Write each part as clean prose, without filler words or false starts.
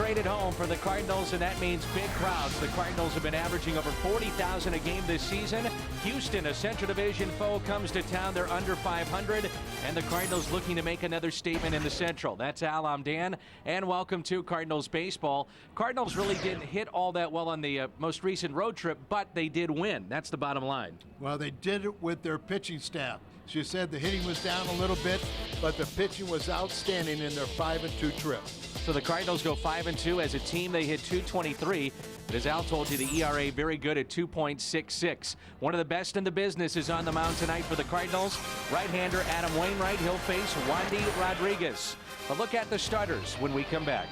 straight at home for the Cardinals, and that means big crowds. The Cardinals have been averaging over 40,000 a game this season. Houston, a Central Division foe, comes to town. They're under 500, and the Cardinals looking to make another statement in the Central. That's Al, I'm Dan, and welcome to Cardinals baseball. Cardinals really didn't hit all that well on the most recent road trip, but they did win. That's the bottom line. Well, they did it with their pitching staff. She said the hitting was down a little bit, but the pitching was outstanding in their 5-2 trip. So the Cardinals go 5-2 as a team. They hit .223, but as Al told you, the ERA very good at 2.66. One of the best in the business is on the mound tonight for the Cardinals. Right-hander Adam Wainwright. He'll face Wandy Rodriguez. But look at the starters when we come back.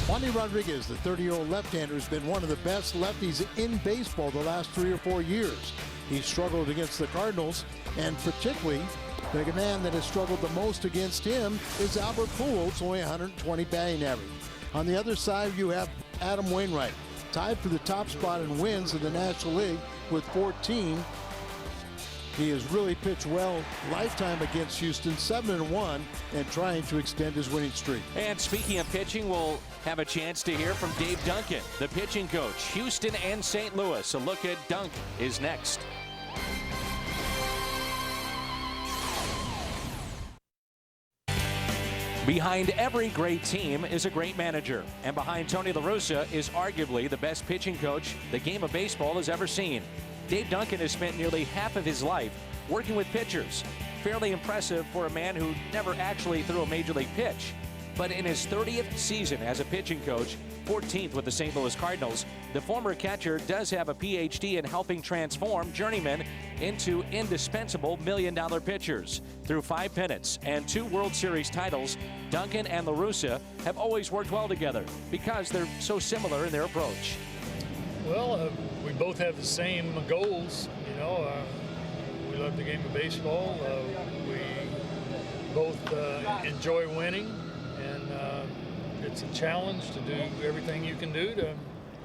Wandy Rodriguez, the 30-year-old left-hander, has been one of the best lefties in baseball the last 3 or 4 years. He's struggled against the Cardinals, and particularly the man that has struggled the most against him is Albert Pujols, only 120 batting average. On the other side, you have Adam Wainwright, tied for the top spot in wins in the National League with 14. He has really pitched well lifetime against Houston, 7-1, and trying to extend his winning streak. And speaking of pitching, we'll have a chance to hear from Dave Duncan, the pitching coach, Houston and St. Louis. A look at Dunk is next. Behind every great team is a great manager, and behind Tony La Russa is arguably the best pitching coach the game of baseball has ever seen. Dave Duncan has spent nearly half of his life working with pitchers. Fairly impressive for a man who never actually threw a major league pitch. But in his 30th season as a pitching coach, 14th with the St. Louis Cardinals, the former catcher does have a PhD in helping transform journeymen into indispensable million-dollar pitchers. Through 5 pennants and 2 World Series titles, Duncan and La Russa have always worked well together because they're so similar in their approach. Well, we both have the same goals, you know. We love the game of baseball. We both enjoy winning, and it's a challenge to do everything you can do to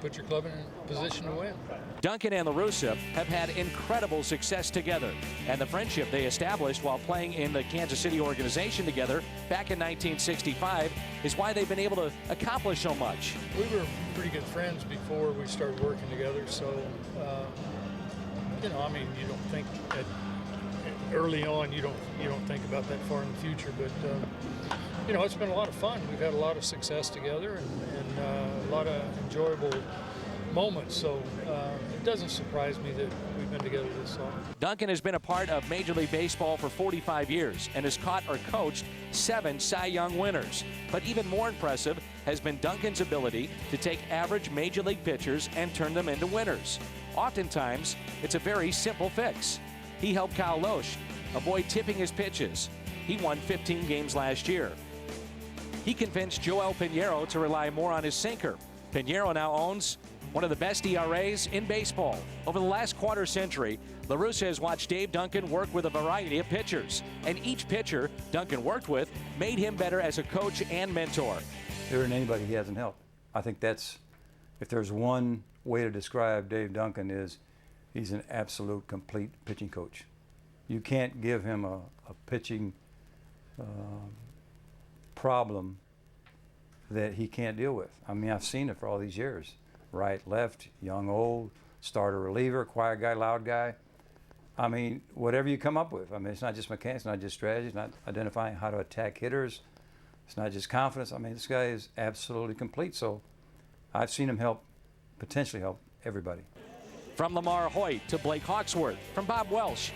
put your club in a position to win. Duncan and La Russa have had incredible success together, and the friendship they established while playing in the Kansas City organization together back in 1965 is why they've been able to accomplish so much. We were pretty good friends before we started working together, so you know, I mean, you don't think that early on, you don't think about that far in the future, but you know, it's been a lot of fun. We've had a lot of success together and a lot of enjoyable moments, so it doesn't surprise me that we've been together this long. Duncan has been a part of Major League Baseball for 45 years and has caught or coached 7 Cy Young winners. But even more impressive has been Duncan's ability to take average Major League pitchers and turn them into winners. Oftentimes, it's a very simple fix. He helped Kyle Loesch avoid tipping his pitches. He won 15 games last year. He convinced Joel Pinheiro to rely more on his sinker. Pinheiro now owns one of the best ERAs in baseball. Over the last quarter century, La Russa has watched Dave Duncan work with a variety of pitchers, and each pitcher Duncan worked with made him better as a coach and mentor. There isn't anybody he hasn't helped. I think that's, if there's one way to describe Dave Duncan, is he's an absolute complete pitching coach. You can't give him a pitching problem that he can't deal with. I mean, I've seen it for all these years. Right, left, young, old, starter, reliever, quiet guy, loud guy. I mean, whatever you come up with. I mean, it's not just mechanics, it's not just strategy, it's not identifying how to attack hitters. It's not just confidence. I mean, this guy is absolutely complete. So I've seen him potentially help everybody. From Lamar Hoyt to Blake Hawksworth, from Bob Welsh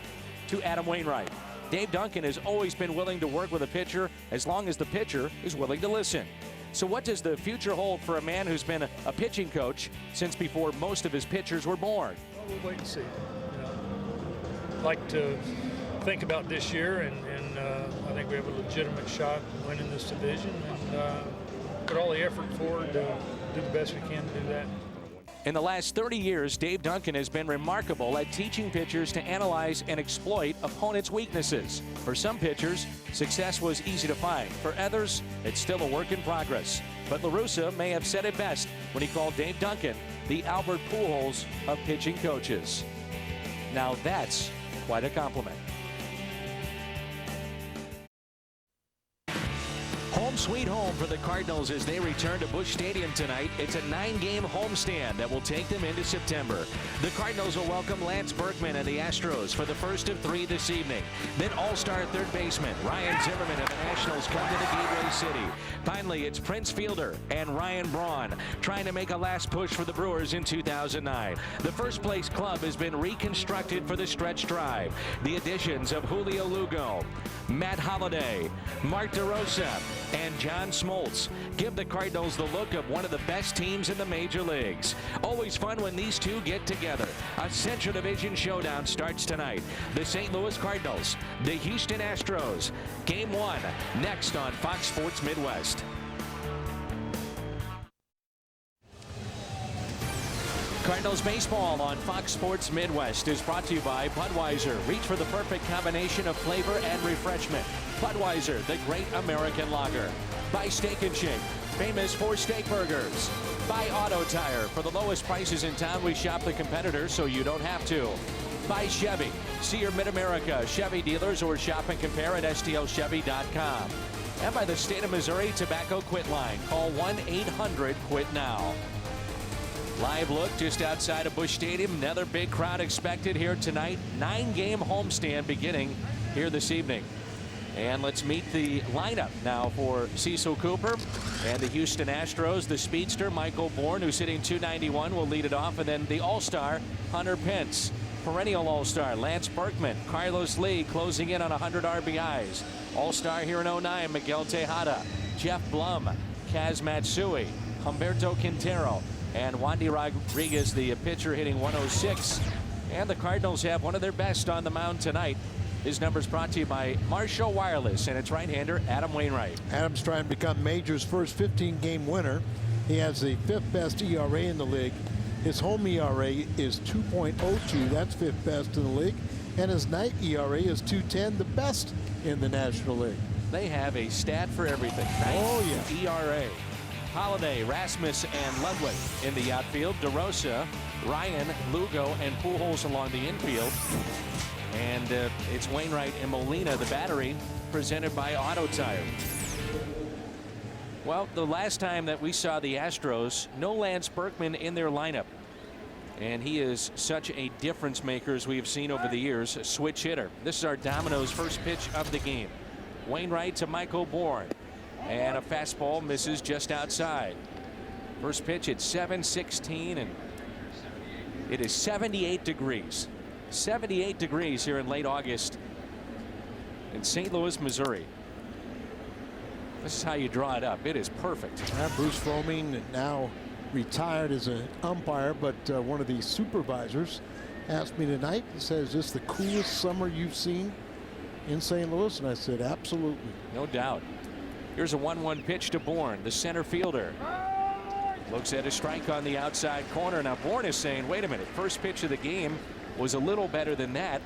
to Adam Wainwright, Dave Duncan has always been willing to work with a pitcher as long as the pitcher is willing to listen. So what does the future hold for a man who's been a pitching coach since before most of his pitchers were born? Well, we'll wait and see. You know, I'd like to think about this year, and I think we have a legitimate shot at winning this division, and put all the effort forward to do the best we can to do that. In the last 30 years, Dave Duncan has been remarkable at teaching pitchers to analyze and exploit opponents' weaknesses. For some pitchers, success was easy to find. For others, it's still a work in progress. But La Russa may have said it best when he called Dave Duncan the Albert Pujols of pitching coaches. Now that's quite a compliment. home sweet home for the Cardinals as they return to Busch Stadium tonight. It's a 9-game homestand that will take them into September. The Cardinals will welcome Lance Berkman and the Astros for the first of 3 this evening. Then all-star third baseman Ryan Zimmerman and the Nationals come to the Gateway City. Finally, it's Prince Fielder and Ryan Braun trying to make a last push for the Brewers in 2009. The first place club has been reconstructed for the stretch drive. The additions of Julio Lugo, Matt Holliday, Mark DeRosa, and John Smoltz give the Cardinals the look of one of the best teams in the major leagues. Always fun when these two get together. A Central Division showdown starts tonight. The St. Louis Cardinals, the Houston Astros. Game 1 next on Fox Sports Midwest. Cardinals baseball on Fox Sports Midwest is brought to you by Budweiser. Reach for the perfect combination of flavor and refreshment. Budweiser, the great American lager. By Steak and Shake, famous for steak burgers. By Auto Tire, for the lowest prices in town, we shop the competitors so you don't have to. By Chevy, see your Mid-America Chevy dealers or shop and compare at stlchevy.com. And by the State of Missouri Tobacco Quit Line. Call 1-800-QUIT-NOW. Live look just outside of Busch Stadium. Another big crowd expected here tonight. 9-game homestand beginning here this evening. And let's meet the lineup now for Cecil Cooper and the Houston Astros. The speedster Michael Bourne, who's hitting .291, will lead it off. And then the all-star Hunter Pence. Perennial all-star Lance Berkman. Carlos Lee closing in on 100 RBIs. All-star here in '09 Miguel Tejada. Jeff Blum. Kaz Matsui. Humberto Quintero. And Wandy Rodriguez, the pitcher, hitting .106. And the Cardinals have one of their best on the mound tonight. His number's brought to you by Marshall Wireless and its right-hander, Adam Wainwright. Adam's trying to become Major's first 15-game winner. He has the 5th best ERA in the league. His home ERA is 2.02. That's 5th best in the league. And his night ERA is 2.10, the best in the National League. They have a stat for everything. Night ERA. Holliday, Rasmus, and Ludwig in the outfield. DeRosa, Ryan, Lugo, and Pujols along the infield. And it's Wainwright and Molina, the battery, presented by Auto Tire. Well, the last time that we saw the Astros, no Lance Berkman in their lineup. And he is such a difference maker, as we've seen over the years. A switch hitter. This is our Domino's first pitch of the game. Wainwright to Michael Bourne. And a fastball misses just outside. First pitch at 7:16, and it is 78 degrees. 78 degrees here in late August in St. Louis, Missouri. This is how you draw it up. It is perfect. Bruce Fromming, now retired as an umpire, but one of the supervisors, asked me tonight, he says, is this the coolest summer you've seen in St. Louis? And I said, absolutely. No doubt. Here's a 1-1 pitch to Bourne, the center fielder. Looks at a strike on the outside corner. Now Bourne is saying, wait a minute, first pitch of the game was a little better than that,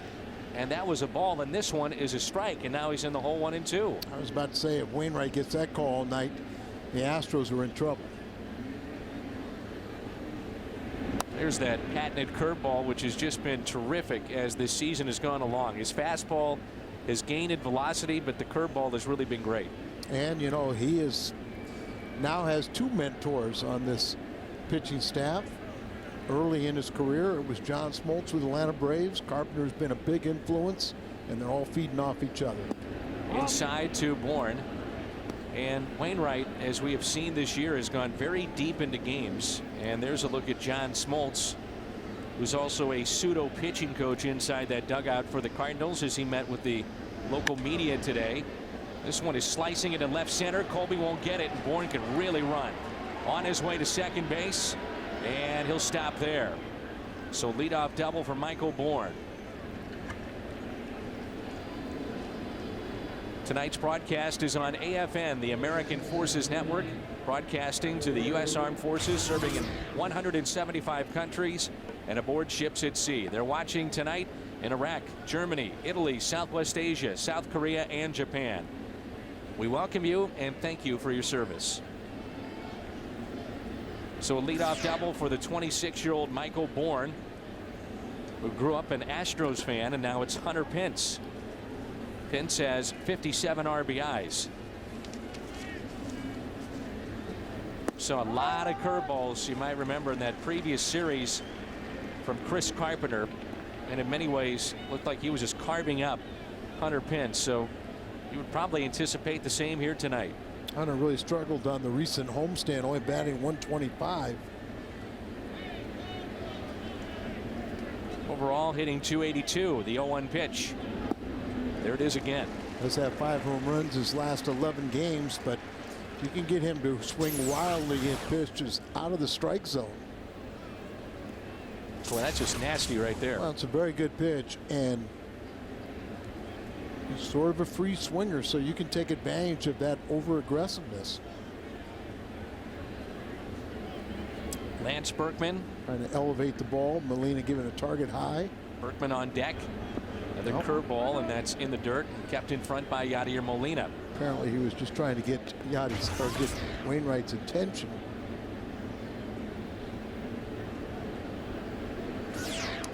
and that was a ball, and this one is a strike, and now he's in the hole 1-2. I was about to say, if Wainwright gets that call all night, the Astros are in trouble. There's that patented curveball, which has just been terrific as this season has gone along. His fastball has gained in velocity, but the curveball has really been great. And you know, he is now has 2 mentors on this pitching staff. Early in his career, it was John Smoltz with the Atlanta Braves. Carpenter's been a big influence, and they're all feeding off each other. Inside to Bourne. And Wainwright, as we have seen this year, has gone very deep into games. And there's a look at John Smoltz, who's also a pseudo pitching coach inside that dugout for the Cardinals as he met with the local media today. This one is slicing it in left center. Colby won't get it, and Bourne can really run. On his way to second base, and he'll stop there. So leadoff double for Michael Bourne. Tonight's broadcast is on AFN, the American Forces Network, broadcasting to the U.S. Armed Forces, serving in 175 countries and aboard ships at sea. They're watching tonight in Iraq, Germany, Italy, Southwest Asia, South Korea, and Japan. We welcome you and thank you for your service. So a leadoff double for the 26-year-old Michael Bourne, who grew up an Astros fan, and now it's Hunter Pence. Pence has 57 RBIs. Saw a lot of curveballs, you might remember, in that previous series from Chris Carpenter, and in many ways looked like he was just carving up Hunter Pence. So you would probably anticipate the same here tonight. Hunter really struggled on the recent homestand, only batting 125. Overall hitting .282, the 0-1 pitch. There it is again. Does have 5 home runs his last 11 games, but you can get him to swing wildly at pitches out of the strike zone. Boy, that's just nasty right there. Well, it's a very good pitch, and he's sort of a free swinger, so you can take advantage of that over aggressiveness. Lance Berkman trying to elevate the ball. Molina giving a target high. Berkman on deck. Another curveball, and that's in the dirt, kept in front by Yadier Molina. Apparently he was just trying to get get Wainwright's attention.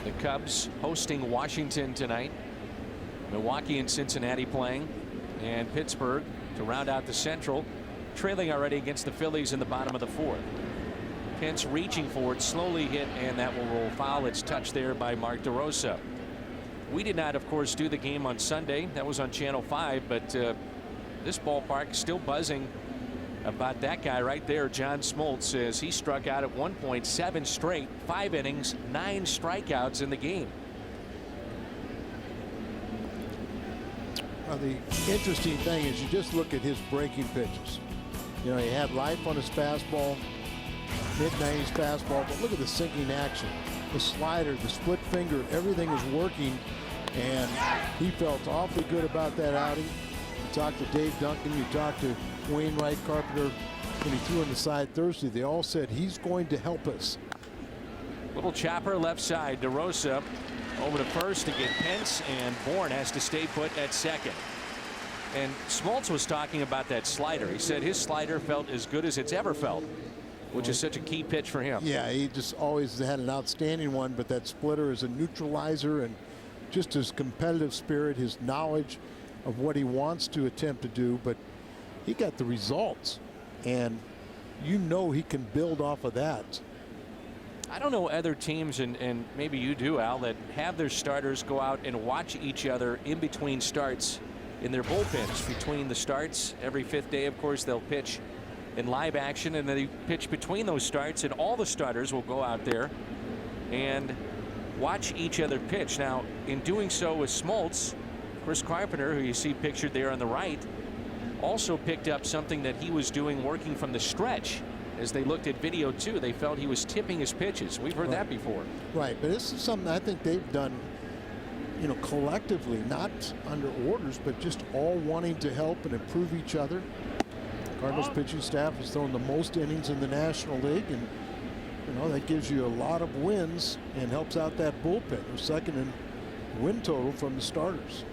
The Cubs hosting Washington tonight. Milwaukee and Cincinnati playing, and Pittsburgh to round out the Central, trailing already against the Phillies in the bottom of the 4th. Pence reaching for it, slowly hit, and that will roll foul. It's touched there by Mark DeRosa. We did not, of course, do the game on Sunday. That was on Channel 5, but this ballpark still buzzing about that guy right there, John Smoltz, as he struck out at 1.7 straight, 5 innings, 9 strikeouts in the game. Well, the interesting thing is you just look at his breaking pitches. You know, he had life on his fastball, mid-90s fastball, but look at the sinking action. The slider, the split finger, everything is working, and he felt awfully good about that outing. You talked to Dave Duncan, you talked to Wainwright, Carpenter, when he threw on the side Thursday. They all said he's going to help us. Little chopper left side. DeRosa over to first to get Pence, and Bourne has to stay put at second. And Smoltz was talking about that slider. He said his slider felt as good as it's ever felt, which is such a key pitch for him. Yeah, he just always had an outstanding one, but that splitter is a neutralizer, and just his competitive spirit, his knowledge of what he wants to attempt to do, but he got the results, and you know he can build off of that. I don't know other teams, and maybe you do, Al, that have their starters go out and watch each other in between starts in their bullpens. Between the starts, every 5th day, of course, they'll pitch in live action, and then they pitch between those starts, and all the starters will go out there and watch each other pitch. Now, in doing so with Smoltz, Chris Carpenter, who you see pictured there on the right, also picked up something that he was doing working from the stretch. As they looked at video too, they felt he was tipping his pitches. We've heard that before. Right, but this is something I think they've done, you know, collectively, not under orders, but just all wanting to help and improve each other. Cardinals pitching staff has thrown the most innings in the National League, and you know that gives you a lot of wins and helps out that bullpen. They're second in win total from the starters,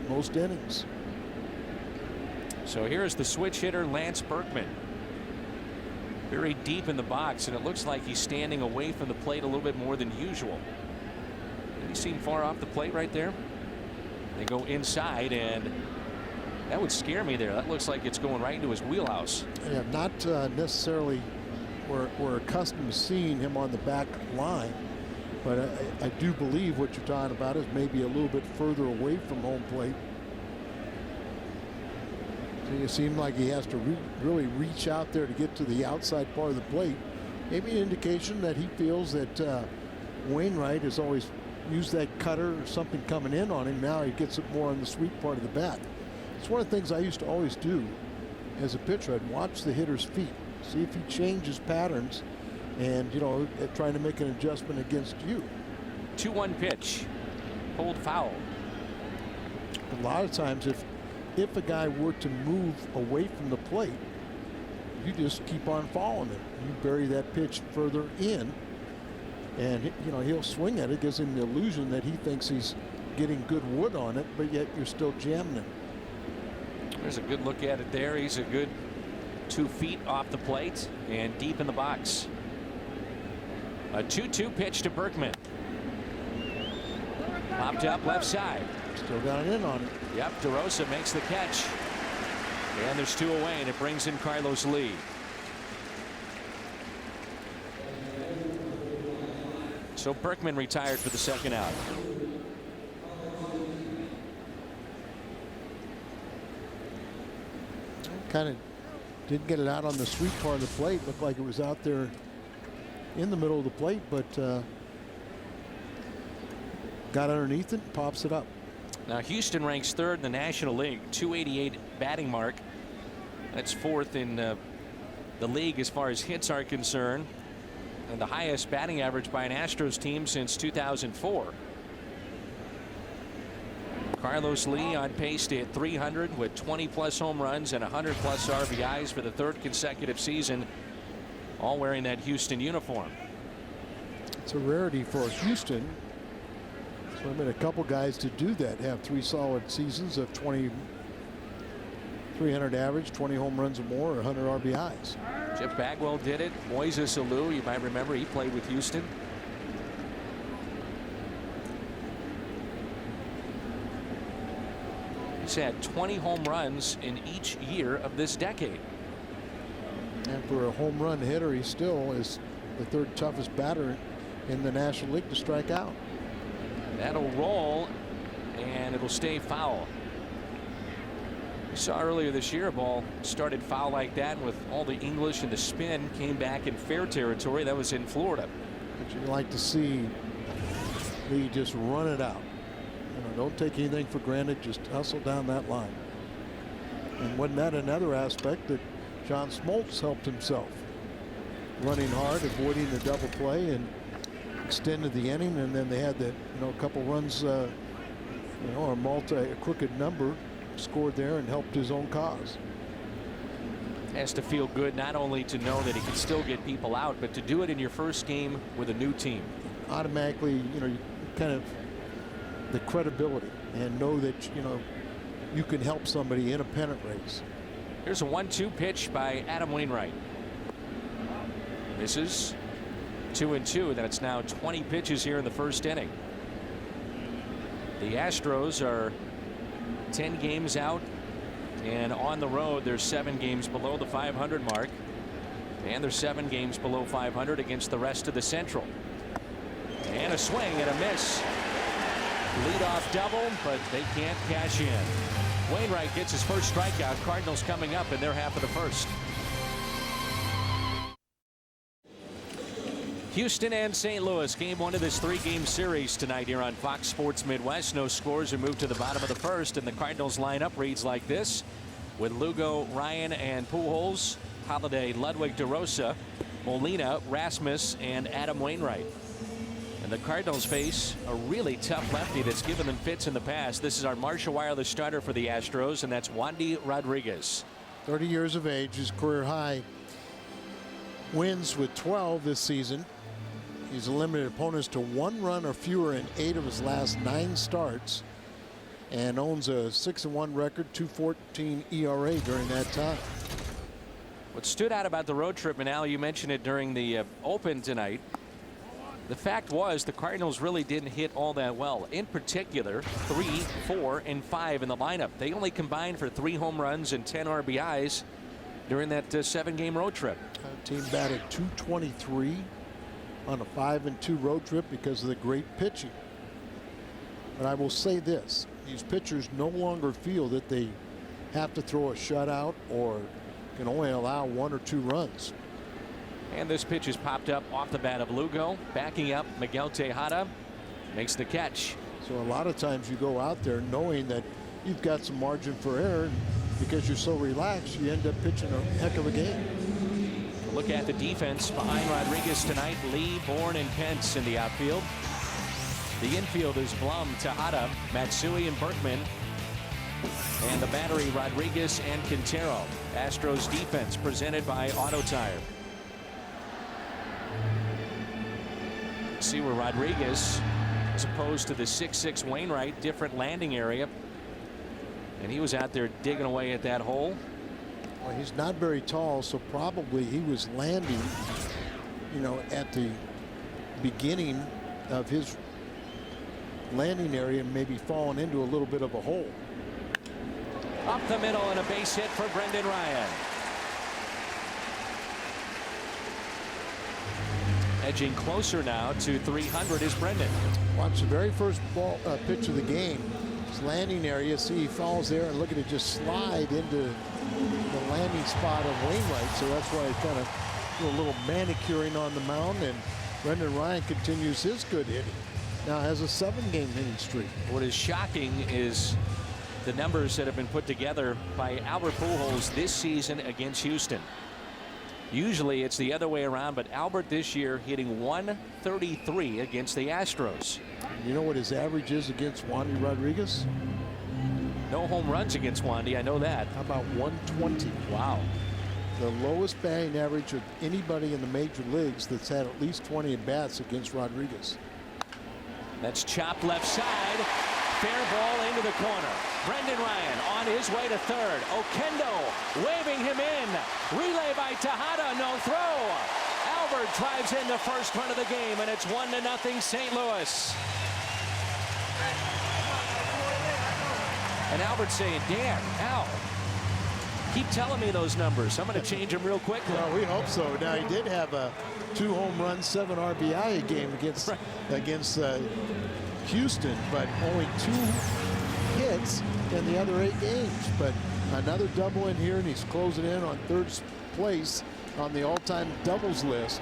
most innings. So here's the switch hitter, Lance Berkman. Very deep in the box, and it looks like he's standing away from the plate a little bit more than usual. Did he seem far off the plate right there? They go inside, and that would scare me there. That looks like it's going right into his wheelhouse. Yeah, not necessarily we're accustomed to seeing him on the back line, but I do believe what you're talking about is maybe a little bit further away from home plate. It seemed like he has to really reach out there to get to the outside part of the plate. Maybe an indication that he feels that Wainwright has always used that cutter or something coming in on him. Now he gets it more on the sweet part of the bat. It's one of the things I used to always do as a pitcher. I'd watch the hitter's feet, see if he changes patterns, and, you know, trying to make an adjustment against you. 2-1 pitch. Pulled foul. A lot of times if a guy were to move away from the plate, you just keep on following him. You bury that pitch further in, and you know he'll swing at it. Gives him the illusion that he thinks he's getting good wood on it, but yet you're still jamming him. There's a good look at it there. He's a good 2 feet off the plate and deep in the box. A 2-2 pitch to Berkman. Popped up left side. Still got it in on it. Yep, DeRosa makes the catch. And there's 2 away, and it brings in Carlos Lee. So Berkman retired for the second out. Kind of didn't get it out on the sweet part of the plate. Looked like it was out there in the middle of the plate, but got underneath it and pops it up. Now Houston ranks third in the National League, 288 batting mark. That's fourth in the league as far as hits are concerned, and the highest batting average by an Astros team since 2004. Carlos Lee on pace to hit 300 with 20+ home runs and 100+ RBIs for the third consecutive season, all wearing that Houston uniform. It's a rarity for Houston. So I mean, a couple guys to do that have 3 solid seasons of 300 average, 20 home runs or more, or 100 RBIs. Jeff Bagwell did it. Moises Alou, you might remember, he played with Houston. He's had 20 home runs in each year of this decade. And for a home run hitter, he still is the third toughest batter in the National League to strike out. That'll roll, and it'll stay foul. We saw earlier this year a ball started foul like that, and with all the English and the spin came back in fair territory. That was in Florida. But you'd like to see Lee just run it out. You know, don't take anything for granted. Just hustle down that line. And wasn't that another aspect that John Smoltz helped himself? Running hard, avoiding the double play, and extended the inning. And then they had that, a couple runs, a crooked number scored there and helped his own cause. Has to feel good not only to know that he can still get people out, but to do it in your first game with a new team. Automatically, you kind of the credibility and know that you can help somebody in a pennant race. Here's a 1-2 pitch by Adam Wainwright. Misses. 2-2. That's now 20 pitches here in the first inning. The Astros are 10 games out, and on the road they're 7 games below the 500 mark, and they're 7 games below 500 against the rest of the Central. And a swing and a miss. Leadoff double, but they can't cash in. Wainwright gets his first strikeout. Cardinals coming up in their half of the first. Houston and St. Louis, game 1 of this 3-game series tonight here on Fox Sports Midwest. No scores are moved to the bottom of the first, and the Cardinals lineup reads like this, with Lugo, Ryan, and Pujols, Holiday, Ludwig, DeRosa, Molina, Rasmus, and Adam Wainwright. And the Cardinals face a really tough lefty that's given them fits in the past. This is our Marshall Wireless starter for the Astros, and that's Wandy Rodriguez. 30 years of age, his career high wins with 12 this season. He's eliminated opponents to 1 run or fewer in 8 of his last 9 starts, and owns a 6-1 record, 2.14 ERA during that time. What stood out about the road trip, and Al, you mentioned it during the open tonight, the fact was the Cardinals really didn't hit all that well. In particular, 3, 4, and 5 in the lineup. They only combined for 3 home runs and 10 RBIs during that 7-game road trip. Team batted .223 on a 5-2 road trip because of the great pitching. But I will say this, these pitchers no longer feel that they have to throw a shutout or can only allow 1 or 2 runs. And this pitch is popped up off the bat of Lugo. Backing up, Miguel Tejada makes the catch. So a lot of times you go out there knowing that you've got some margin for error, and because you're so relaxed, you end up pitching a heck of a game. Look at the defense behind Rodriguez tonight. Lee, Bourne, and Pence in the outfield. The infield is Blum, Tejada, Matsui, and Berkman. And the battery, Rodriguez and Quintero. Astros defense presented by Auto Tire. See where Rodriguez, as opposed to the 6'6" Wainwright, different landing area, and he was out there digging away at that hole. Well, he's not very tall, so probably he was landing, at the beginning of his landing area and maybe falling into a little bit of a hole. Up the middle and a base hit for Brendan Ryan. Edging closer now to 300 is Brendan. Watch the very first pitch of the game. His landing area. See, he falls there, and look at it just slide into the landing spot of Wainwright. So that's why it's kind of a little manicuring on the mound. And Brendan Ryan continues his good hitting. Now has a 7-game hitting streak. What is shocking is the numbers that have been put together by Albert Pujols this season against Houston. Usually it's the other way around, but Albert this year hitting 133 against the Astros. You know what his average is against Wandy Rodriguez? No home runs against Wandy, I know that. How about 120? Wow. The lowest batting average of anybody in the major leagues that's had at least 20 at-bats against Rodriguez. That's chopped left side. Fair ball into the corner. Brendan Ryan on his way to third. Oquendo waving him in. Relay by Tejada, no throw. Albert drives in the first run of the game, and it's 1-0 St. Louis. And Albert's saying, Dan, Al, keep telling me those numbers. I'm going to change them real quick. Well, we hope so. Now, he did have a 2 home runs, 7 RBI game against Houston, but only 2 hits in the other 8 games. But another double in here, and he's closing in on 3rd place on the all-time doubles list.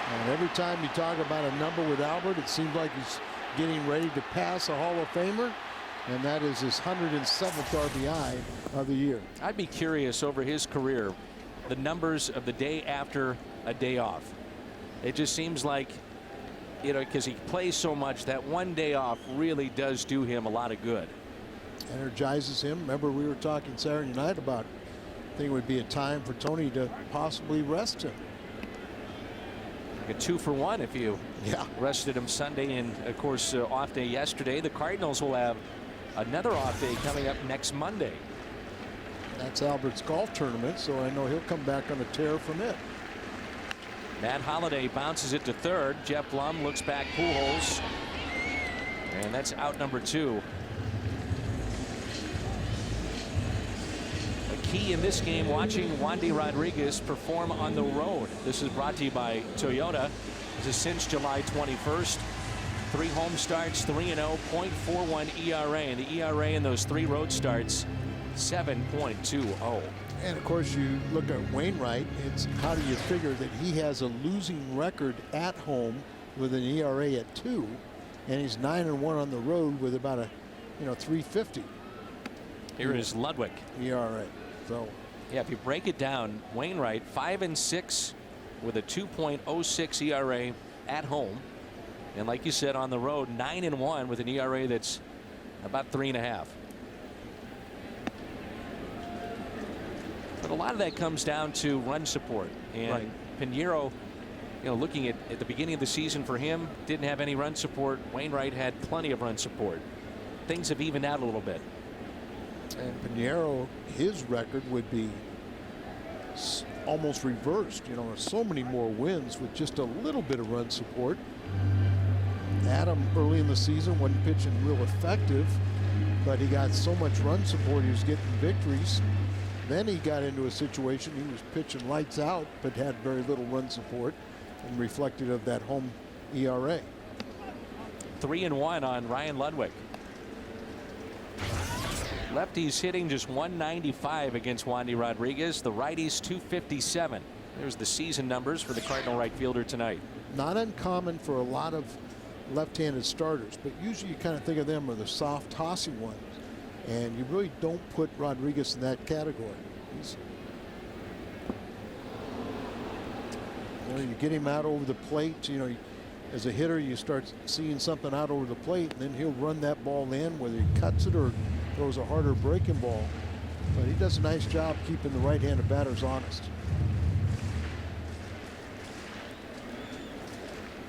And every time you talk about a number with Albert, it seems like he's getting ready to pass a Hall of Famer, and that is his 107th RBI of the year. I'd be curious over his career, the numbers of the day after a day off. It just seems like, you know, because he plays so much, that one day off really does do him a lot of good. Energizes him. Remember, we were talking Saturday night about, I think it would be a time for Tony to possibly rest him. A 2 for 1 if you rested him Sunday, and of course off day yesterday. The Cardinals will have another off day coming up next Monday. That's Albert's golf tournament, so I know he'll come back on a tear from it. Matt Holliday bounces it to third. Jeff Blum looks back Pujols, and that's out number 2. A key in this game, watching Wandy Rodriguez perform on the road. This is brought to you by Toyota. This is since July 21st. 3 home starts, 3-0, .41 ERA, and the ERA in those 3 road starts, 7.20. And of course, you look at Wainwright. It's how do you figure that he has a losing record at home with an ERA at 2, and he's 9-1 on the road with about a 3.50. Here is Ludwig. ERA. So yeah, if you break it down, Wainwright 5-6 with a 2.06 ERA at home, and like you said, on the road 9-1 with an ERA that's about 3.5. But a lot of that comes down to run support, and Pinheiro, looking at the beginning of the season for him, didn't have any run support. Wainwright had plenty of run support. Things have evened out a little bit. And Pinheiro, his record would be almost reversed. So many more wins with just a little bit of run support. Adam early in the season wasn't pitching real effective, but he got so much run support, he was getting victories. Then he got into a situation he was pitching lights out, but had very little run support, and reflected of that home ERA. 3-1 on Ryan Ludwig. Lefties hitting just 195 against Wandy Rodriguez. The righties 257. There's the season numbers for the Cardinal right fielder tonight. Not uncommon for a lot of left-handed starters, but usually you kind of think of them as the soft tossing ones, and you really don't put Rodriguez in that category. You get him out over the plate. As a hitter, you start seeing something out over the plate, and then he'll run that ball in, whether he cuts it or throws a harder breaking ball. But he does a nice job keeping the right-handed batters honest.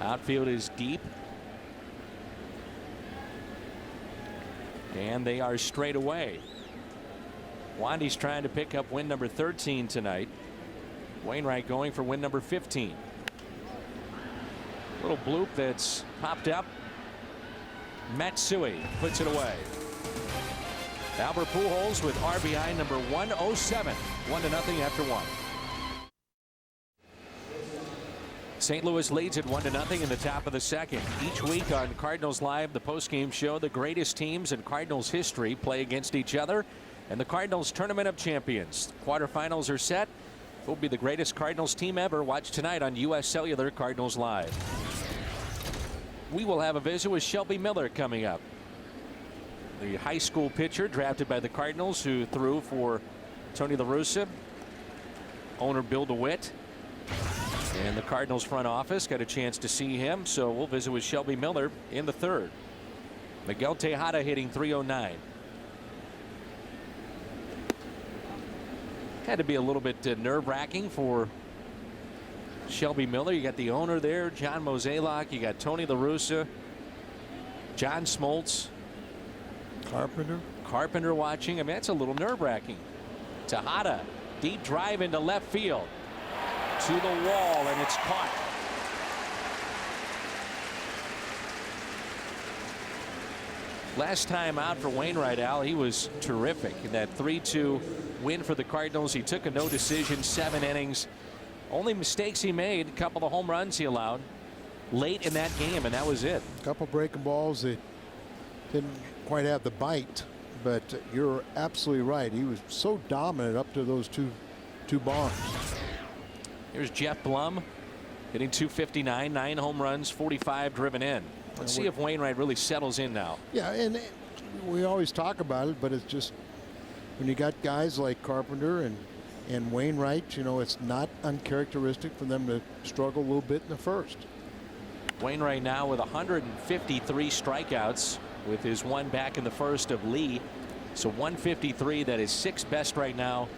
Outfield is deep, and they are straight away. Wandy's trying to pick up win number 13 tonight. Wainwright going for win number 15. Little bloop that's popped up. Matsui puts it away. Albert Pujols with RBI number 107. 1-0 after 1. St. Louis leads it 1-0 in the top of the second. Each week on Cardinals Live, the postgame show, the greatest teams in Cardinals history play against each other. And the Cardinals Tournament of Champions. Quarterfinals are set. Who will be the greatest Cardinals team ever? Watch tonight on U.S. Cellular Cardinals Live. We will have a visit with Shelby Miller coming up. The high school pitcher drafted by the Cardinals who threw for Tony La Russa, owner Bill DeWitt. And the Cardinals front office got a chance to see him, so we'll visit with Shelby Miller in the third. Miguel Tejada hitting .309. Had to be a little bit nerve-wracking for Shelby Miller. You got the owner there, John Mozeliak. You got Tony La Russa, John Smoltz, Carpenter watching. I mean, that's a little nerve-wracking. Tejada, deep drive into left field. To the wall, and it's caught. Last time out for Wainwright, Al, he was terrific in that 3-2 win for the Cardinals. He took a no decision, 7 innings. Only mistakes he made, a couple of home runs he allowed late in that game, and that was it. A couple breaking balls that didn't quite have the bite, but you're absolutely right. He was so dominant up to those two bombs. Here's Jeff Blum hitting .259, 9 home runs, 45 driven in. Let's see if Wainwright really settles in now. Yeah, and we always talk about it, but it's just when you got guys like Carpenter and Wainwright, you know, it's not uncharacteristic for them to struggle a little bit in the first. Wainwright now with 153 strikeouts with his one back in the first of Lee. So 153, that is 6th best right now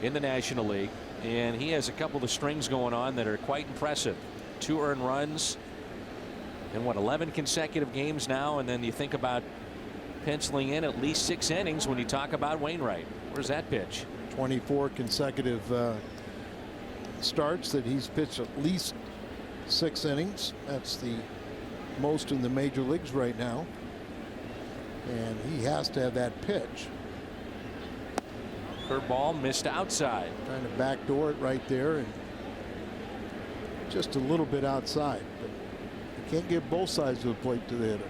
in the National League. And he has a couple of strings going on that are quite impressive. 2 earned runs in 11 consecutive games now, and then you think about penciling in at least 6 innings when you talk about Wainwright. Where's that pitch? 24 consecutive starts that he's pitched at least 6 innings. That's the most in the major leagues right now, and he has to have that pitch. Curveball missed outside. Trying to backdoor it right there, and just a little bit outside. But you can't get both sides of the plate to the hitter.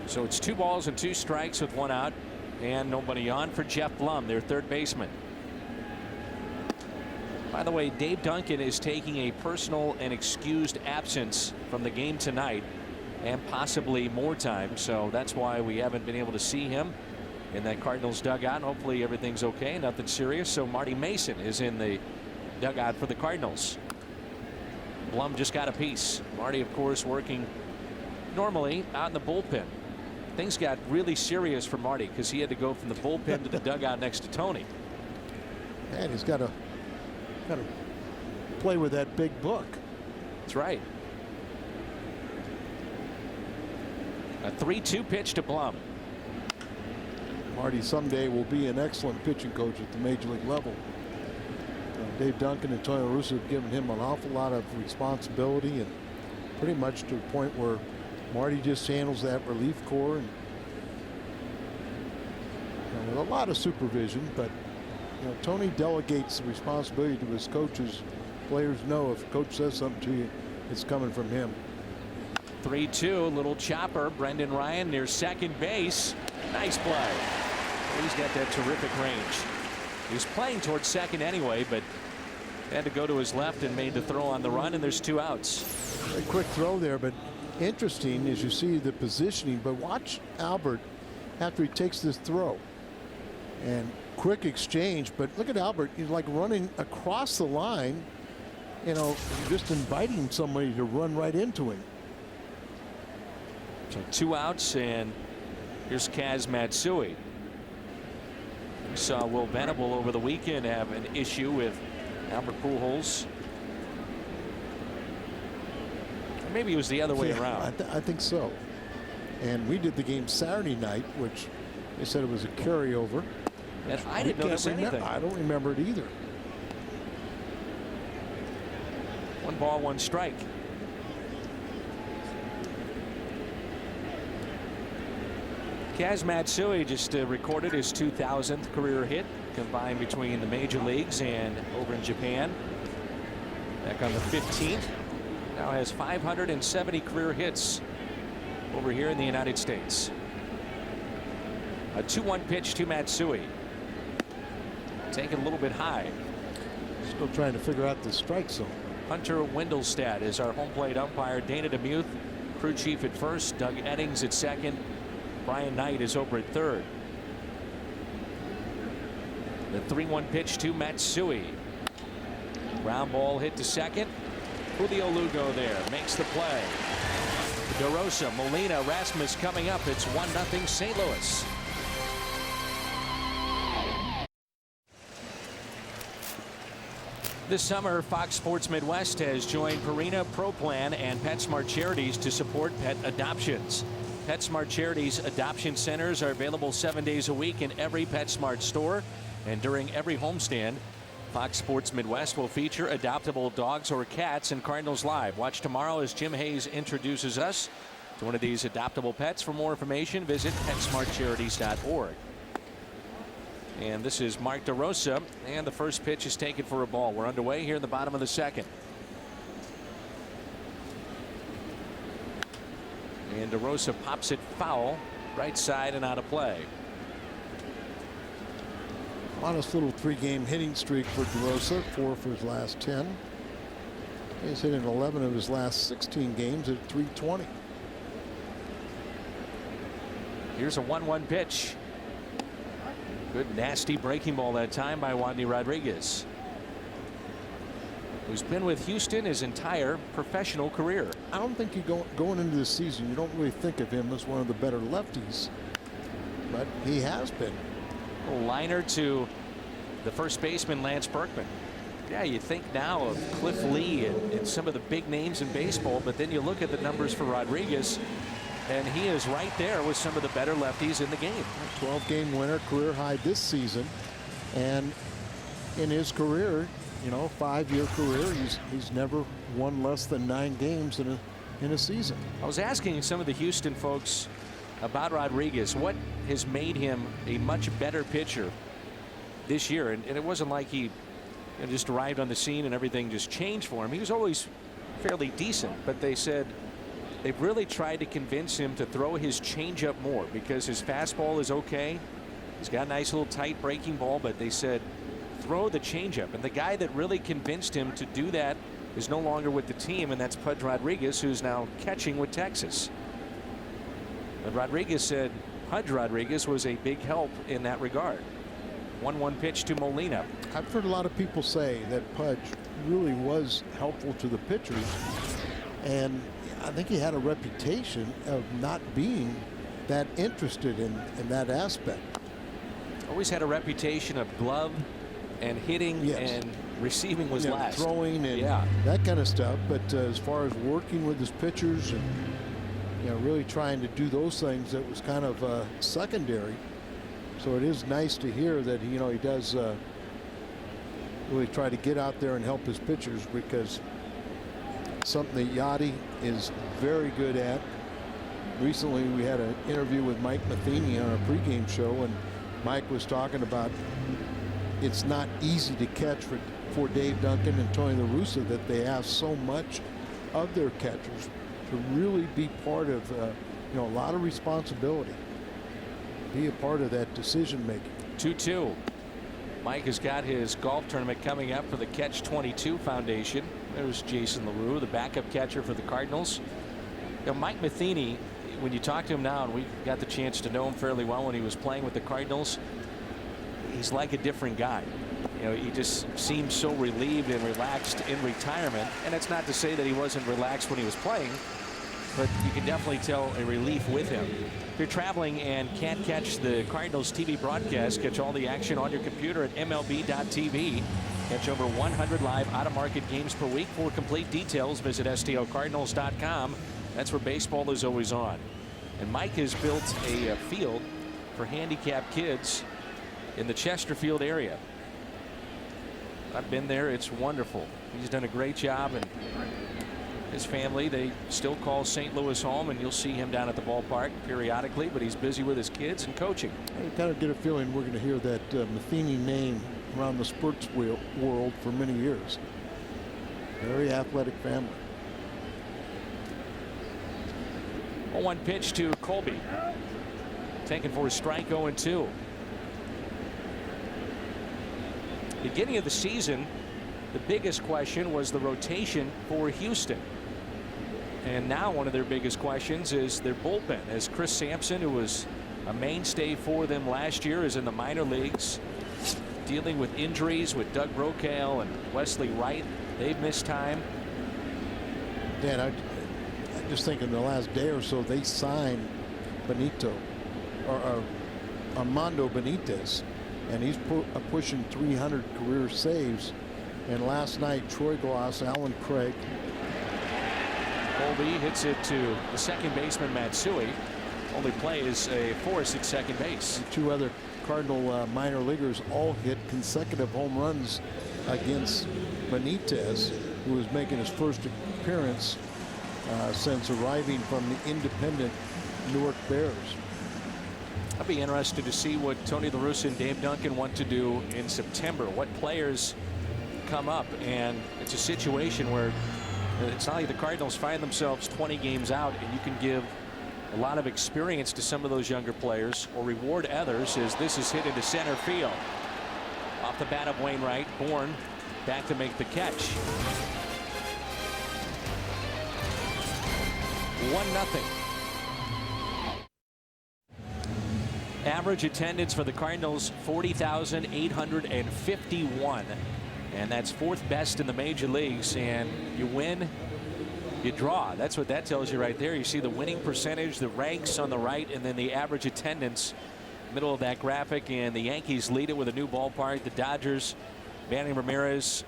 So it's 2 balls and 2 strikes with 1 out, and nobody on for Jeff Blum, their third baseman. By the way, Dave Duncan is taking a personal and excused absence from the game tonight, and possibly more time. So that's why we haven't been able to see him in that Cardinals dugout. Hopefully everything's okay, nothing serious. So Marty Mason is in the dugout for the Cardinals. Blum just got a piece. Marty, of course, working normally out in the bullpen. Things got really serious for Marty because he had to go from the bullpen to the dugout next to Tony. And he's got to play with that big book. That's right. A 3-2 pitch to Blum. Marty someday will be an excellent pitching coach at the major league level. Dave Duncan and Tony La Russa have given him an awful lot of responsibility, and pretty much to the point where Marty just handles that relief corps, and with a lot of supervision. But Tony delegates the responsibility to his coaches. Players know if a coach says something to you, it's coming from him. 3-2, little chopper. Brendan Ryan near second base. Nice play. He's got that terrific range. He's playing towards second anyway, but had to go to his left and made the throw on the run, and there's 2 outs. A quick throw there, but interesting as you see the positioning. But watch Albert after he takes this throw, and quick exchange. But look at Albert. He's like running across the line, just inviting somebody to run right into him. So 2 outs, and here's Kaz Matsui. We saw Will Venable over the weekend have an issue with Albert Pujols. Or maybe it was the other way around. I think so. And we did the game Saturday night, which they said it was a carryover. And I didn't notice anything. I don't remember it either. 1 ball, 1 strike. Kaz Matsui just recorded his 2,000th career hit, combined between the major leagues and over in Japan. Back on the 15th. Now has 570 career hits over here in the United States. A 2-1 pitch to Matsui. Taken a little bit high. Still trying to figure out the strike zone. Hunter Wendelstad is our home plate umpire. Dana DeMuth, crew chief at first. Doug Eddings at second. Brian Knight is over at third. The 3-1 pitch to Matsui. Ground ball hit to second. Julio Lugo there makes the play. DeRosa, Molina, Rasmus coming up. It's 1-0 St. Louis. This summer, Fox Sports Midwest has joined Purina ProPlan and PetSmart Charities to support pet adoptions. PetSmart Charities adoption centers are available 7 days a week in every PetSmart store, and during every homestand, Fox Sports Midwest will feature adoptable dogs or cats in Cardinals Live. Watch tomorrow as Jim Hayes introduces us to one of these adoptable pets. For more information, visit PetSmartCharities.org. And this is Mark DeRosa, and the first pitch is taken for a ball. We're underway here in the bottom of the second. And DeRosa pops it foul, right side and out of play. Honest little 3-game hitting streak for DeRosa, 4 for his last 10. He's hit in 11 of his last 16 games at .320. Here's a 1-1 pitch. Good nasty breaking ball that time by Wandy Rodriguez, who's been with Houston his entire professional career. I don't think going into this season, you don't really think of him as one of the better lefties, but he has been. A liner to the first baseman, Lance Berkman. Yeah, you think now of Cliff Lee and some of the big names in baseball, but then you look at the numbers for Rodriguez, and he is right there with some of the better lefties in the game. 12-game winner, career high this season, and in his career, you know, 5-year career, he's never won less than 9 games in a season. I was asking some of the Houston folks about Rodriguez, what has made him a much better pitcher this year, and it wasn't like he just arrived on the scene and everything just changed for him. He was always fairly decent, but they said they've really tried to convince him to throw his changeup more because his fastball is okay. He's got a nice little tight breaking ball, but they said throw the changeup. And the guy that really convinced him to do that is no longer with the team, and that's Pudge Rodriguez, who's now catching with Texas. But Rodriguez said Pudge Rodriguez was a big help in that regard. 1-1 pitch to Molina. I've heard a lot of people say that Pudge really was helpful to the pitchers, and I think he had a reputation of not being that interested in that aspect. Always had a reputation of glove and hitting, yes, and receiving was last. Throwing and that kind of stuff. But as far as working with his pitchers and really trying to do those things, that was kind of secondary. So it is nice to hear that he does really try to get out there and help his pitchers, because something that Yachty is very good at. Recently we had an interview with Mike Matheny on our pregame show, and Mike was talking about it's not easy to catch for Dave Duncan and Tony La Russa, that they ask so much of their catchers to really be part of a lot of responsibility, be a part of that decision making. 2-2. Mike has got his golf tournament coming up for the Catch 22 Foundation. There's Jason LaRue, the backup catcher for the Cardinals. Mike Matheny, when you talk to him now, and we got the chance to know him fairly well when he was playing with the Cardinals, he's like a different guy. He just seems so relieved and relaxed in retirement. And it's not to say that he wasn't relaxed when he was playing, but you can definitely tell a relief with him. If you're traveling and can't catch the Cardinals TV broadcast, catch all the action on your computer at MLB.tv. Catch over 100 live out-of-market games per week. For complete details, visit STLCardinals.com. That's where baseball is always on. And Mike has built a field for handicapped kids in the Chesterfield area. I've been there. It's wonderful. He's done a great job, and his family, they still call St. Louis home, and you'll see him down at the ballpark periodically, but he's busy with his kids and coaching. I kind of get a feeling we're going to hear that Matheny name around the sports world for many years. Very athletic family. 1 pitch to Colby. Taken for a strike, 0-2. Beginning of the season, the biggest question was the rotation for Houston. And now one of their biggest questions is their bullpen, as Chris Sampson, who was a mainstay for them last year, is in the minor leagues dealing with injuries with Doug Brocail and Wesley Wright. They've missed time. Dan, I just think in the last day or so they signed Armando Benitez, and he's pushing 300 career saves. And last night, Troy Glass, Alan Craig. Colby hits it to the second baseman, Matsui. Only plays a force at second base. And 2 other Cardinal minor leaguers all hit consecutive home runs against Benitez, who is making his first appearance since arriving from the independent Newark Bears. I'd be interested to see what Tony La Russa and Dave Duncan want to do in September. What players come up, and it's a situation where it's not like the Cardinals find themselves 20 games out, and you can give a lot of experience to some of those younger players or reward others, as this is hit into center field. Off the bat of Wainwright, Bourne back to make the catch. 1-0. Average attendance for the Cardinals, 40,851. And that's 4th best in the major leagues. And you win, you draw. That's what that tells you right there. You see the winning percentage, the ranks on the right, and then the average attendance, middle of that graphic. And the Yankees lead it with a new ballpark. The Dodgers, Manny Ramirez,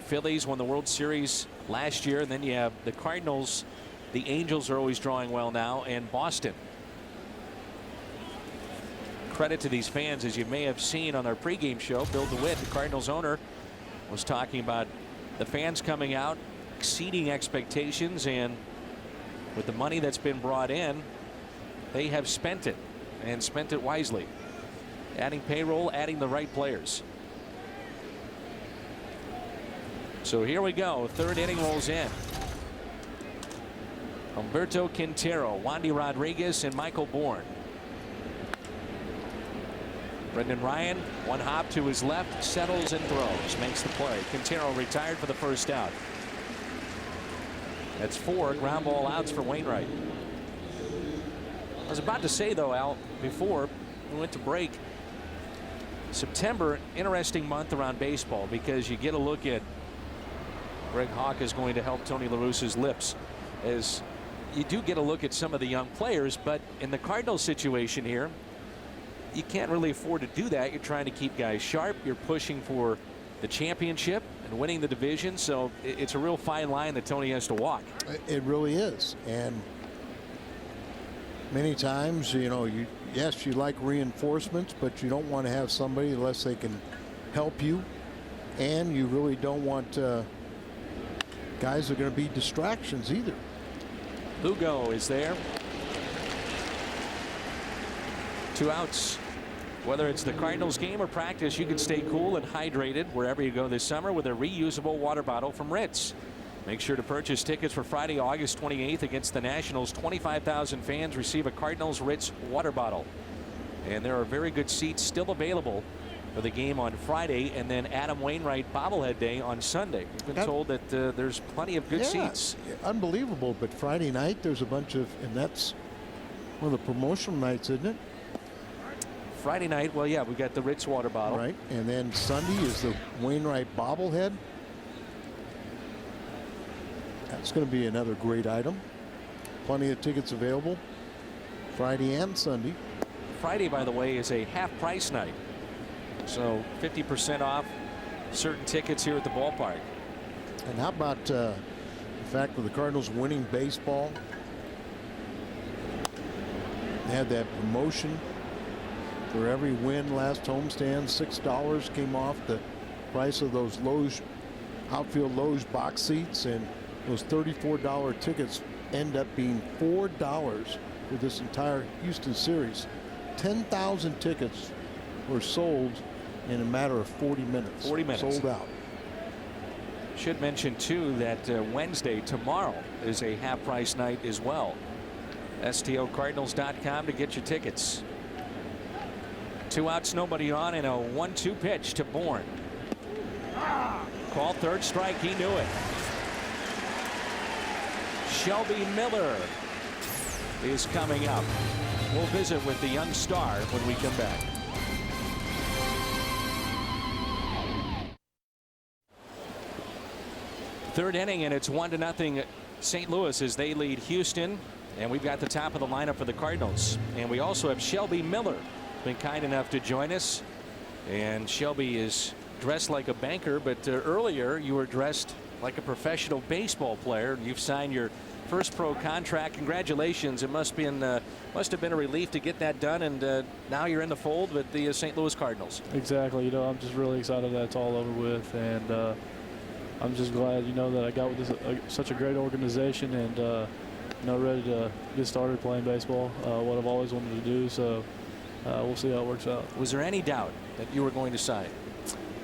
Phillies won the World Series last year. And then you have the Cardinals. The Angels are always drawing well now, and Boston. Credit to these fans, as you may have seen on our pregame show. Bill DeWitt, the Cardinals owner, was talking about the fans coming out, exceeding expectations, and with the money that's been brought in, they have spent it, and spent it wisely. Adding payroll, adding the right players. So here we go. 3rd inning rolls in. Humberto Quintero, Wandy Rodriguez, and Michael Bourne. Brendan Ryan, 1 hop to his left, settles and throws, makes the play. Quintero retired for the first out. That's 4 ground ball outs for Wainwright. I was about to say, though, Al, before we went to break, September, interesting month around baseball, because you get a look at Greg Hawk is going to help Tony La Russa's lips, as you do get a look at some of the young players. But in the Cardinals situation here, you can't really afford to do that. You're trying to keep guys sharp. You're pushing for the championship and winning the division. So it's a real fine line that Tony has to walk. It really is. And many times, you know, yes, you like reinforcements, but you don't want to have somebody unless they can help you. And you really don't want guys that are going to be distractions either. Lugo is there. 2 outs. Whether it's the Cardinals game or practice, you can stay cool and hydrated wherever you go this summer with a reusable water bottle from Ritz. Make sure to purchase tickets for Friday, August 28th against the Nationals. 25,000 fans receive a Cardinals Ritz water bottle. And there are very good seats still available for the game on Friday, and then Adam Wainwright bobblehead day on Sunday. We've been told that there's plenty of good seats. Unbelievable. But Friday night, there's a bunch of, and that's one of the promotional nights, isn't it? Friday night, well, yeah, we got the Ritz water bottle. Right. And then Sunday is the Wainwright bobblehead. That's going to be another great item. Plenty of tickets available Friday and Sunday. Friday, by the way, is a half price night. So 50% off certain tickets here at the ballpark. And how about the fact that the Cardinals winning baseball? They had that promotion for every win last homestand. $6 came off the price of those Loge, outfield Loge box seats, and those $34 tickets end up being $4 for this entire Houston series. 10,000 tickets were sold in a matter of 40 minutes. 40 minutes. Sold out. Should mention too that Wednesday, tomorrow, is a half-price night as well. STOcardinals.com to get your tickets. 2 outs, nobody on, and a 1-2 pitch to Bourne. Called third strike. He knew it. Shelby Miller is coming up. We'll visit with the young star when we come back. Third inning, and it's 1-0 St. Louis as they lead Houston. And we've got the top of the lineup for the Cardinals. And we also have Shelby Miller, been kind enough to join us. And Shelby is dressed like a banker, but earlier you were dressed like a professional baseball player. You've signed your first pro contract. Congratulations. It must have been a relief to get that done, and now you're in the fold with the St. Louis Cardinals. Exactly. I'm just really excited that it's all over with, and I'm just glad that I got with this such a great organization, and ready to get started playing baseball, what I've always wanted to do. So we'll see how it works out. Was there any doubt that you were going to sign?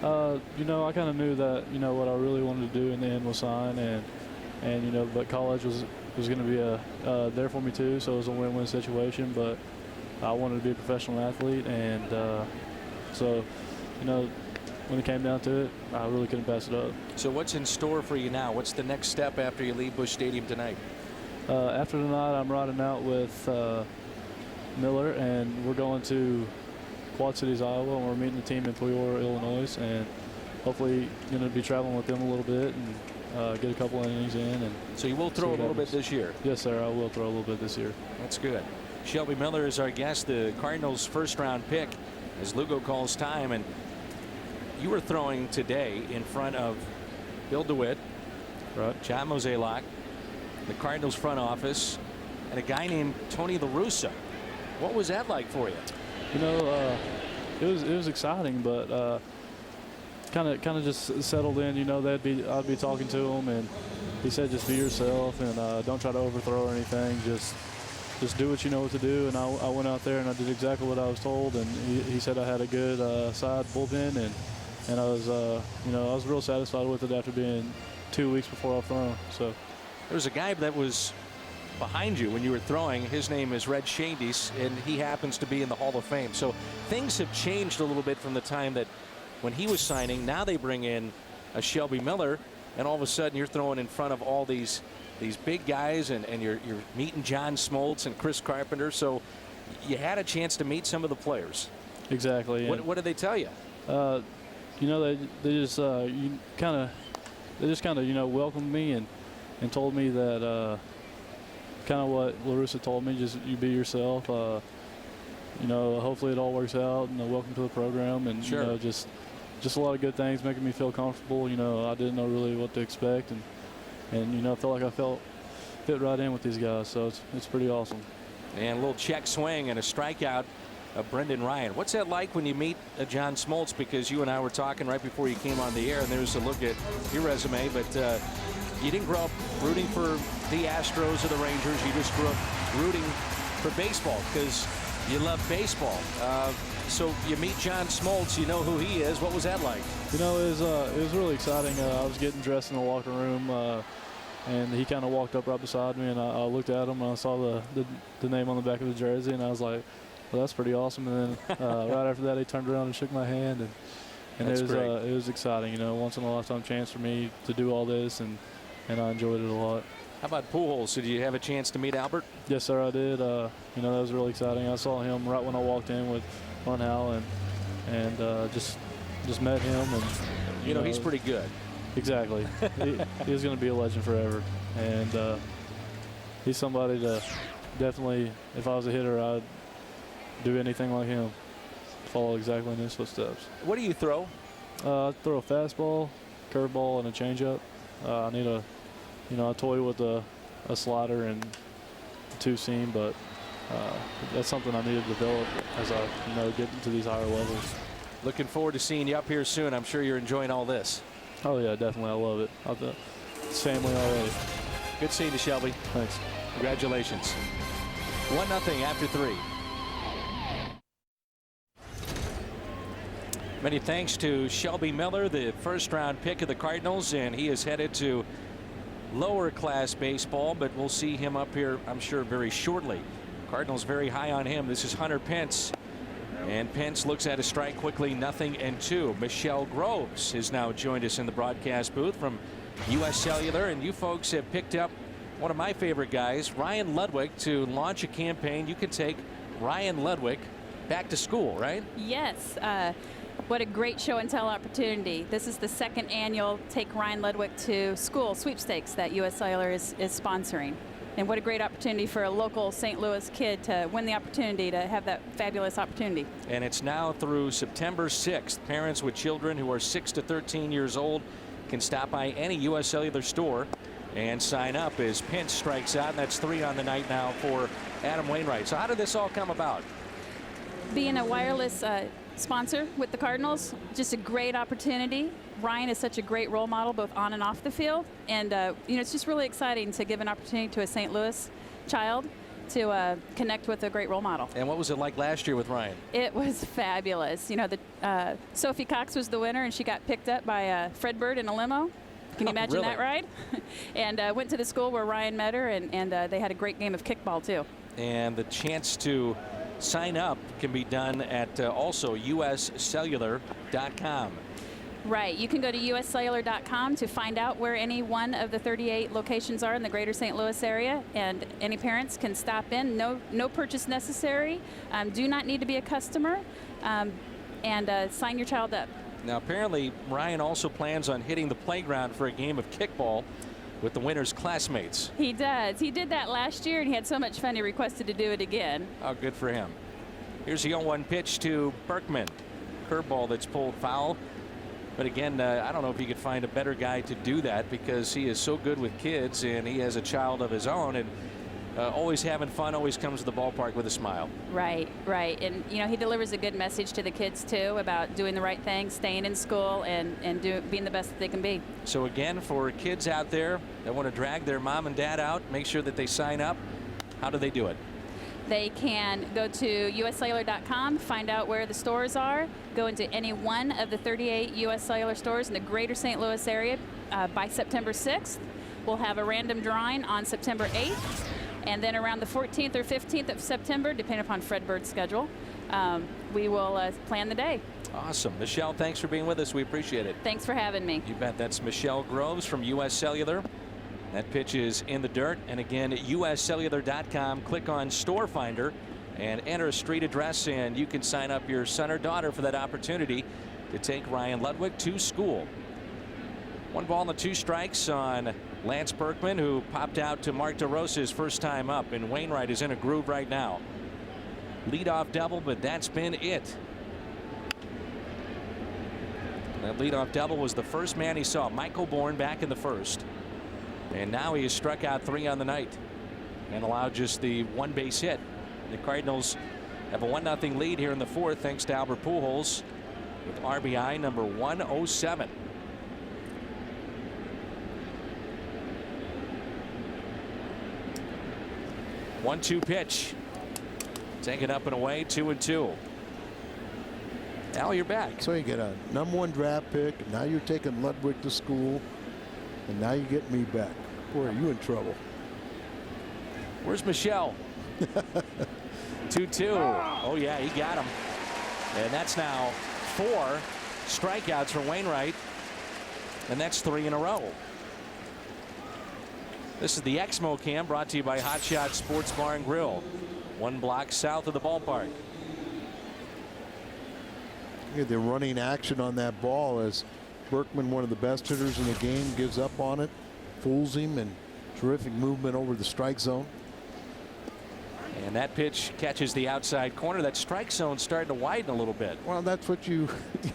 I kind of knew that what I really wanted to do in the end was sign, and but college was going to be there for me too, so it was a win-win situation. But I wanted to be a professional athlete, and so when it came down to it, I really couldn't pass it up. So what's in store for you now? What's the next step after you leave Busch Stadium tonight? After tonight, I'm riding out with Miller, and we're going to Quad Cities, Iowa, and we're meeting the team in Peoria, Illinois, and hopefully going to be traveling with them a little bit and get a couple innings in. And so you will throw a little bit this year? Yes, sir. I will throw a little bit this year. That's good. Shelby Miller is our guest, the Cardinals' first-round pick, as Lugo calls time. And you were throwing today in front of Bill DeWitt, right, John Mozeliak, the Cardinals front office, and a guy named Tony La Russa. What was that like for you? It was exciting, but kind of just settled in. I'd be talking to him, and he said just be yourself and don't try to overthrow or anything. Just do what you know what to do. And I went out there and I did exactly what I was told. And he said I had a good side bullpen, and I was I was real satisfied with it after being 2 weeks before I've thrown. So there's a guy that was behind you when you were throwing. His name is Red Shandies, and he happens to be in the Hall of Fame. So things have changed a little bit from the time that when he was signing. Now they bring in a Shelby Miller, and all of a sudden you're throwing in front of all these big guys, and you're meeting John Smoltz and Chris Carpenter. So you had a chance to meet some of the players. Exactly. What did they tell you? They just kind of welcomed me and told me that kind of what La Russa told me, just you be yourself. Hopefully it all works out, and welcome to the program, and sure. Just a lot of good things making me feel comfortable. I didn't know really what to expect, and I felt like I fit right in with these guys, so it's pretty awesome. And a little check swing and a strikeout of Brendan Ryan. What's that like when you meet John Smoltz? Because you and I were talking right before you came on the air, and there's a look at your resume, but you didn't grow up rooting for the Astros or the Rangers. You just grew up rooting for baseball because you love baseball. So you meet John Smoltz, you know who he is. What was that like? It was really exciting. I was getting dressed in the locker room, and he kind of walked up right beside me, and I looked at him, and I saw the name on the back of the jersey, and I was like, well, that's pretty awesome. And then right after that, he turned around and shook my hand, and it was exciting. Once in a lifetime chance for me to do all this, and I enjoyed it a lot. How about Pujols? Did you have a chance to meet Albert? Yes, sir, I did. That was really exciting. I saw him right when I walked in with Hal, and just met him, and he's pretty good. Exactly. He's going to be a legend forever, and he's somebody to definitely, if I was a hitter, I'd do anything like him, follow exactly in his footsteps. What do you throw? I throw a fastball, curveball, and a changeup. I need I toy with a slider and two-seam, but that's something I need to develop as I get into these higher levels. Looking forward to seeing you up here soon. I'm sure you're enjoying all this. Oh yeah, definitely. I love it. It's family already. Good seeing you, Shelby. Thanks. Congratulations. 1-0 after 3. Many thanks to Shelby Miller, the first-round pick of the Cardinals, and he is headed to lower class baseball, but we'll see him up here, I'm sure, very shortly. Cardinals very high on him. This is Hunter Pence, and Pence looks at a strike quickly, 0-2. Michelle Groves has now joined us in the broadcast booth from U.S. Cellular, and you folks have picked up one of my favorite guys, Ryan Ludwig, to launch a campaign. You can take Ryan Ludwig back to school, right? Yes. What a great show and tell opportunity. This is the second annual Take Ryan Ludwig to School sweepstakes that U.S. Cellular is sponsoring. And what a great opportunity for a local St. Louis kid to win the opportunity to have that fabulous opportunity. And it's now through September 6th. Parents with children who are 6 to 13 years old can stop by any U.S. Cellular store and sign up as Pence strikes out, and that's 3 on the night now for Adam Wainwright. So how did this all come about? Being a wireless sponsor with the Cardinals, just a great opportunity. Ryan is such a great role model both on and off the field, and it's just really exciting to give an opportunity to a St. Louis child to connect with a great role model. And what was it like last year with Ryan? It was fabulous. You know, Sophie Cox was the winner, and she got picked up by Fred Bird in a limo. Can you imagine that ride? And went to the school where Ryan met her, and they had a great game of kickball too. And the chance to sign up can be done at also uscellular.com. Right. You can go to uscellular.com to find out where any one of the 38 locations are in the greater St. Louis area, and any parents can stop in. No purchase necessary. Do not need to be a customer, and sign your child up. Now, apparently, Ryan also plans on hitting the playground for a game of kickball with the winner's classmates. He does. He did that last year, and he had so much fun he requested to do it again. Oh, good for him. Here's the 0-1 pitch to Berkman. Curveball that's pulled foul. But again, I don't know if he could find a better guy to do that, because he is so good with kids, and he has a child of his own, and always having fun, always comes to the ballpark with a smile. Right, right. And, you know, he delivers a good message to the kids, too, about doing the right thing, staying in school, and being the best that they can be. So, again, for kids out there that want to drag their mom and dad out, make sure that they sign up. How do they do it? They can go to uscellular.com, find out where the stores are, go into any one of the 38 U.S. Cellular stores in the greater St. Louis area by September 6th. We'll have a random drawing on September 8th. And then around the 14th or 15th of September, depending upon Fred Bird's schedule, we will plan the day. Awesome. Michelle, thanks for being with us. We appreciate it. Thanks for having me. You bet. That's Michelle Groves from U.S. Cellular. That pitch is in the dirt. And again, at uscellular.com, click on Store Finder and enter a street address, and you can sign up your son or daughter for that opportunity to take Ryan Ludwig to school. 1 ball and 2 strikes on Lance Berkman, who popped out to Mark DeRosa's first time up, and Wainwright is in a groove right now. Leadoff double, but that's been it. That leadoff double was the first man he saw, Michael Bourne, back in the first. And now he has struck out 3 on the night and allowed just the 1 base hit. The Cardinals have a 1-0 lead here in the 4th, thanks to Albert Pujols with RBI number 107. One-two pitch. Taken up and away, 2-2. Now you're back. So you get a #1 draft pick, and now you're taking Ludwig to school, and now you get me back. Boy, are you in trouble. Where's Michelle? 2-2. Oh, yeah, he got him. And that's now 4 strikeouts for Wainwright, and that's 3 in a row. This is the Exmo Cam, brought to you by Hot Shot Sports Bar and Grill, 1 block south of the ballpark. The running action on that ball as Berkman, one of the best hitters in the game, gives up on it, fools him, and terrific movement over the strike zone. And that pitch catches the outside corner. That strike zone starting to widen a little bit. Well, that's what you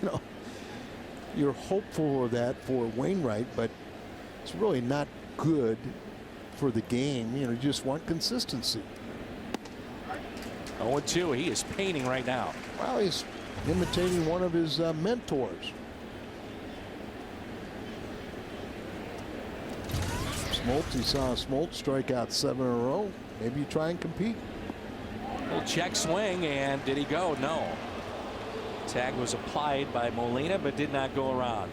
know, you're hopeful of that for Wainwright, but it's really not good for the game. You know, you just want consistency. 0-2. He is painting right now. Well, he's imitating one of his mentors. Smoltz, he saw Smoltz strike out 7 in a row. Maybe you try and compete. Little check swing, and did he go? No. Tag was applied by Molina, but did not go around.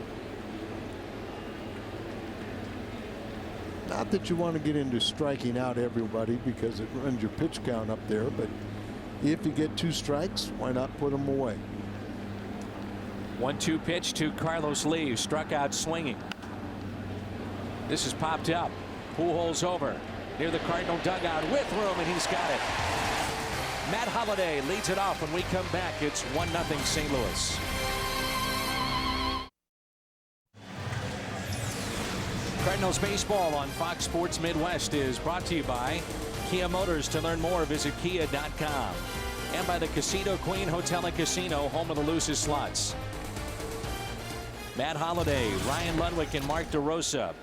Not that you want to get into striking out everybody because it runs your pitch count up there, but if you get 2 strikes, why not put them away? 1-2 pitch to Carlos Lee, who struck out swinging. This is popped up. Pujols over near the Cardinal dugout with room, and he's got it. Matt Holliday leads it off. When we come back, it's 1-0 St. Louis. Cardinals baseball on Fox Sports Midwest is brought to you by Kia Motors. To learn more, visit kia.com. And by the Casino Queen Hotel and Casino, home of the loosest slots. Matt Holliday, Ryan Ludwig, and Mark DeRosa.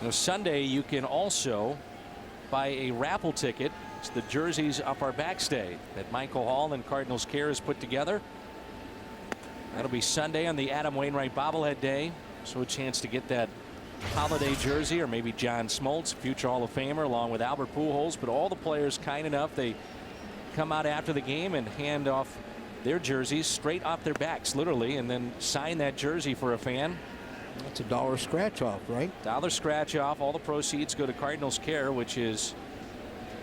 Now, Sunday, you can also buy a raffle ticket. It's the jerseys up our backstay that Michael Hall and Cardinals Care has put together. That'll be Sunday on the Adam Wainwright bobblehead day. So a chance to get that Holiday jersey, or maybe John Smoltz, future Hall of Famer, along with Albert Pujols. But all the players kind enough, they come out after the game and hand off their jerseys straight off their backs, literally, and then sign that jersey for a fan. That's a $1 scratch off, right? $1 scratch off. All the proceeds go to Cardinals Care, which is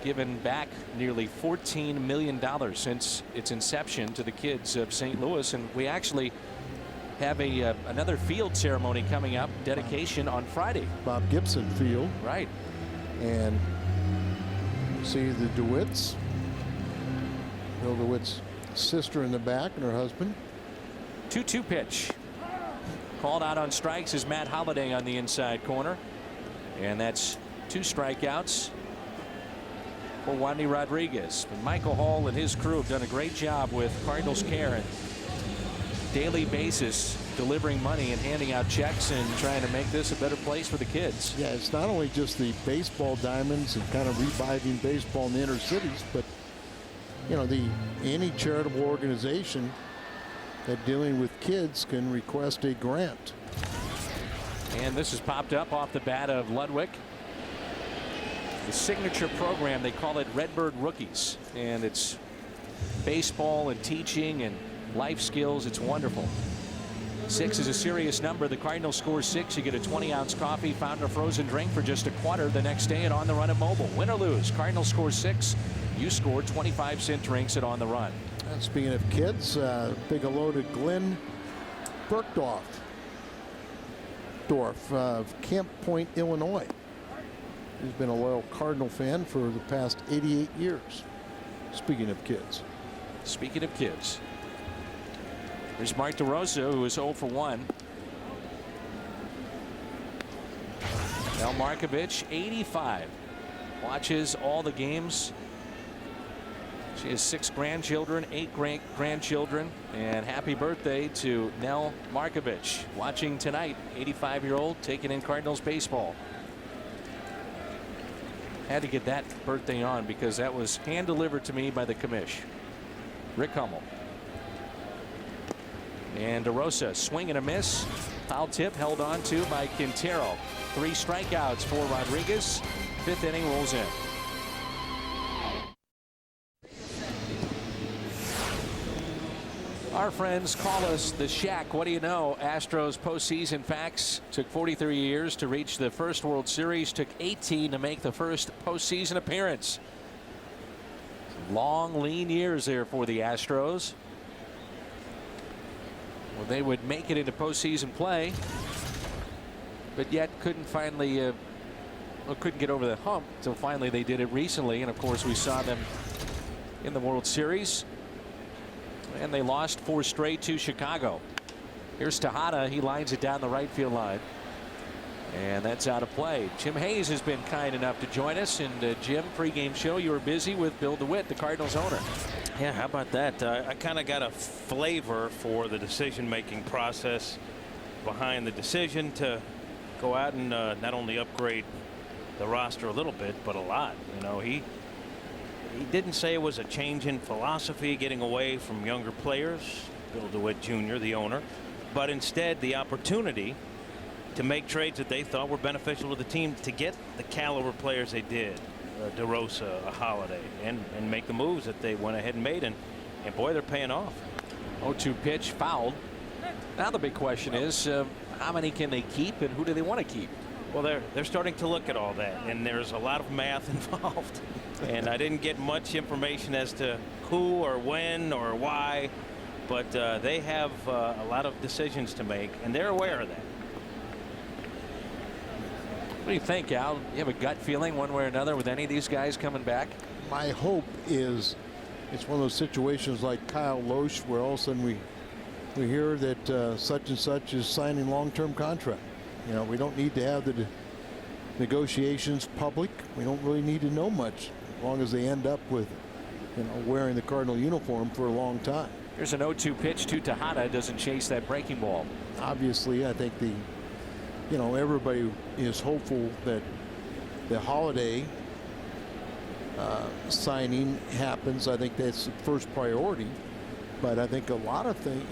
given back nearly $14 million since its inception to the kids of St. Louis. And we actually have another field ceremony coming up, dedication on Friday. Bob Gibson Field. Right. And see the DeWitts. Bill DeWitt's sister in the back and her husband. 2-2 pitch. Called out on strikes is Matt Holliday on the inside corner. And that's 2 strikeouts for Wandy Rodriguez. But Michael Hall and his crew have done a great job with Cardinals Care and daily basis, delivering money and handing out checks and trying to make this a better place for the kids. Yeah, it's not only just the baseball diamonds and kind of reviving baseball in the inner cities, but you know, any charitable organization that dealing with kids can request a grant. And this is popped up off the bat of Ludwig. The signature program, they call it Redbird Rookies, and it's baseball and teaching and life skills. It's wonderful. 6 is a serious number. The Cardinals score 6. You get a 20-ounce coffee, fountain, or frozen drink for just $0.25 the next day at On the Run at Mobile. Win or lose, Cardinals score 6. You score 25-cent drinks at On the Run. And speaking of kids, big hello to Glenn Bergdorf of Camp Point, Illinois. He's been a loyal Cardinal fan for the past 88 years. Speaking of kids. Speaking of kids. There's Mark DeRosa, who is 0 for 1. Now Markovich, 85. Watches all the games. She has 6 grandchildren, 8 great-grandchildren, and happy birthday to Nell Markovich. Watching tonight, 85-year-old taking in Cardinals baseball. Had to get that birthday on because that was hand-delivered to me by the commish, Rick Hummel. And DeRosa, swing and a miss. Foul tip held on to by Quintero. 3 strikeouts for Rodriguez. 5th inning rolls in. Our friends call us the Shack. What do you know? Astros postseason facts. Took 43 years to reach the first World Series. Took 18 to make the first postseason appearance. Long, lean years there for the Astros. Well, they would make it into postseason play, but yet couldn't finally, couldn't get over the hump until finally they did it recently. And of course, we saw them in the World Series. And they lost 4 straight to Chicago. Here's Tejada. He lines it down the right field line. And that's out of play. Jim Hayes has been kind enough to join us. And Jim, pregame show, you were busy with Bill DeWitt, the Cardinals owner. Yeah, how about that? I kind of got a flavor for the decision-making process behind the decision to go out and not only upgrade the roster a little bit, but a lot. You know, he didn't say it was a change in philosophy, getting away from younger players, Bill DeWitt Jr., the owner, but instead the opportunity to make trades that they thought were beneficial to the team to get the caliber players they did, DeRosa, a Holiday, and make the moves that they went ahead and made. And And boy, they're paying off. 0-2 pitch, fouled. Now the big question is, how many can they keep and who do they want to keep? Well, they're starting to look at all that, and there's a lot of math involved. And I didn't get much information as to who or when or why, but they have a lot of decisions to make, and they're aware of that. What do you think, Al? You have a gut feeling one way or another with any of these guys coming back? My hope is it's one of those situations like Kyle Loesch, where all of a sudden we hear that such and such is signing long-term contract. You know, we don't need to have the negotiations public. We don't really need to know much, as long as they end up with, you know, wearing the Cardinal uniform for a long time. Here's an 0-2 pitch to Tejada. Doesn't chase that breaking ball. Obviously, I think everybody is hopeful that the Holiday signing happens. I think that's the first priority. But I think a lot of things,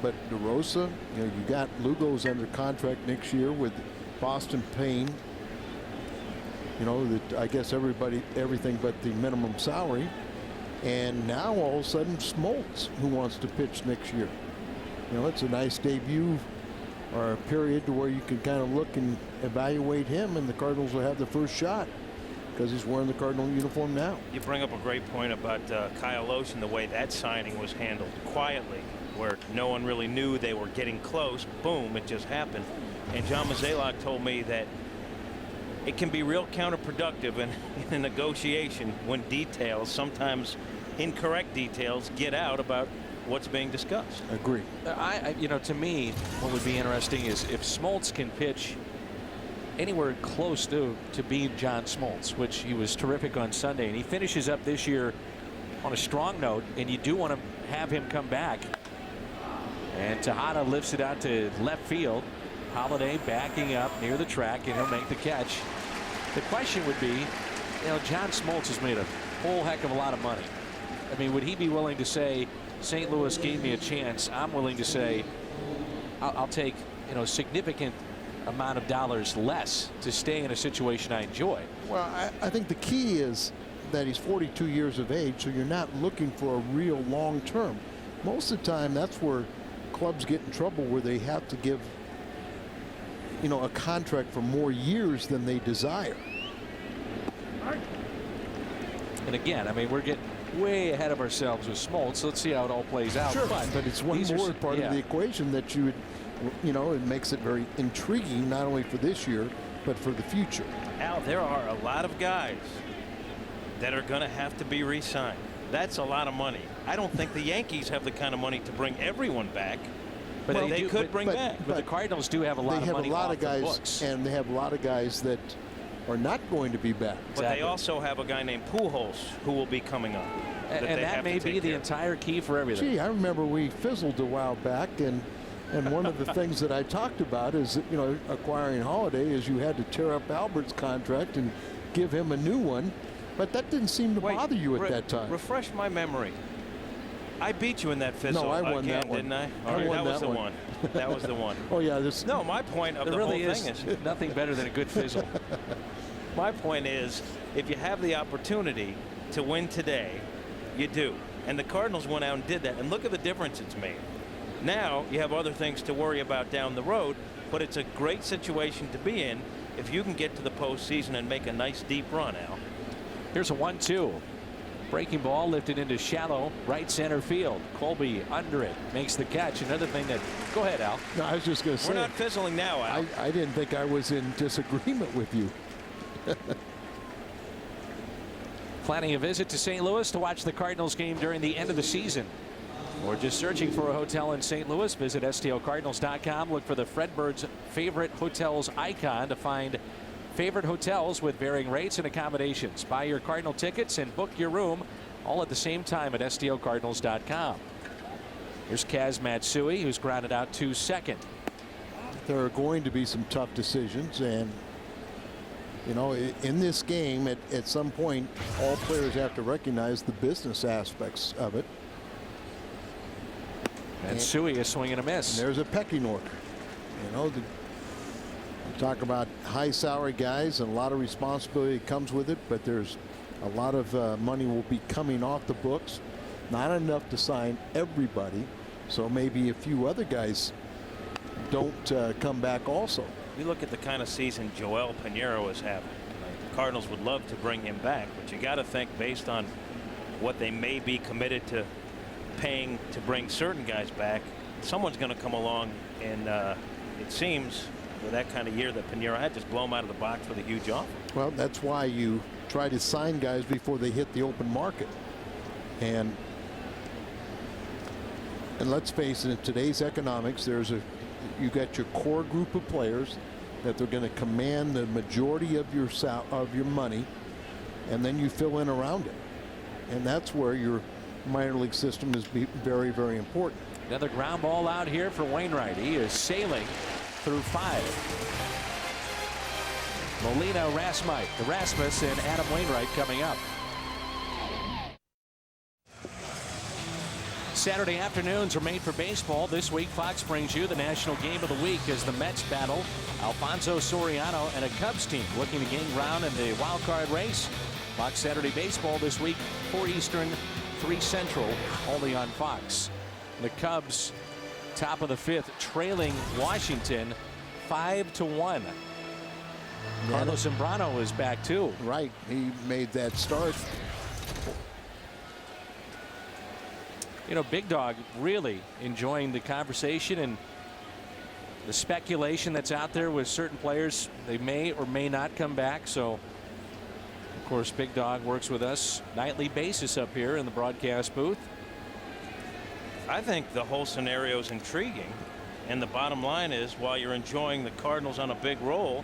but DeRosa, you got Lugo's under contract next year with Boston paying, that I guess everything but the minimum salary. And now all of a sudden Smoltz, who wants to pitch next year. It's a nice debut or a period to where you can kind of look and evaluate him, and the Cardinals will have the first shot because he's wearing the Cardinal uniform now. You bring up a great point about Kyle Loesch and the way that signing was handled quietly, where no one really knew they were getting close. Boom, it just happened. And John Mozeliak told me that it can be real counterproductive in a negotiation when details, sometimes incorrect details, get out about what's being discussed. Agree. To me, what would be interesting is if Smoltz can pitch anywhere close to being John Smoltz, which he was terrific on Sunday, and he finishes up this year on a strong note, and you do want to have him come back. And Tejada lifts it out to left field. Holiday backing up near the track, and he'll make the catch. The question would be, John Smoltz has made a whole heck of a lot of money. I mean, would he be willing to say, St. Louis gave me a chance, I'm willing to say I'll take significant amount of dollars less to stay in a situation I enjoy? Well, I think the key is that he's 42 years of age, so you're not looking for a real long term. Most of the time, that's where clubs get in trouble, where they have to give a contract for more years than they desire. And again, I mean, we're getting way ahead of ourselves with Smoltz. So let's see how it all plays out. Sure, but it's one more part of the equation that you would, it makes it very intriguing, not only for this year, but for the future. Al, there are a lot of guys that are going to have to be re-signed. That's a lot of money. I don't think the Yankees have the kind of money to bring everyone back. But they could bring back. But the Cardinals do have a lot of money off the books. And they have a lot of guys that are not going to be back. But they also have a guy named Pujols who will be coming up. And that may be the entire key for everything. Gee, I remember we fizzled a while back, and one of the things that I talked about is, acquiring Holiday, is you had to tear up Albert's contract and give him a new one. But that didn't seem to bother you at that time. Refresh my memory. I beat you in that fizzle. No, I won that one. Didn't I? That was the one. That was the one. Oh, yeah. No, my point of the whole thing is nothing better than a good fizzle. My point is, if you have the opportunity to win today, you do. And the Cardinals went out and did that. And look at the difference it's made. Now you have other things to worry about down the road, but it's a great situation to be in if you can get to the postseason and make a nice deep run, Al. Here's a 1-2. Breaking ball lifted into shallow right center field. Colby under it makes the catch. Another thing that. Go ahead, Al. No, I was just going to say. We're not fizzling now, Al. I didn't think I was in disagreement with you. Planning a visit to St. Louis to watch the Cardinals game during the end of the season, or just searching for a hotel in St. Louis, visit STLCardinals.com. Look for the Fredbird's favorite hotels icon to find favorite hotels with varying rates and accommodations. Buy your Cardinal tickets and book your room all at the same time at STLCardinals.com. Here's Kaz Matsui, who's grounded out to second. There are going to be some tough decisions, and in this game, at some point, all players have to recognize the business aspects of it. Matsui is swinging a miss. And there's a pecking order. Talk about high salary guys, and a lot of responsibility comes with it, but there's a lot of money will be coming off the books. not enough to sign everybody. So maybe a few other guys don't come back also. You look at the kind of season Joel Pinheiro is having. The Cardinals would love to bring him back, but you got to think based on what they may be committed to paying to bring certain guys back, someone's going to come along and it seems with that kind of year that Pinheiro had, just blow him out of the box with a huge offer. Well, that's why you try to sign guys before they hit the open market. And let's face it, in today's economics, you got your core group of players that they're going to command the majority of your money, and then you fill in around it. And that's where your minor league system is very, very important. Another ground ball out here for Wainwright. He is sailing through 5. Molina, Rasmus, and Adam Wainwright coming up. Saturday afternoons are made for baseball. This week, Fox brings you the national game of the week as the Mets battle Alfonso Soriano and a Cubs team looking to gain ground in the wild card race. Fox Saturday Baseball this week, 4 Eastern, 3 Central, only on Fox. The Cubs, top of the 5th, trailing Washington 5-1. Carlos Zambrano is back too. Right, he made that start. You know, Big Dog really enjoying the conversation and the speculation that's out there with certain players. They may or may not come back. So, of course, Big Dog works with us nightly basis up here in the broadcast booth. I think the whole scenario is intriguing. And the bottom line is, while you're enjoying the Cardinals on a big roll,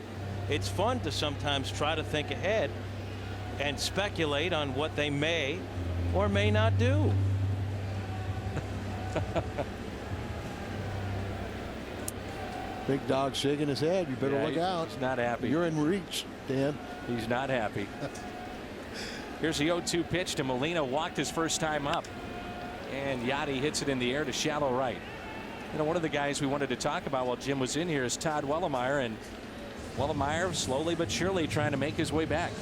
it's fun to sometimes try to think ahead and speculate on what they may or may not do. Big Dog shaking his head. You better look out. He's not happy. You're in reach, Dan. He's not happy. Here's the 0-2 pitch to Molina. Walked his first time up. And Yachty hits it in the air to shallow right. You know, one of the guys we wanted to talk about while Jim was in here is Todd Wellemeyer. And Wellemeyer slowly but surely trying to make his way back.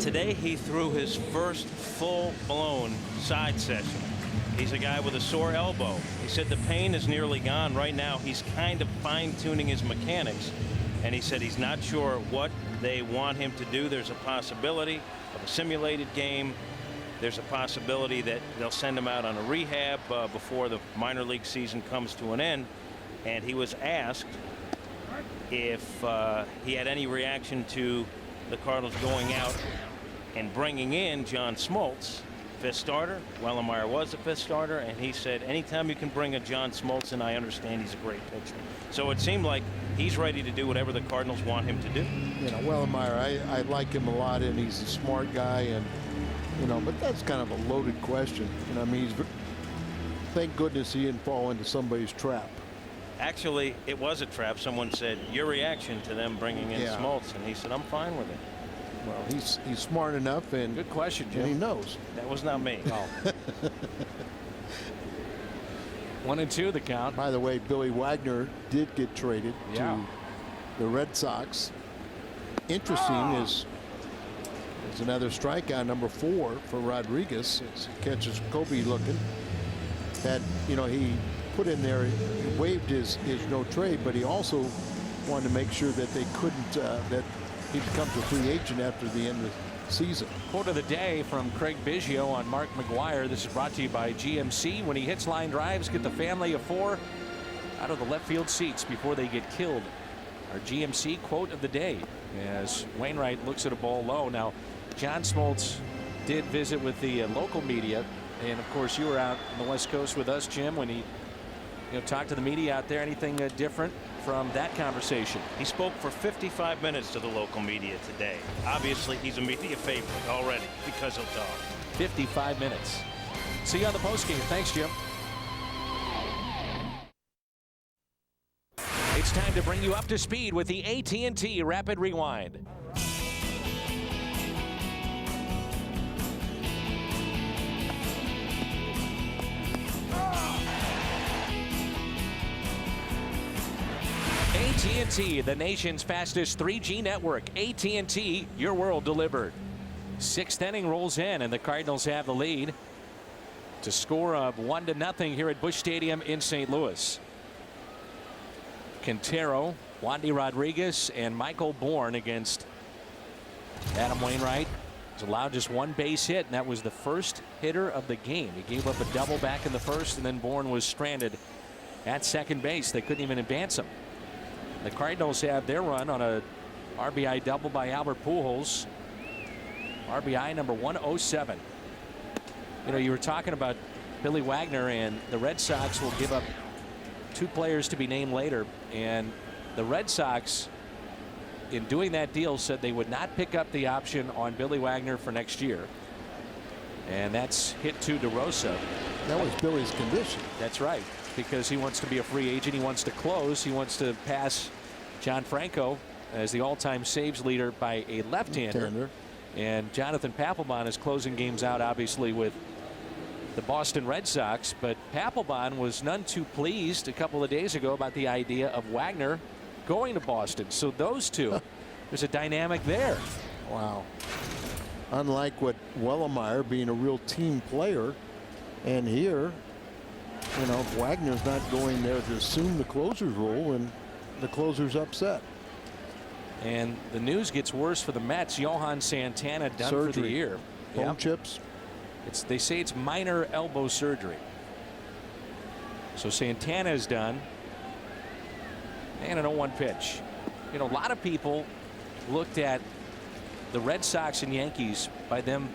Today he threw his first full-blown side session. He's a guy with a sore elbow. He said the pain is nearly gone. Right now he's kind of fine-tuning his mechanics, and he said he's not sure what they want him to do. There's a possibility of a simulated game. There's a possibility that they'll send him out on a rehab before the minor league season comes to an end. And he was asked if he had any reaction to the Cardinals going out and bringing in John Smoltz, 5th starter. Wellemeyer was a 5th starter, and he said anytime you can bring a John Smoltz in, I understand he's a great pitcher. So it seemed like he's ready to do whatever the Cardinals want him to do. You know, Wellemeyer, I like him a lot, and he's a smart guy, and you know, but that's kind of a loaded question. You know, I mean, thank goodness he didn't fall into somebody's trap. Actually, it was a trap. Someone said your reaction to them bringing in Smoltz, and he said I'm fine with it. Well, he's smart enough, and good question, Jim. And he knows. That was not me. Oh. 1-2 the count. By the way, Billy Wagner did get traded to the Red Sox. Interesting is another strikeout, number 4 for Rodriguez. He catches Kobe looking. That, you know, he put in there, he waived his no trade, but he also wanted to make sure that they couldn't that he becomes a free agent after the end of the season. Quote of the day from Craig Biggio on Mark McGuire. This is brought to you by GMC. When he hits line drives, get the family of 4 out of the left field seats before they get killed. Our GMC quote of the day as Wainwright looks at a ball low. Now, John Smoltz did visit with the local media, and of course you were out on the West Coast with us, Jim, when he talked to the media out there. Anything different from that conversation? He spoke for 55 minutes to the local media today. Obviously he's a media favorite already because he'll talk. 55 minutes. See you on the postgame. Thanks, Jim. It's time to bring you up to speed with the AT&T Rapid Rewind. AT&T, the nation's fastest 3G network. AT&T, your world delivered. 6th inning rolls in, and the Cardinals have the lead. to score of 1-0 here at Busch Stadium in St. Louis. Quintero, Wandy Rodriguez, and Michael Bourne against Adam Wainwright. He's allowed just one base hit, and that was the first hitter of the game. He gave up a double back in the first, and then Bourne was stranded at second base. They couldn't even advance him. The Cardinals have their run on a RBI double by Albert Pujols. RBI number 107. You know, you were talking about Billy Wagner, and the Red Sox will give up 2 players to be named later, and the Red Sox, in doing that deal, said they would not pick up the option on Billy Wagner for next year. And that's hit to DeRosa. That was Billy's condition. That's right, because he wants to be a free agent. He wants to close. He wants to pass John Franco as the all-time saves leader by a left-hander. And Jonathan Papelbon is closing games out, obviously, with the Boston Red Sox. But Papelbon was none too pleased a couple of days ago about the idea of Wagner going to Boston. So those two, there's a dynamic there. Wow. Unlike what Wellemeyer being a real team player, and here, you know, Wagner's not going there to assume the closer's role, and the closer's upset. And the news gets worse for the Mets. Johan Santana done Surgery. for the year. Bone chips. They say it's minor elbow surgery. So Santana is done. And an 0-1 pitch. You know, a lot of people looked at the Red Sox and Yankees by them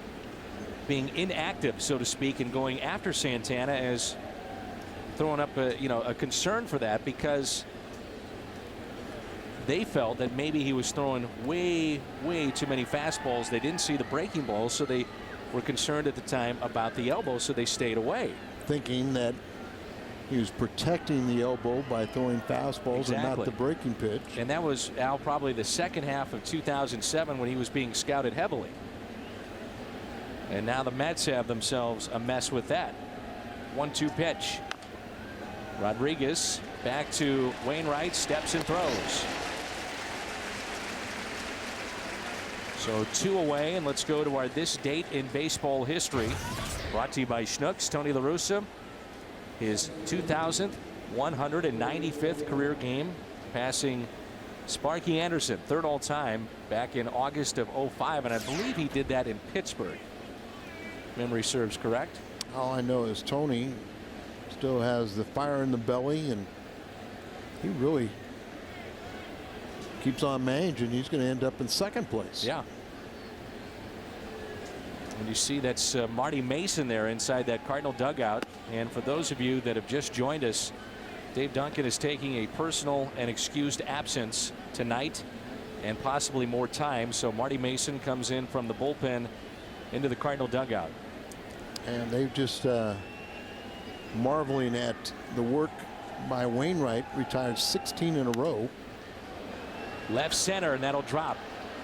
being inactive, so to speak, and going after Santana as throwing up a concern for that, because they felt that maybe he was throwing way too many fastballs. They didn't see the breaking balls, so they were concerned at the time about the elbow, so they stayed away. Thinking that he was protecting the elbow by throwing fastballs and not the breaking pitch. And that was, Al, probably the second half of 2007 when he was being scouted heavily. And now the Mets have themselves a mess with that. 1-2 pitch. Rodriguez back to Wainwright, steps and throws. So 2 away, and let's go to our This Date in Baseball History. Brought to you by Schnucks. Tony La Russa, his 2,195th career game, passing Sparky Anderson, 3rd all-time, back in August of '05, and I believe he did that in Pittsburgh. Memory serves correct. All I know is Tony still has the fire in the belly, and he really keeps on managing. He's going to end up in 2nd place. Yeah. And you see that's Marty Mason there inside that Cardinal dugout. And for those of you that have just joined us, Dave Duncan is taking a personal and excused absence tonight and possibly more time. So Marty Mason comes in from the bullpen into the Cardinal dugout. And they've just marveling at the work by Wainwright, retired 16 in a row. Left center, and that'll drop.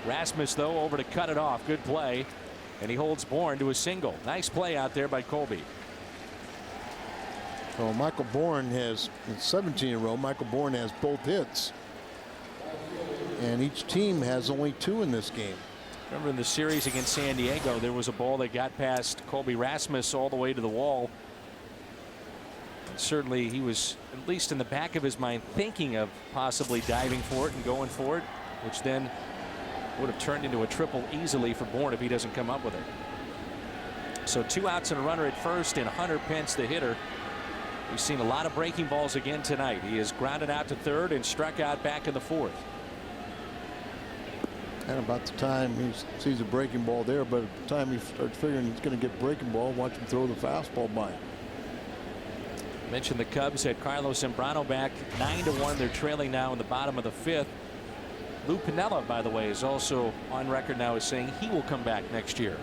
Rasmus, though, over to cut it off. Good play. And he holds Bourne to a single. Nice play out there by Colby. So Michael Bourne has 17 in a row. Michael Bourne has both hits. And each team has only 2 in this game. Remember in the series against San Diego, there was a ball that got past Colby Rasmus all the way to the wall. And certainly he was, at least in the back of his mind, thinking of possibly diving for it and going for it, which then would have turned into a triple easily for Bourne if he doesn't come up with it. So 2 outs and a runner at first, and Hunter Pence, the hitter. We've seen a lot of breaking balls again tonight. He is grounded out to 3rd and struck out back in the 4th. And about the time he sees a breaking ball there, but at the time he starts figuring he's going to get breaking ball, watch him throw the fastball by him. Mentioned the Cubs had Carlos Zambrano back 9-1. They're trailing now in the bottom of the 5th. Lou Piniella, by the way, is also on record now as saying he will come back next year.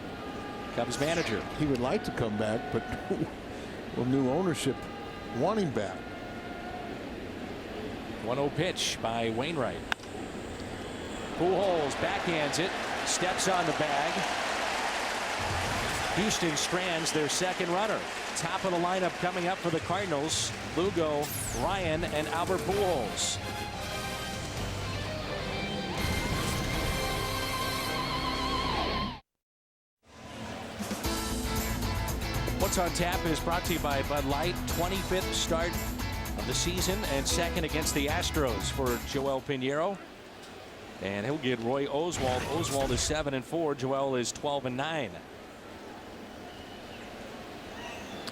Cubs manager. He would like to come back, but will new ownership want him back? 1-0 pitch by Wainwright. Pujols backhands it, steps on the bag. Houston strands their 2nd runner. Top of the lineup coming up for the Cardinals: Lugo, Ryan, and Albert Pujols. What What's on Tap is brought to you by Bud Light. 25th start of the season and second against the Astros for Joel Pinheiro. And he'll get Roy Oswalt. Oswalt is 7-4. Joel is 12-9.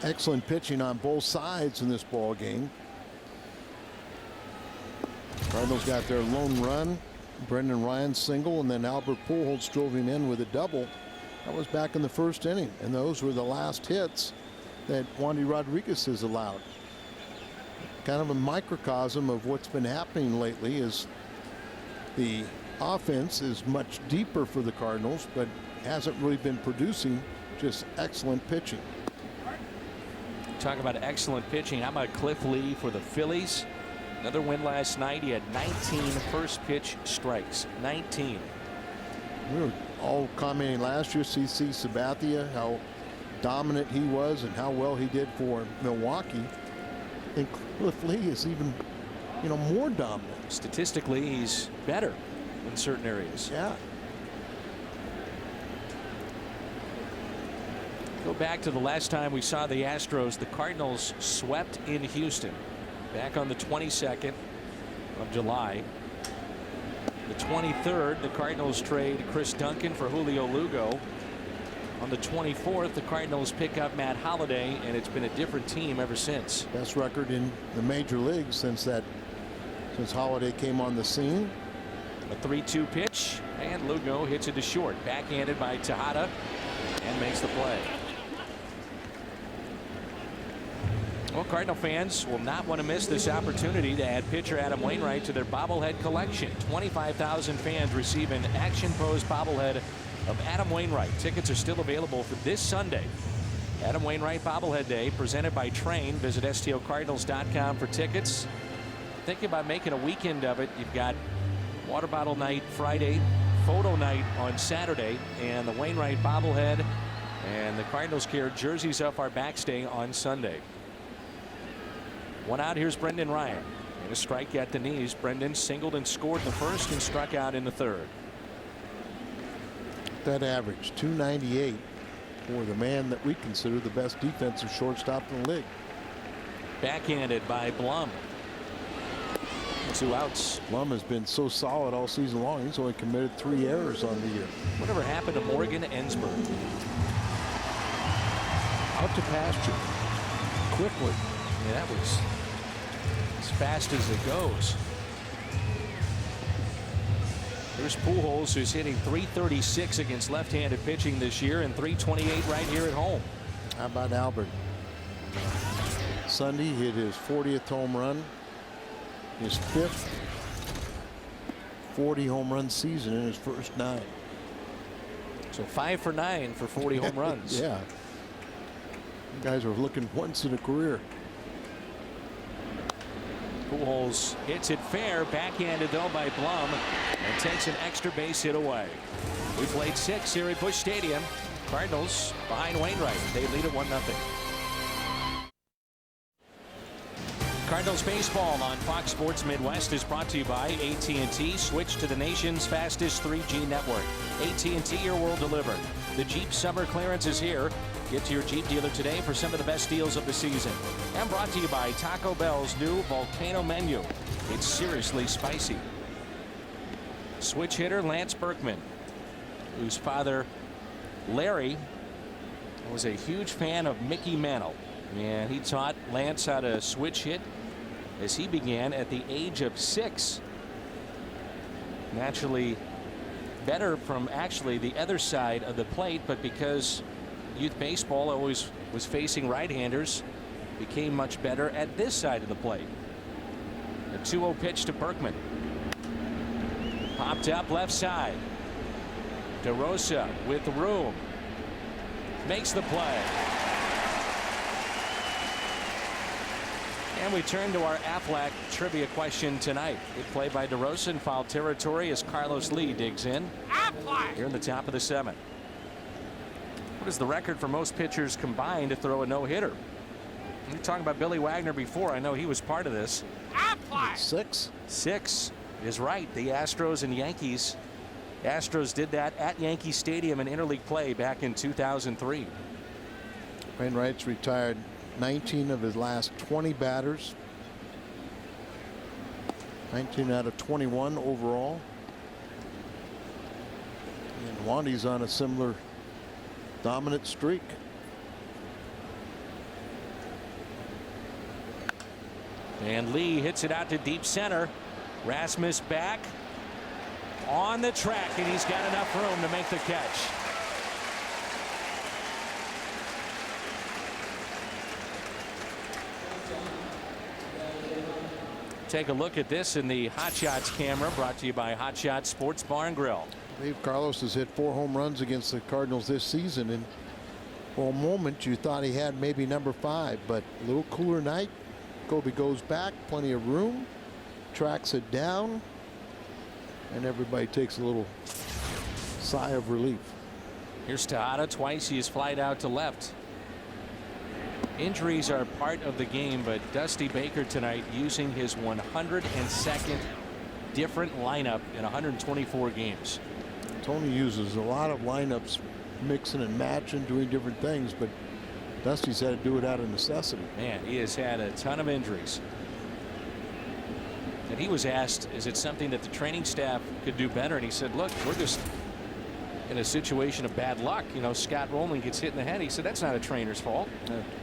Excellent pitching on both sides in this ball game. Cardinals got their lone run. Brendan Ryan single, and then Albert Pujols drove him in with a double. That was back in the first inning, and those were the last hits that Wandy Rodriguez has allowed. Kind of a microcosm of what's been happening lately is the offense is much deeper for the Cardinals, but hasn't really been producing just excellent pitching. Talk about excellent pitching. How about Cliff Lee for the Phillies? Another win last night. He had 19 first pitch strikes. 19. We were all commenting last year, CC Sabathia, how dominant he was and how well he did for Milwaukee. And Cliff Lee is even, more dominant. Statistically, he's better in certain areas. Yeah. Go back to the last time we saw the Astros. The Cardinals swept in Houston back on the 22nd of July. The 23rd, the Cardinals trade Chris Duncan for Julio Lugo. On the 24th, the Cardinals pick up Matt Holliday, and it's been a different team ever since. Best record in the major leagues since Holliday came on the scene. A 3-2 pitch, and Lugo hits it to short. Backhanded by Tejada, and makes the play. Well, Cardinal fans will not want to miss this opportunity to add pitcher Adam Wainwright to their bobblehead collection. 25,000 fans receive an Action Pros bobblehead of Adam Wainwright. Tickets are still available for this Sunday. Adam Wainwright Bobblehead Day, presented by Train. Visit STOCardinals.com for tickets. Thinking about making a weekend of it. You've got water bottle night Friday, photo night on Saturday, and the Wainwright bobblehead and the Cardinals Care jerseys up our backstay on Sunday. One out. Here's Brendan Ryan. And a strike at the knees. Brendan singled and scored in the first and struck out in the third. That average, 298 for the man that we consider the best defensive shortstop in the league. Backhanded by Blum. 2 outs. Blum has been so solid all season long. He's only committed 3 errors on the year. Whatever happened to Morgan Ensberg? Out to pasture quickly. Yeah, that was as fast as it goes. There's Pujols, who's hitting .336 against left-handed pitching this year and .328 right here at home. How about Albert? Sunday hit his 40th home run, his 5th 40 home run season in his first 9. So 5 for 9 for 40 home runs. Yeah. You guys are looking once in a career. Pujols hits it fair, backhanded though by Blum, and takes an extra base hit away. We played 6 here at Busch Stadium. Cardinals behind Wainwright. They lead at 1-0. Cardinals baseball on Fox Sports Midwest is brought to you by AT&T. Switch to the nation's fastest 3G network. AT&T, your world delivered. The Jeep summer clearance is here. Get to your Jeep dealer today for some of the best deals of the season. And brought to you by Taco Bell's new Volcano menu. It's seriously spicy. Switch hitter Lance Berkman, whose father Larry was a huge fan of Mickey Mantle, and he taught Lance how to switch hit as he began at the age of 6. Naturally better from actually the other side of the plate, but because youth baseball always was facing right-handers, became much better at this side of the plate. A 2-0 pitch to Berkman. Popped up left side. DeRosa with room. Makes the play. And we turn to our Aflac trivia question tonight. Good play by DeRosa in foul territory as Carlos Lee digs in. Aflac! Here in the top of the 7th. What is the record for most pitchers combined to throw a no-hitter? We were talking about Billy Wagner before. I know he was part of this. Aflac! 6. 6 is right. The Astros and Yankees. Astros did that at Yankee Stadium in interleague play back in 2003. Wainwright's retired 19 of his last 20 batters. 19 out of 21 overall. And Wandy's on a similar dominant streak. And Lee hits it out to deep center. Rasmus back on the track, and he's got enough room to make the catch. Take a look at this in the Hot Shots camera, brought to you by Hot Shots Sports Bar and Grill. Dave Carlos has hit 4 home runs against the Cardinals this season, and for a moment you thought he had maybe number 5, but a little cooler night. Kobe goes back, plenty of room, tracks it down, and everybody takes a little sigh of relief. Here's Tejada. Twice he has flied out to left. Injuries are part of the game, but Dusty Baker tonight using his 102nd different lineup in 124 games. Tony uses a lot of lineups, mixing and matching, doing different things, but Dusty's had to do it out of necessity. Man, he has had a ton of injuries. And he was asked, is it something that the training staff could do better? And he said, look, we're just in a situation of bad luck. You know, Scott Rowland gets hit in the head. He said, that's not a trainer's fault.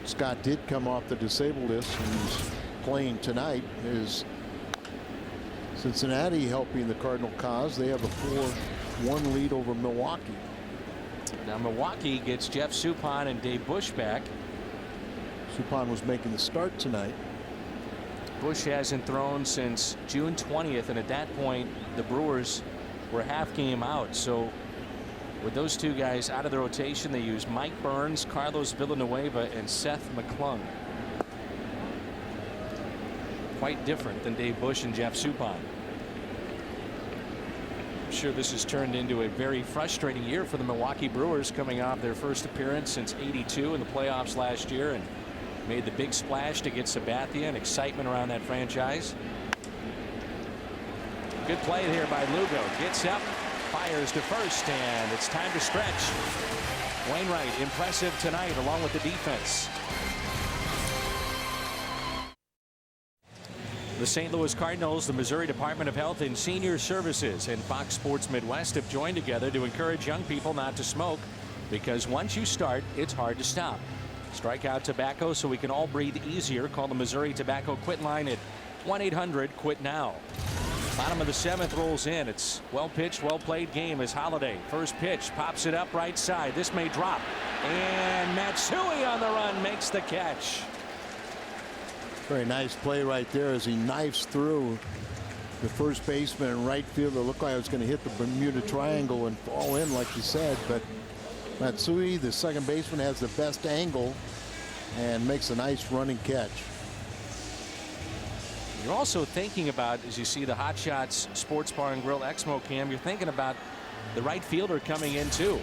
Scott did come off the disabled list and he's playing tonight. Is Cincinnati helping the Cardinal cause? They have a 4-1 lead over Milwaukee. Now Milwaukee gets Jeff Suppan and Dave Bush back. Suppan was making the start tonight. Bush hasn't thrown since June 20th, and at that point the Brewers were half game out. So with those two guys out of the rotation, they use Mike Burns, Carlos Villanueva, and Seth McClung. Quite different than Dave Bush and Jeff Suppan. I'm sure this has turned into a very frustrating year for the Milwaukee Brewers, coming off their first appearance since '82 in the playoffs last year and made the big splash to get Sabathia and excitement around that franchise. Good play here by Lugo. Gets up, fires to first, and it's time to stretch. Wainwright impressive tonight along with the defense. The St. Louis Cardinals, the Missouri Department of Health and Senior Services, and Fox Sports Midwest have joined together to encourage young people not to smoke, because once you start, it's hard to stop. Strike out tobacco so we can all breathe easier. Call the Missouri Tobacco Quit line at 1-800-QUIT-NOW. Bottom of the 7th rolls in. It's well pitched, well played game as Holiday. First pitch, pops it up right side. This may drop. And Matsui on the run makes the catch. Very nice play right there as he knifes through the first baseman and right fielder. Looked like I was going to hit the Bermuda Triangle and fall in, like you said, but Matsui, the second baseman, has the best angle and makes a nice running catch. You're also thinking about, as you see the Hot Shots Sports Bar and Grill Exmo Cam, you're thinking about the right fielder coming in too.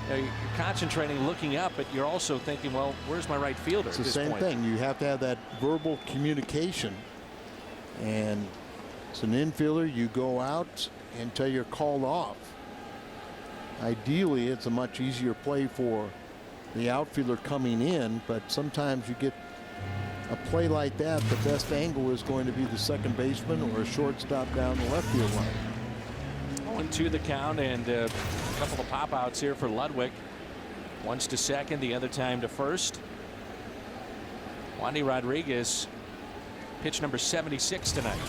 You're concentrating, looking up, but you're also thinking, well, where's my right fielder? It's the same thing. You have to have that verbal communication. And as an infielder, you go out until you're called off. Ideally, it's a much easier play for the outfielder coming in, but sometimes you get a play like that, the best angle is going to be the second baseman or a shortstop down the left field line. 1-2 the count, and a couple of pop outs here for Ludwig. Once to second, the other time to first. Wandy Rodriguez, pitch number 76 tonight.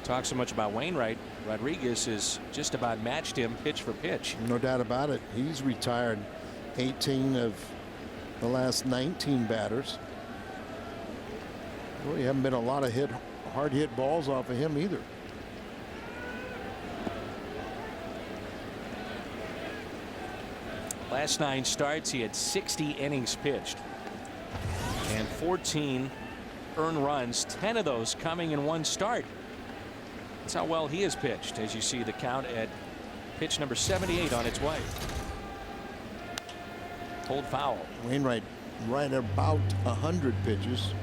Talk so much about Wainwright. Rodriguez has just about matched him pitch for pitch. No doubt about it. He's retired 18 of the last 19 batters. Really haven't been a lot of hard hit balls off of him either. Last 9 starts, he had 60 innings pitched and 14 earned runs, 10 of those coming in one start. That's how well he has pitched, as you see the count at pitch number 78 on its way. Pulled foul. Wainwright right about 100 pitches.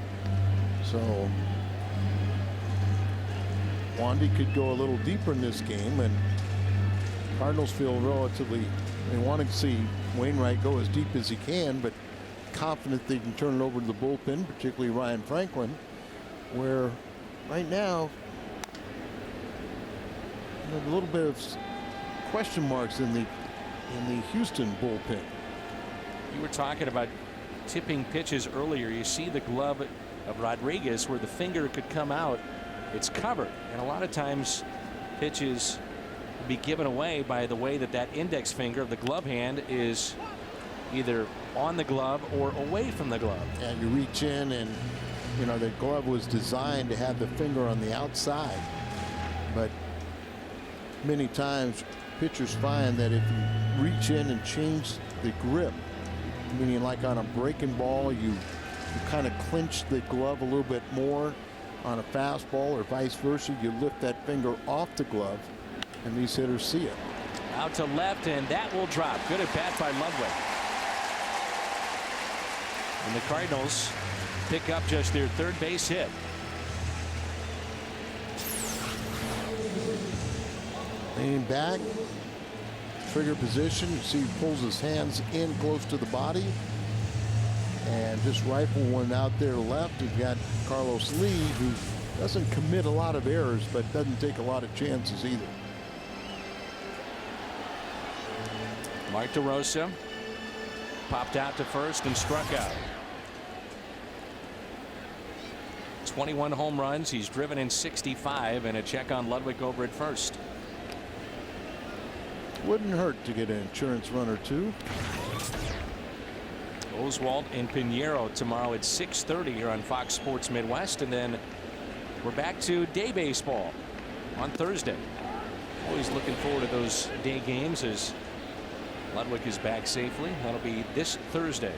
So Wandy could go a little deeper in this game, and Cardinals feel relatively, they want to see Wainwright go as deep as he can, but confident they can turn it over to the bullpen, particularly Ryan Franklin, where right now a little bit of question marks in the Houston bullpen. You were talking about tipping pitches earlier. You see the glove of Rodriguez where the finger could come out. It's covered, and a lot of times pitches will be given away by the way that index finger of the glove hand is either on the glove or away from the glove. And you reach in, and you know the glove was designed to have the finger on the outside, but many times pitchers find that if you reach in and change the grip, meaning like on a breaking ball, you kind of clinch the glove a little bit more. On a fastball or vice versa, you lift that finger off the glove, and these hitters see it. Out to left, and that will drop. Good at bat by Ludwig. And the Cardinals pick up just their third base hit. Leaning back, trigger position. You see he pulls his hands in close to the body and just rifle one out there left. You've got Carlos Lee, who doesn't commit a lot of errors but doesn't take a lot of chances either. Mark DeRosa popped out to first and struck out. 21 home runs. He's driven in 65, and a check on Ludwig over at first. Wouldn't hurt to get an insurance run or two. Oswalt and Pinheiro tomorrow at 6:30 here on Fox Sports Midwest, and then we're back to day baseball on Thursday. Always looking forward to those day games as Ludwig is back safely. That'll be this Thursday.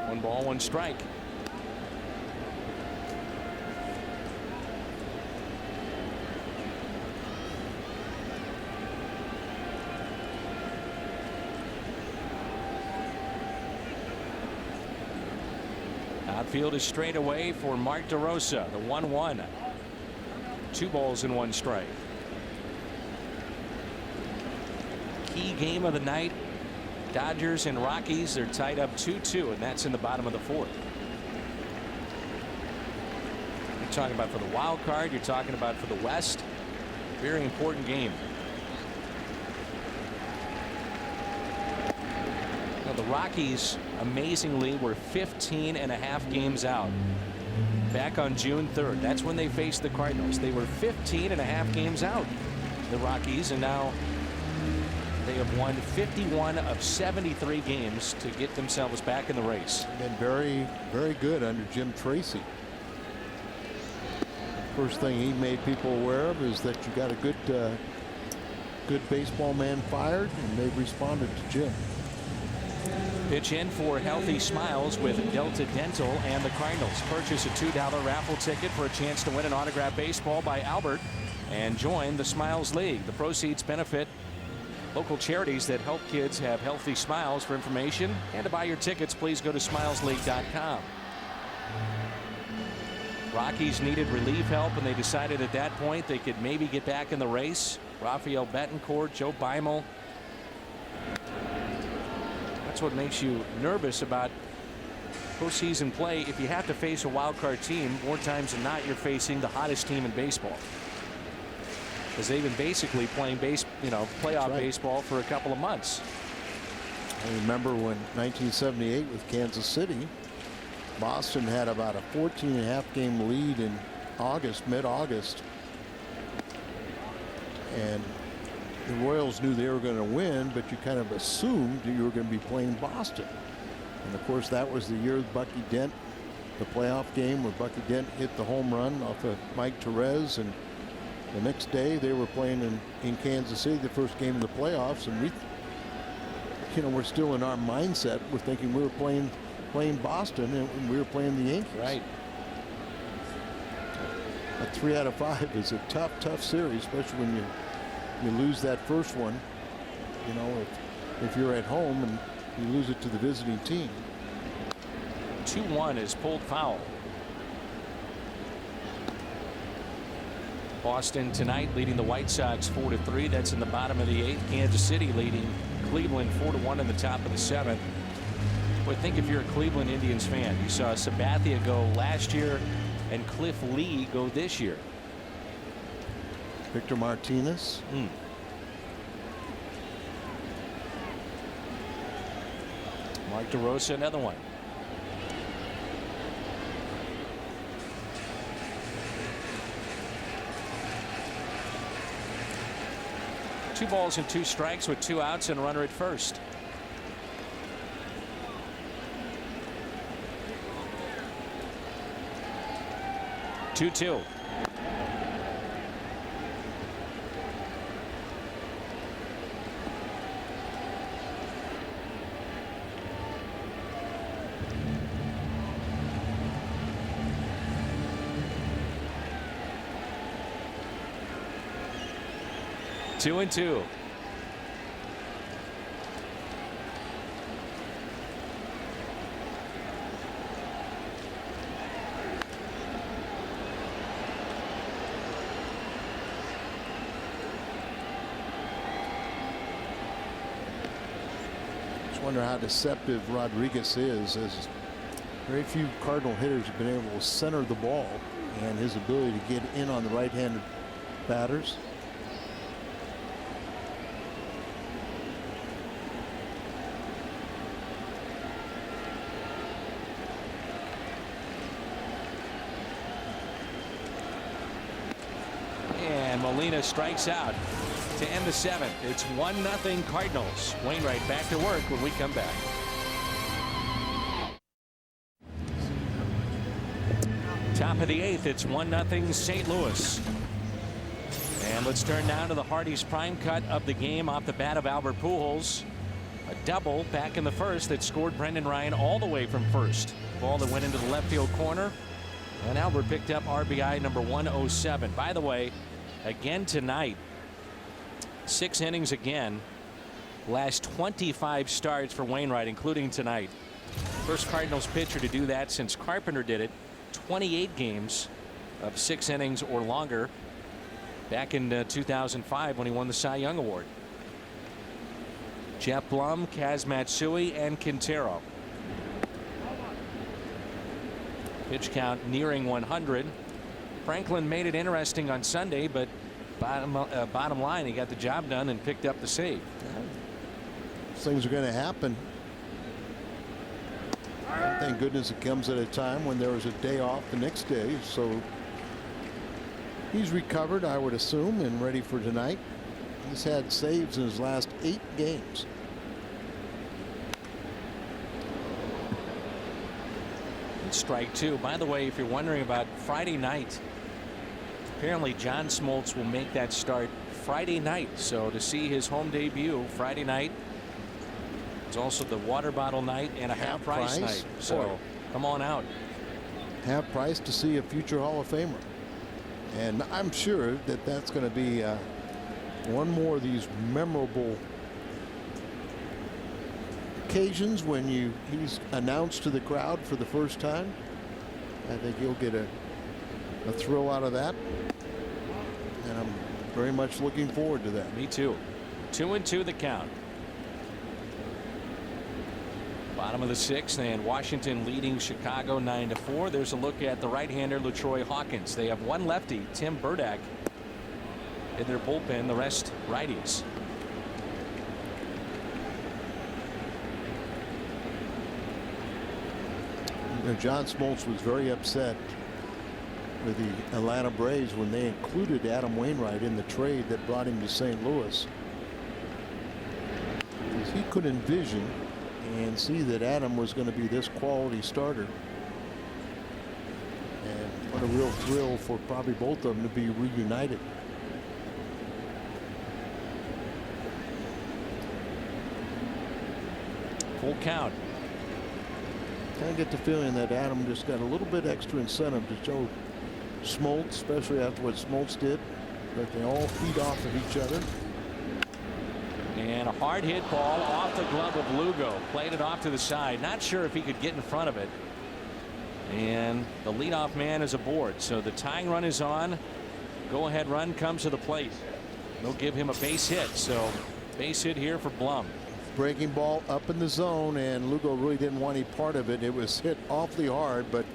One ball, one strike. Outfield is straight away for Mark DeRosa. The 1-1. 2 balls and 1 strike. Key game of the night. Dodgers and Rockies, they're tied up 2-2, and that's in the bottom of the 4th. You're talking about for the wild card. You're talking about for the West. Very important game. Now, the Rockies, amazingly, were 15.5 games out back on June 3rd. That's when they faced the Cardinals. They were 15.5 games out, the Rockies, and now they have won 51 of 73 games to get themselves back in the race. Been very, very good under Jim Tracy. First thing he made people aware of is that you got a good baseball man fired, and they've responded to Jim. Pitch in for Healthy Smiles with Delta Dental and the Cardinals. Purchase a $2 raffle ticket for a chance to win an autographed baseball by Albert and join the Smiles League. The proceeds benefit local charities that help kids have healthy smiles. For information and to buy your tickets, please go to smilesleague.com. Rockies needed relief help, and they decided at that point they could maybe get back in the race. Rafael Betancourt, Joe Beimel. That's what makes you nervous about postseason play. If you have to face a wild card team, more times than not, you're facing the hottest team in baseball, because they've been basically playing playoff baseball for a couple of months. I remember when 1978 with Kansas City, Boston had about a 14.5 game lead in August, mid-August, and the Royals knew they were going to win, but you kind of assumed that you were going to be playing Boston. And of course, that was the year Bucky Dent, the playoff game where Bucky Dent hit the home run off of Mike Torres, and the next day they were playing in Kansas City, the first game of the playoffs, and we're still in our mindset. We're thinking we were playing Boston, and we were playing the Yankees. Right. A 3 out of 5 is a tough series, especially when you lose that first one. You know, if you're at home and you lose it to the visiting team. 2-1 is pulled foul. Boston tonight leading the White Sox 4-3. That's in the bottom of the 8th. Kansas City leading Cleveland 4-1 in the top of the 7th. But think if you're a Cleveland Indians fan, you saw Sabathia go last year and Cliff Lee go this year. Victor Martinez. Mark DeRosa, another one. Two balls and 2 strikes with 2 outs and a runner at first. Two. Two and two. Just wonder how deceptive Rodriguez is, as very few Cardinal hitters have been able to center the ball, and his ability to get in on the right-handed batters. And Molina strikes out to end the 7th. It's 1-0 Cardinals. Wainwright back to work when we come back. Top of the 8th. It's 1-0 St. Louis. And let's turn now to the Hardy's prime cut of the game off the bat of Albert Pujols. A double back in the 1st that scored Brendan Ryan all the way from first. Ball that went into the left field corner. And Albert picked up RBI number 107. By the way, again tonight, 6 innings again. Last 25 starts for Wainwright, including tonight. First Cardinals pitcher to do that since Carpenter did it. 28 games of 6 innings or longer back in 2005 when he won the Cy Young Award. Jeff Blum, Kaz Matsui, and Quintero. Pitch count nearing 100. Franklin made it interesting on Sunday, but bottom line, he got the job done and picked up the save. Things are going to happen. Thank goodness it comes at a time when there was a day off the next day. So he's recovered, I would assume, and ready for tonight. He's had saves in his last 8 games. Strike 2. By the way, if you're wondering about Friday night, apparently John Smoltz will make that start Friday night. So to see his home debut Friday night, it's also the water bottle night and a half price night. So come on out. Half price to see a future Hall of Famer. And I'm sure that that's going to be one more of these memorable occasions when he's announced to the crowd for the first time. I think you'll get a thrill out of that, and I'm very much looking forward to that. Me too. 2-2 the count. Bottom of the 6th, and Washington leading Chicago 9-4. There's a look at the right-hander LaTroy Hawkins. They have one lefty, Tim Burdack, in their bullpen. The rest righties. John Smoltz was very upset with the Atlanta Braves when they included Adam Wainwright in the trade that brought him to St. Louis. Because he could envision and see that Adam was going to be this quality starter. And what a real thrill for probably both of them to be reunited. Full count. Kind of get the feeling that Adam just got a little bit extra incentive to show Smoltz, especially after what Smoltz did. But they all feed off of each other. And a hard hit ball off the glove of Lugo. Played it off to the side. Not sure if he could get in front of it. And the leadoff man is aboard. So the tying run is on. Go ahead run comes to the plate. They'll give him a base hit. So base hit here for Blum. Breaking ball up in the zone, and Lugo really didn't want any part of it. It was hit awfully hard, but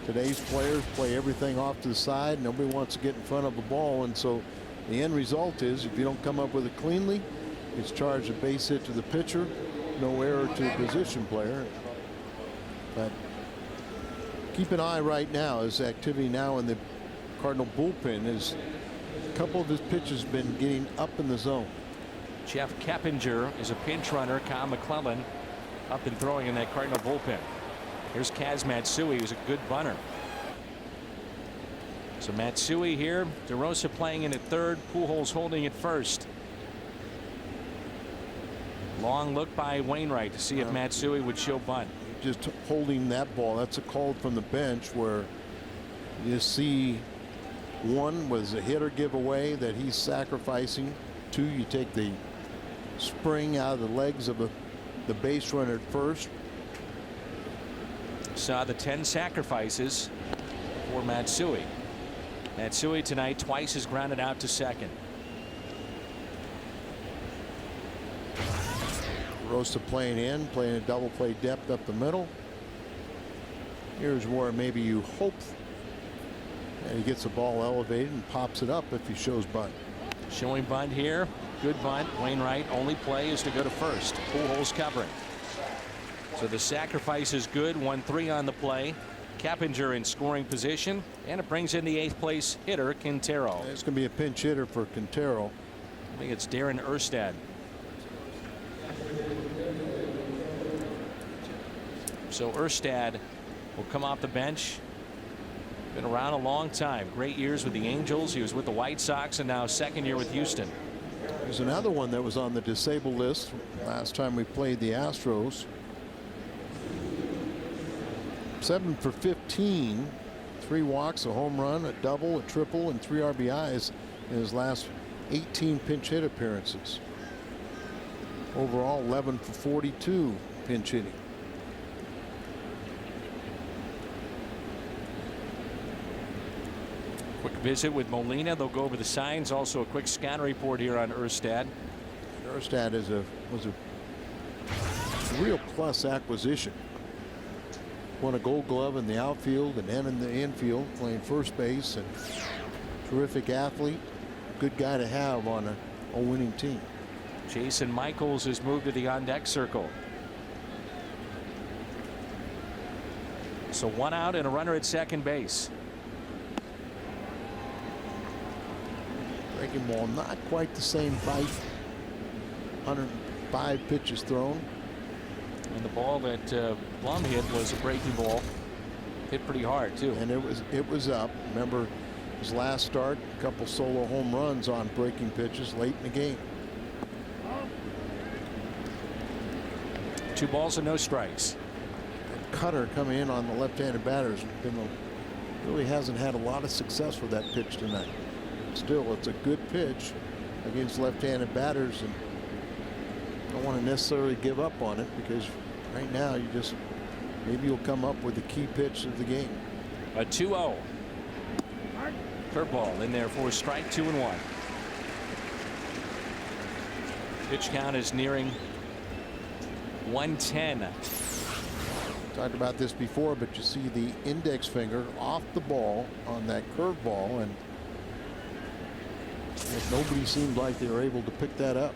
today's players play everything off to the side. Nobody wants to get in front of the ball, and so the end result is if you don't come up with it cleanly, it's charged a base hit to the pitcher, no error to the position player. But keep an eye right now as activity now in the Cardinal bullpen is a couple of his pitches been getting up in the zone. Jeff Keppinger is a pinch runner. Kyle McClellan up and throwing in that Cardinal bullpen. Here's Kaz Matsui, who's a good bunter. So Matsui here. DeRosa playing in at third. Pujols holding at first. Long look by Wainwright to see if Matsui would show bunt. Just holding that ball. That's a call from the bench where you see one was a hit or giveaway that he's sacrificing. Two, you take the spring out of the legs of the base runner at first. Saw the 10 sacrifices for Matsui. Matsui tonight twice has grounded out to second. Rosa playing a double play depth up the middle. Here's where maybe you hope that he gets the ball elevated and pops it up if he shows bunt. Showing bunt here. Good bunt. Wainwright only play is to go to first. Pujols covering. So the sacrifice is good. 1-3 on the play. Keppinger in scoring position, and it brings in the 8th place hitter Quintero. It's going to be a pinch hitter for Quintero. I think it's Darren Erstad. So Erstad will come off the bench. Been around a long time. Great years with the Angels. He was with the White Sox and now second year with Houston. There's another one that was on the disabled list last time we played the Astros. 7 for 15. 3 walks, a home run, a double, a triple, and 3 RBIs in his last 18 pinch hit appearances. Overall 11 for 42 pinch hitting. Quick visit with Molina. They'll go over the signs. Also a quick scan report here on Erstad. Erstad was a real plus acquisition. Won a Gold Glove in the outfield and then in the infield, playing first base, and terrific athlete. Good guy to have on a winning team. Jason Michaels has moved to the on-deck circle. So 1 out and a runner at second base. Breaking ball, not quite the same bite. 105 pitches thrown. And the ball that Blum hit was a breaking ball. Hit pretty hard too. And it was up. Remember his last start, a couple solo home runs on breaking pitches late in the game. 2 balls and no strikes. Cutter coming in on the left-handed batters really hasn't had a lot of success with that pitch tonight. Still, it's a good pitch against left-handed batters, and don't want to necessarily give up on it because right now maybe you'll come up with the key pitch of the game. A 2-0. Curveball in there for strike 2 and 1. Pitch count is nearing 110. Talked about this before, but you see the index finger off the ball on that curveball, and nobody seemed like they were able to pick that up.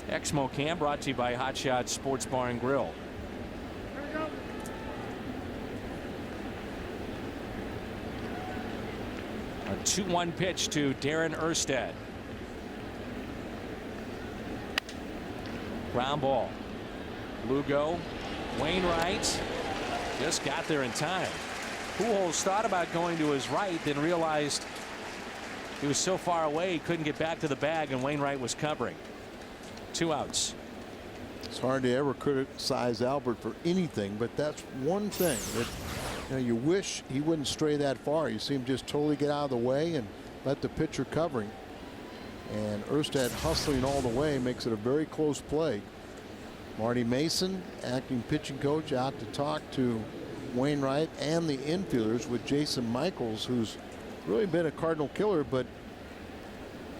Exmo Cam brought to you by Hot Shots Sports Bar and Grill. A 2-1 pitch to Darren Erstad. Ground ball. Lugo. Wainwright just got there in time. Pujols thought about going to his right, then realized he was so far away he couldn't get back to the bag, and Wainwright was covering. 2 outs. It's hard to ever criticize Albert for anything, but that's one thing that you wish he wouldn't stray that far. You see him just totally get out of the way and let the pitcher cover him. And Erstad hustling all the way makes it a very close play. Marty Mason, acting pitching coach, out to talk to Wainwright and the infielders with Jason Michaels, who's really been a Cardinal killer, but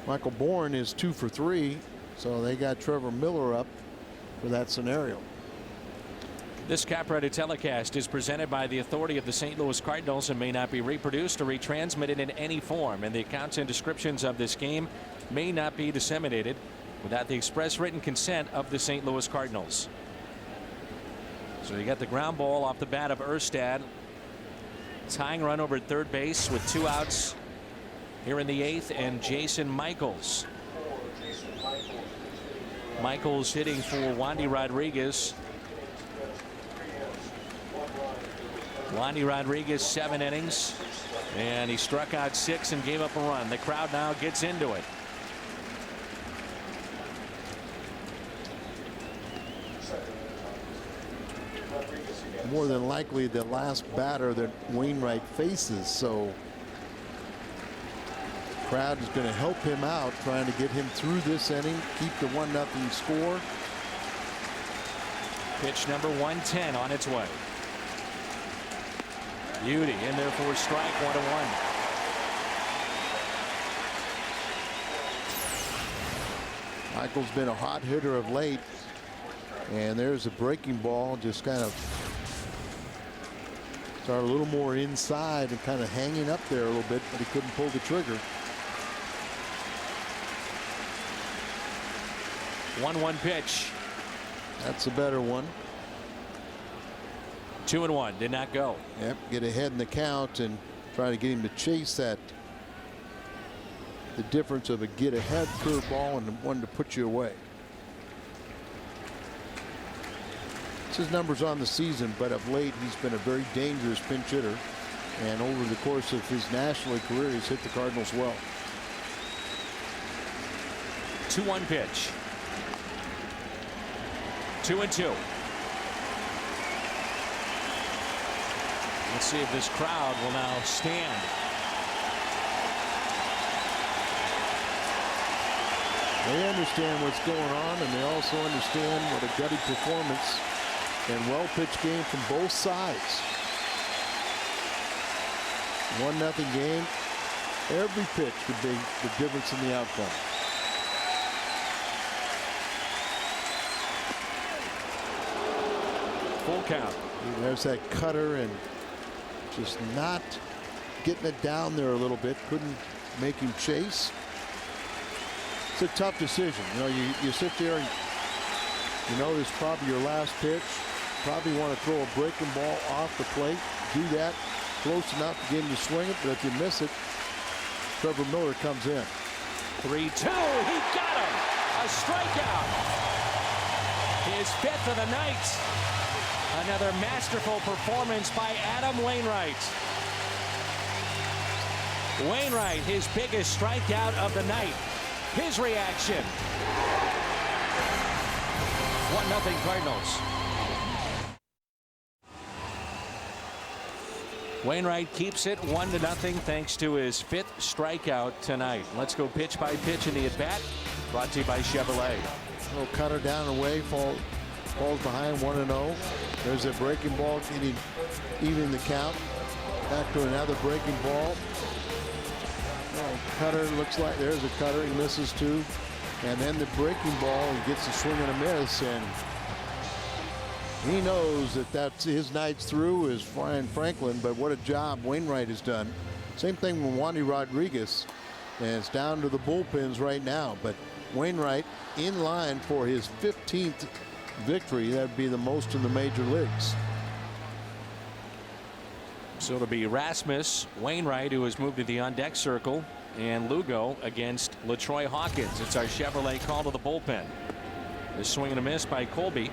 Michael Bourne is 2 for 3, so they got Trevor Miller up for that scenario. This Capretta telecast is presented by the authority of the St. Louis Cardinals and may not be reproduced or retransmitted in any form, and the accounts and descriptions of this game may not be disseminated without the express written consent of the St. Louis Cardinals. So you got the ground ball off the bat of Erstad. Tying run over at third base with 2 outs here in the 8th, and Jason Michaels. Michaels hitting for Wandy Rodriguez. Wandy Rodriguez 7 innings, and he struck out 6 and gave up a run. The crowd now gets into it. More than likely the last batter that Wainwright faces, so the crowd is going to help him out, trying to get him through this inning, keep the 1-0 score. Pitch number 110 on its way. Beauty in there for a strike, 1-1. Michael's been a hot hitter of late, and there's a breaking ball, just kind of started a little more inside and kind of hanging up there a little bit, but he couldn't pull the trigger. 1-1 pitch. That's a better one. 2-1, did not go. Yep, get ahead in the count and try to get him to chase that. The difference of a get ahead curveball and one to put you away. It's his numbers on the season, but of late he's been a very dangerous pinch hitter, and over the course of his National League career he's hit the Cardinals well. 2-1 pitch. 2-2. Let's see if this crowd will now stand. They understand what's going on, and they also understand what a gutty performance and well-pitched game from both sides. 1-0 game. Every pitch could be the difference in the outcome. Full count. There's that cutter, and just not getting it down there a little bit. Couldn't make him chase. It's a tough decision. You know, you sit there and you know this is probably your last pitch. Probably want to throw a breaking ball off the plate. Do that close enough to get him to swing it, but if you miss it, Trevor Miller comes in. 3-2. He got him. A strikeout. His 5th of the night. Another masterful performance by Adam Wainwright. Wainwright, his biggest strikeout of the night. His reaction. 1-0 Cardinals. Wainwright keeps it 1-0 thanks to his 5th strikeout tonight. Let's go pitch by pitch in the at-bat. Brought to you by Chevrolet. Little cutter down and away, falls behind 1-0. There's a breaking ball, getting even the count. Back to another breaking ball. Cutter, looks like there's a cutter. He misses 2. And then the breaking ball, he gets a swing and a miss, and he knows that that's his night's through is Brian Franklin, but what a job Wainwright has done. Same thing with Wandy Rodriguez, and it's down to the bullpens right now, but Wainwright in line for his 15th victory. That'd be the most in the major leagues. So it'll be Rasmus, Wainwright, who has moved to the on-deck circle, and Lugo against LaTroy Hawkins. It's our Chevrolet call to the bullpen. The swing and a miss by Colby.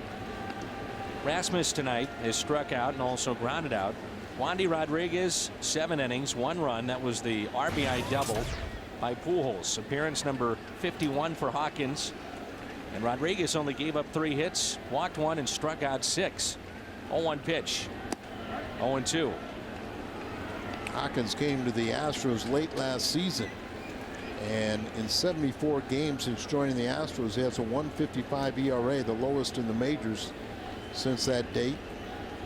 Rasmus tonight is struck out and also grounded out. Wandy Rodriguez, 7 innings, 1 run. That was the RBI double by Pujols. Appearance number 51 for Hawkins. And Rodriguez only gave up 3 hits, walked 1, and struck out 6. 0-1 pitch. 0-2. Hawkins came to the Astros late last season And in 74 games since joining the Astros, he has a 1.55 ERA, the lowest in the majors since that date,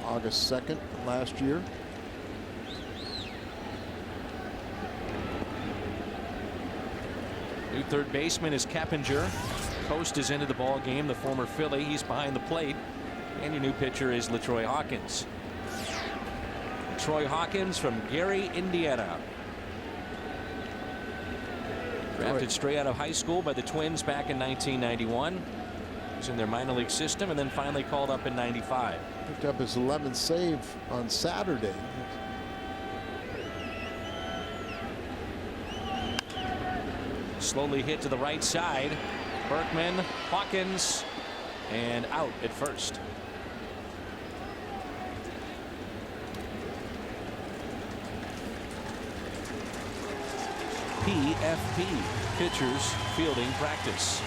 August 2nd last year. New third baseman is Keppinger. Coast is into the ball game, the former Philly. He's behind the plate. And your new pitcher is LaTroy Hawkins. Troy Hawkins from Gary, Indiana. Drafted straight out of high school by the Twins back in 1991. Was in their minor league system and then finally called up in 95. Picked up his 11th save on Saturday. Slowly hit to the right side. Berkman, Hawkins, and out at first. PFP, pitchers fielding practice.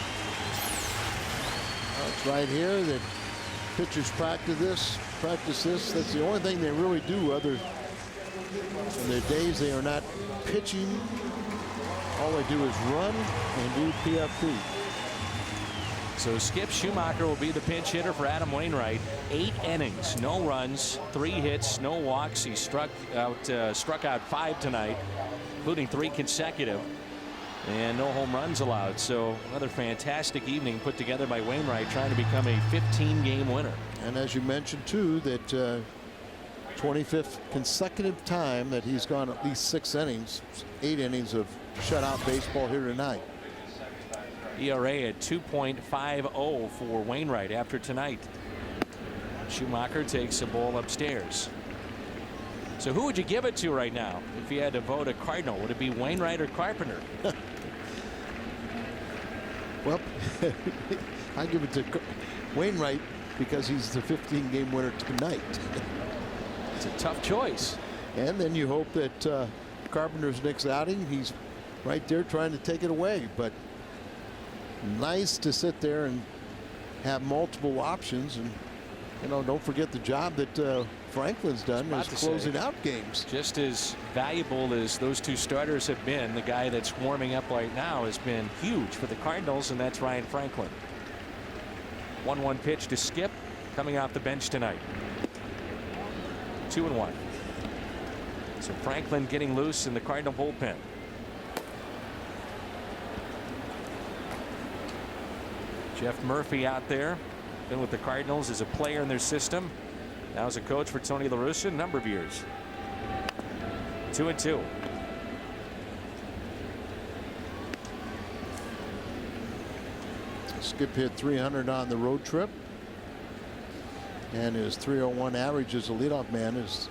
It's right here that pitchers practice this. That's the only thing they really do other in their days. They are not pitching. All they do is run and do PFP. So Skip Schumacher will be the pinch hitter for Adam Wainwright. 8 innings, no runs, 3 hits, no walks. He struck out 5 tonight, including 3 consecutive, and no home runs allowed. So another fantastic evening put together by Wainwright, trying to become a 15-game winner. And as you mentioned too, that 25th consecutive time that he's gone at least 6 innings, 8 innings of shutout baseball here tonight. ERA at 2.50 for Wainwright after tonight. Schumacher takes the ball upstairs. So who would you give it to right now if you had to vote a Cardinal? Would it be Wainwright or Carpenter? Well, I give it to Wainwright because he's the 15-game winner tonight. It's a tough choice. And then you hope that Carpenter's next outing, he's right there trying to take it away. But nice to sit there and have multiple options. And, you know, don't forget the job that Franklin's done is closing out games. Just as valuable as those 2 starters have been, the guy that's warming up right now has been huge for the Cardinals, and that's Ryan Franklin. 1-1 pitch to Skip, coming off the bench tonight. 2-1. So Franklin getting loose in the Cardinal bullpen. Jeff Murphy out there, been with the Cardinals as a player in their system. Now as a coach for Tony La Russa, a number of years. 2-2. Skip hit 300 on the road trip, and his 301 average as a leadoff man is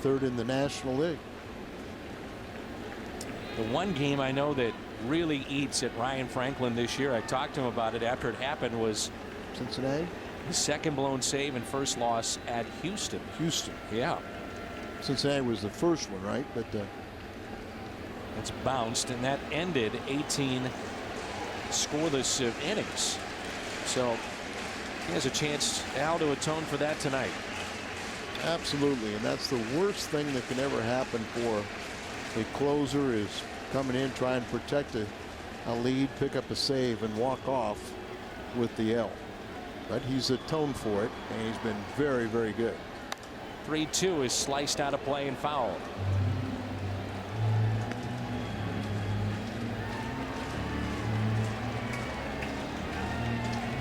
3rd in the National League. The one game I know that really eats at Ryan Franklin this year, I talked to him about it after it happened, was Cincinnati. His 2nd blown save and 1st loss at Houston. Houston. Yeah. Cincinnati was the first one, right? But it's bounced, and that ended 18 scoreless innings. So he has a chance now to atone for that tonight. absolutely, and that's the worst thing that can ever happen for a closer is coming in, trying to protect a lead, pick up a save, and walk off with the L. But he's atoned for it, and he's been very, very good. 3-2 is sliced out of play and foul.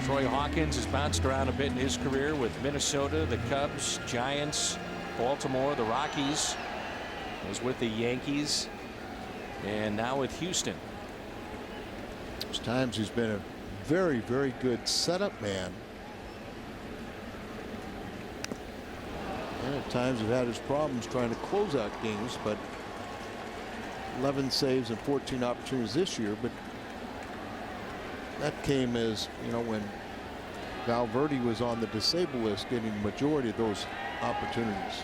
Troy Hawkins has bounced around a bit in his career with Minnesota, the Cubs, Giants, Baltimore, the Rockies. He was with the Yankees, and now with Houston. Those times he's been a very, very good setup man. And at times he's had his problems trying to close out games, but 11 saves and 14 opportunities this year. But that came as, you know, when Valverde was on the disabled list, getting the majority of those opportunities.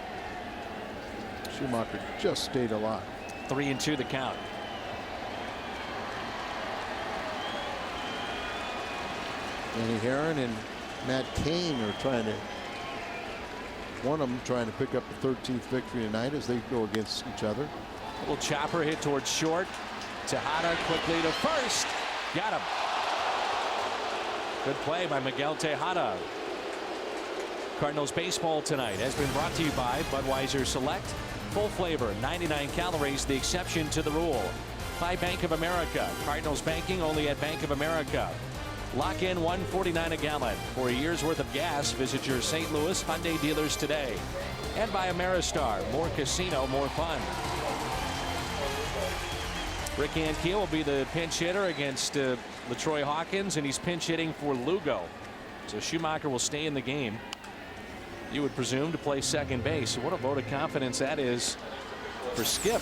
Schumacher just stayed alive. 3-2 the count. Danny Herron and Matt Cain are trying to, one of them trying to pick up the 13th victory tonight as they go against each other. Little chopper hit towards short. Tejada quickly to first. Got him. Good play by Miguel Tejada. Cardinals baseball tonight has been brought to you by Budweiser Select. Full flavor, 99 calories, the exception to the rule. By Bank of America. Cardinals banking only at Bank of America. Lock in $1.49 a gallon. For a year's worth of gas, visit your St. Louis Hyundai dealers today. And by Ameristar. More casino, more fun. Rick Ankiel will be the pinch hitter against LaTroy Hawkins, and he's pinch hitting for Lugo. So Schumacher will stay in the game. You would presume to play second base. So what a vote of confidence that is for Skip.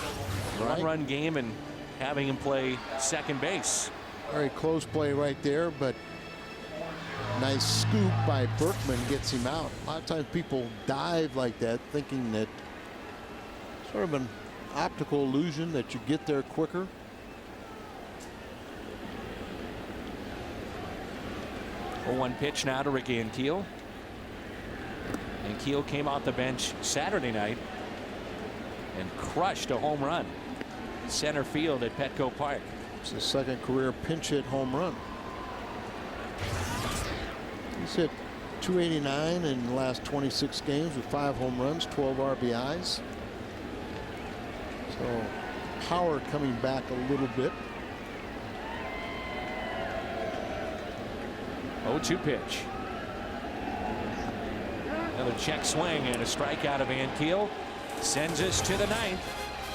Right. One-run game and having him play second base. Very close play right there, but nice scoop by Berkman gets him out. A lot of times people dive like that thinking that sort of an optical illusion that you get there quicker. One pitch now to Rick Ankiel. Ankiel came off the bench Saturday night and crushed a home run. Center field at Petco Park. It's his second career pinch hit home run. He's hit .289 in the last 26 games with 5 home runs, 12 RBIs. So power coming back a little bit. 0-2 pitch. Another check swing and a strikeout of Ankiel sends us to the 9th.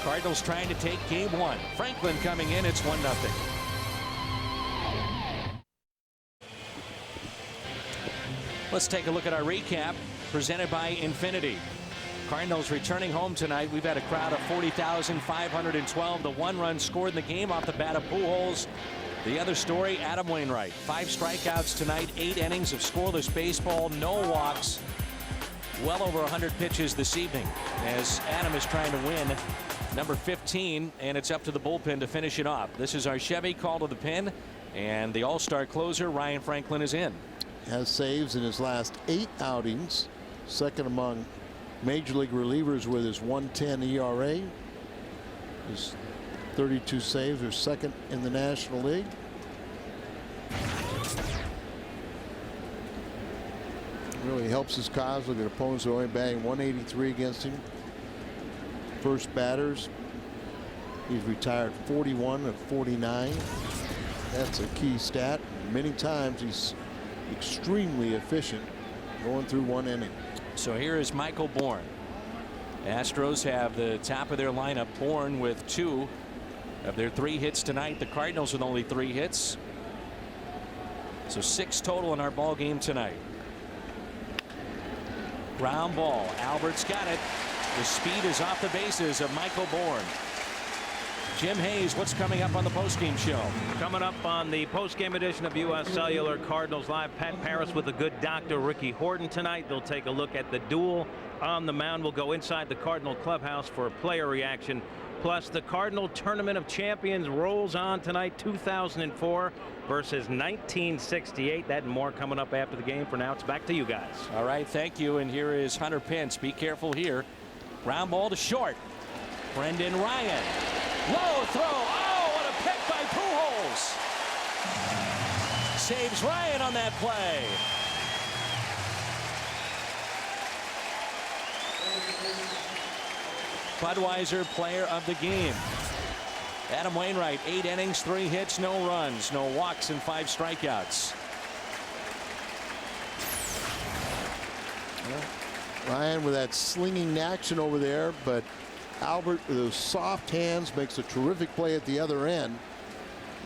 Cardinals trying to take game 1. Franklin coming in. It's 1-0. Let's take a look at our recap presented by Infinity. Cardinals returning home tonight. We've had a crowd of 40,512. The 1 run scored in the game off the bat of Pujols. The other story, Adam Wainwright. 5 strikeouts tonight, 8 innings of scoreless baseball, no walks. Well over 100 pitches this evening as Adam is trying to win number 15, and it's up to the bullpen to finish it off. This is our Chevy call to the pin, and the all-star closer, Ryan Franklin, is in. Has saves in his last 8 outings. Second among major league relievers with his 1.10 ERA. His 32 saves are second in the National League. Really helps his cause. Look at opponents who are only batting 183 against him. First batters, he's retired 41 of 49. That's a key stat. Many times he's extremely efficient going through 1 inning. So here is Michael Bourne. Astros have the top of their lineup. Bourne with 2 of their 3 hits tonight. The Cardinals with only 3 hits. So 6 total in our ball game tonight. Ground ball. Albert's got it. The speed is off the bases of Michael Bourne. Jim Hayes, what's coming up on the postgame show? Coming up on the postgame edition of U.S. Cellular Cardinals Live, Pat Paris with the good doctor Ricky Horton tonight. They'll take a look at the duel on the mound. We'll go inside the Cardinal clubhouse for a player reaction. Plus, the Cardinal Tournament of Champions rolls on tonight, 2004 versus 1968. That and more coming up after the game. For now, it's back to you guys. All right, thank you. And here is Hunter Pence. Be careful here. Ground ball to short. Brendan Ryan. Low throw. Oh, what a pick by Pujols. Saves Ryan on that play. Budweiser player of the game. Adam Wainwright, 8 innings, 3 hits, no runs, no walks, and 5 strikeouts. Ryan with that slinging action over there, but Albert with those soft hands makes a terrific play at the other end.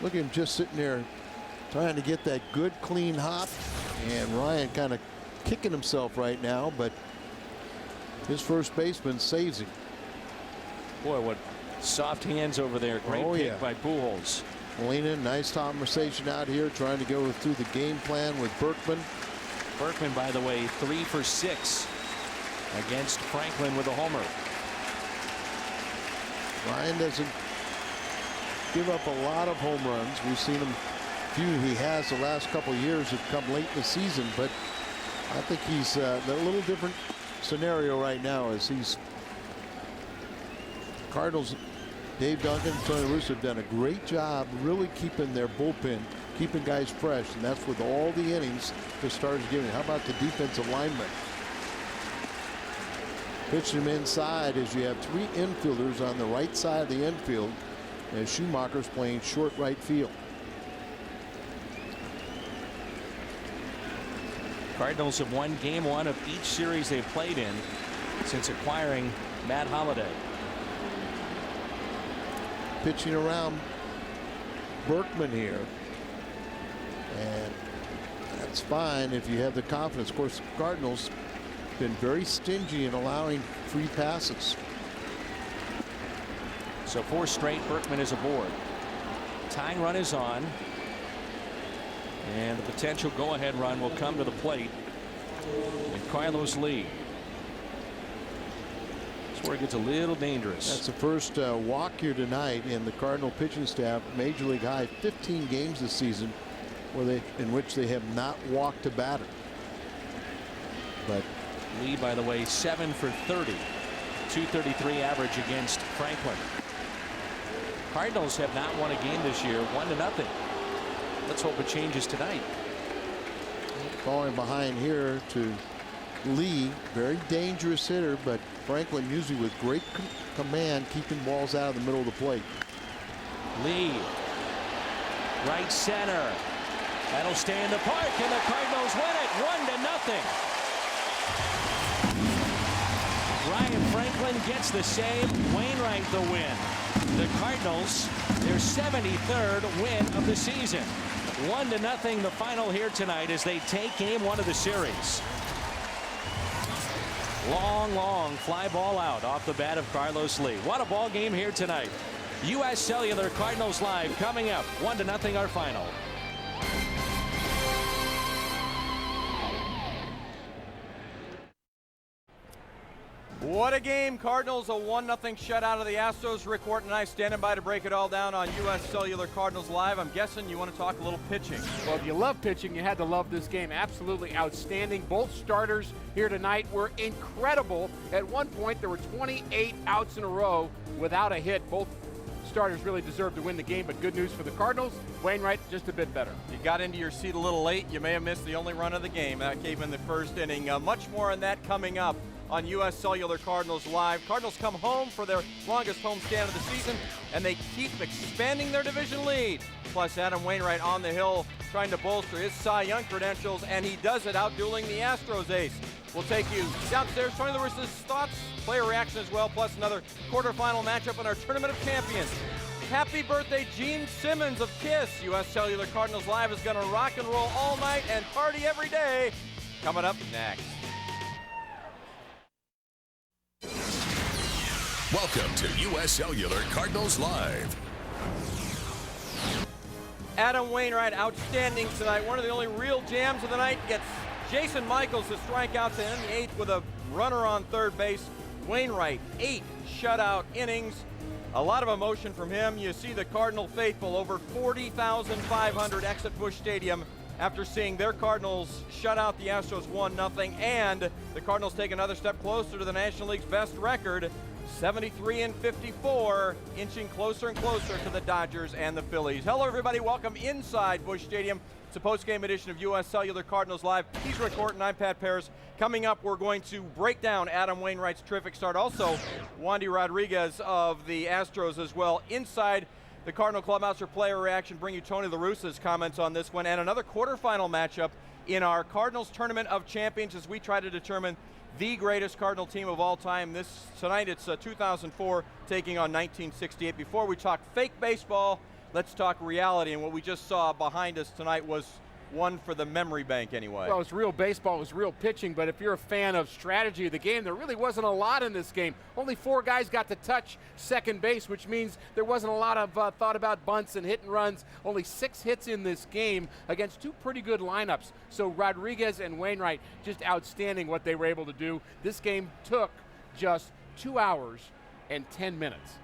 Look at him just sitting there trying to get that good clean hop, and Ryan kind of kicking himself right now, but his first baseman saves him. Boy, what soft hands over there. Great pick by Pujols. Molina, nice conversation out here trying to go through the game plan with Berkman. Berkman, by the way, 3 for 6 against Franklin with a homer. Ryan doesn't give up a lot of home runs. We've seen him, few he has the last couple of years have come late in the season, but I think he's a little different scenario right now as he's Cardinals Dave Duncan and Tony Russo have done a great job really keeping their bullpen, keeping guys fresh, and that's with all the innings the Stars are giving. How about the defensive linemen? Pitching him inside as you have 3 infielders on the right side of the infield as Schumacher's playing short right field. Cardinals have won game 1 of each series they've played in since acquiring Matt Holliday. Pitching around Berkman here, and that's fine if you have the confidence. Of course, the Cardinals been very stingy in allowing free passes. So 4 straight, Berkman is aboard. Tying run is on, and the potential go-ahead run will come to the plate. And Carlos Lee. That's where it gets a little dangerous. That's the first walk here tonight, and the Cardinal pitching staff, major league high, 15 games this season in which they have not walked a batter. But Lee, by the way, 7 for 30, 233 average against Franklin. Cardinals have not won a game this year, 1-0. Let's hope it changes tonight. Falling behind here to Lee, very dangerous hitter, but Franklin usually with great command, keeping balls out of the middle of the plate. Lee, right center. That'll stay in the park, and the Cardinals win it 1-0. Ryan Franklin gets the save. Wainwright the win. The Cardinals, their 73rd win of the season. 1-0 the final here tonight as they take game 1 of the series. Long fly ball out off the bat of Carlos Lee. What a ball game here tonight. U.S. Cellular Cardinals Live coming up. 1-0 our final. What a game. Cardinals a 1-0 shutout of the Astros. Rick Horton and I standing by to break it all down on U.S. Cellular Cardinals Live. I'm guessing you want to talk a little pitching. Well, if you love pitching, you had to love this game. Absolutely outstanding. Both starters here tonight were incredible. At one point, there were 28 outs in a row without a hit. Both starters really deserved to win the game, but good news for the Cardinals. Wainwright just a bit better. You got into your seat a little late. You may have missed the only run of the game. That came in the first inning. Much more on that coming up on U.S. Cellular Cardinals Live. Cardinals come home for their longest homestand of the season, and they keep expanding their division lead. Plus, Adam Wainwright on the hill trying to bolster his Cy Young credentials, and he does it outdueling the Astros ace. We'll take you downstairs. Tony La Russa's thoughts, player reaction as well, plus another quarterfinal matchup in our Tournament of Champions. Happy birthday, Gene Simmons of KISS. U.S. Cellular Cardinals Live is going to rock and roll all night and party every day. Coming up next. Welcome to U.S. Cellular Cardinals Live. Adam Wainwright outstanding tonight. One of the only real jams of the night. Gets Jason Michaels to strike out to end the 8th with a runner on third base. Wainwright, 8 shutout innings. A lot of emotion from him. You see the Cardinal faithful, over 40,500 exit Busch Stadium after seeing their Cardinals shut out the Astros 1-0, and the Cardinals take another step closer to the National League's best record, 73-54, inching closer and closer to the Dodgers and the Phillies. Hello, everybody. Welcome inside Busch Stadium. It's a post-game edition of U.S. Cellular Cardinals Live. He's Rick Horton. I'm Pat Paris. Coming up, we're going to break down Adam Wainwright's terrific start. Also, Wandy Rodriguez of the Astros as well. Inside the Cardinal clubhouse for player reaction, bring you Tony La Russa's comments on this one, and another quarterfinal matchup in our Cardinals Tournament of Champions as we try to determine the greatest Cardinal team of all time. Tonight it's 2004 taking on 1968. Before we talk fake baseball, let's talk reality, and what we just saw behind us tonight was one for the memory bank anyway. Well, it's real baseball, it was real pitching, but if you're a fan of strategy of the game, there really wasn't a lot in this game. Only 4 guys got to touch second base, which means there wasn't a lot of thought about bunts and hit and runs. Only 6 hits in this game against 2 pretty good lineups. So Rodriguez and Wainwright, just outstanding what they were able to do. This game took just 2 hours and 10 minutes.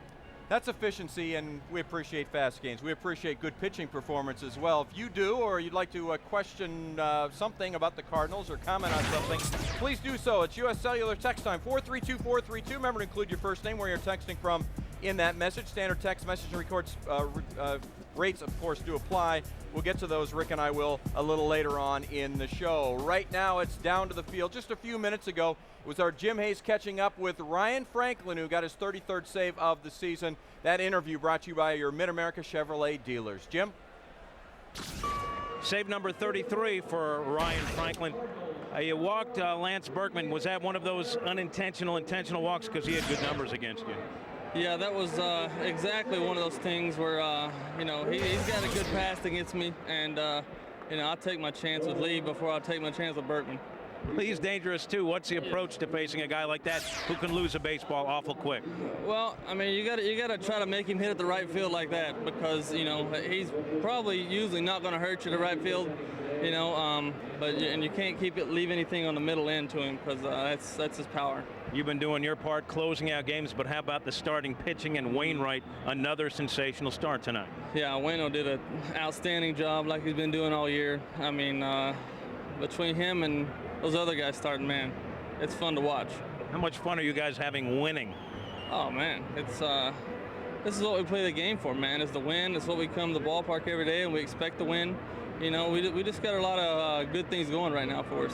That's efficiency, and we appreciate fast games. We appreciate good pitching performance as well. If you do, or you'd like to question something about the Cardinals or comment on something, please do so. It's U.S. Cellular text time, 432-432. Remember to include your first name where you're texting from in that message. Standard text message records rates, of course, do apply. We'll get to those, Rick and I will, a little later on in the show. Right now, it's down to the field. Just a few minutes ago, it was our Jim Hayes catching up with Ryan Franklin, who got his 33rd save of the season. That interview brought to you by your Mid-America Chevrolet dealers. Jim? Save number 33 for Ryan Franklin. You walked Lance Berkman. Was that one of those unintentional, intentional walks because he had good numbers against you? Yeah, that was exactly one of those things where, you know, he's got a good pass against me, and, you know, I'll take my chance with Lee before I'll take my chance with Berkman. He's dangerous, too. What's the approach to facing a guy like that who can lose a baseball awful quick? Well, I mean, you gotta try to make him hit at the right field like that because, you know, he's probably usually not going to hurt you to right field, you know, and you can't leave anything on the middle end to him because that's his power. You've been doing your part closing out games, but how about the starting pitching and Wainwright, another sensational start tonight? Yeah, Waino did an outstanding job like he's been doing all year. I mean, between him and those other guys starting, man, it's fun to watch. How much fun are you guys having winning? Oh, man, it's this is what we play the game for, man, is the win. It's what we come to the ballpark every day, and we expect to win. You know, we just got a lot of good things going right now for us.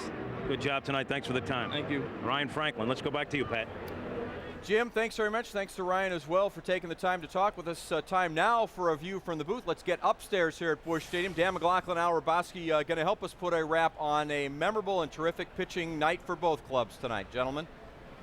Good job tonight. Thanks for the time. Thank you. Ryan Franklin, let's go back to you, Pat. Jim, thanks very much. Thanks to Ryan as well for taking the time to talk with us. Time now for a view from the booth. Let's get upstairs here at Busch Stadium. Dan McLaughlin, Al Roboski, going to help us put a wrap on a memorable and terrific pitching night for both clubs tonight. Gentlemen.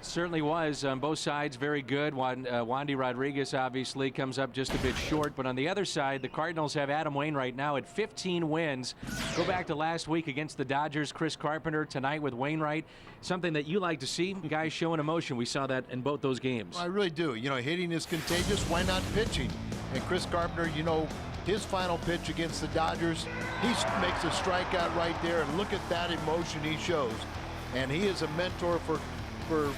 Certainly was on both sides, very good. Wandy Rodriguez obviously comes up just a bit short, but on the other side, the Cardinals have Adam Wainwright now at 15 wins. Go back to last week against the Dodgers, Chris Carpenter. Tonight with Wainwright, something that you like to see, guys showing emotion. We saw that in both those games. I really do. You know, hitting is contagious. Why not pitching? And Chris Carpenter, you know, his final pitch against the Dodgers, he makes a strikeout right there, and look at that emotion he shows. And he is a mentor for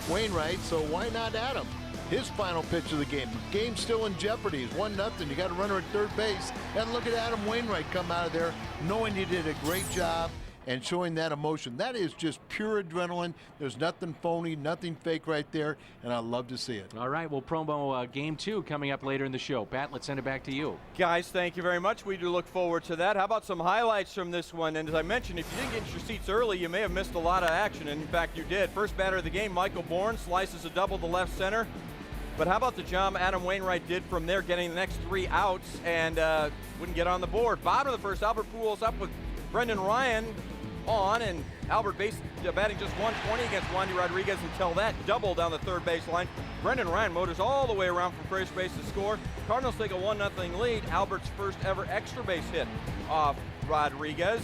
Wainwright, so why not Adam? His final pitch of the game. Game's still in jeopardy. It's 1-0. You got a runner at third base. And look at Adam Wainwright come out of there knowing he did a great job and showing that emotion. That is just pure adrenaline. There's nothing phony, nothing fake right there, and I love to see it. All right, we'll promo Game 2 coming up later in the show. Pat, let's send it back to you. Guys, thank you very much. We do look forward to that. How about some highlights from this one? And as I mentioned, if you didn't get your seats early, you may have missed a lot of action. And in fact, you did. First batter of the game, Michael Bourne slices a double to left center. But how about the job Adam Wainwright did from there, getting the next 3 outs and wouldn't get on the board. Bottom of the first, Albert Pujols up with Brendan Ryan on, and Albert batting just 120 against Wandy Rodriguez until that double down the third baseline. Brendan Ryan motors all the way around from first base to score. Cardinals take a 1-0 lead. Albert's first ever extra base hit off Rodriguez.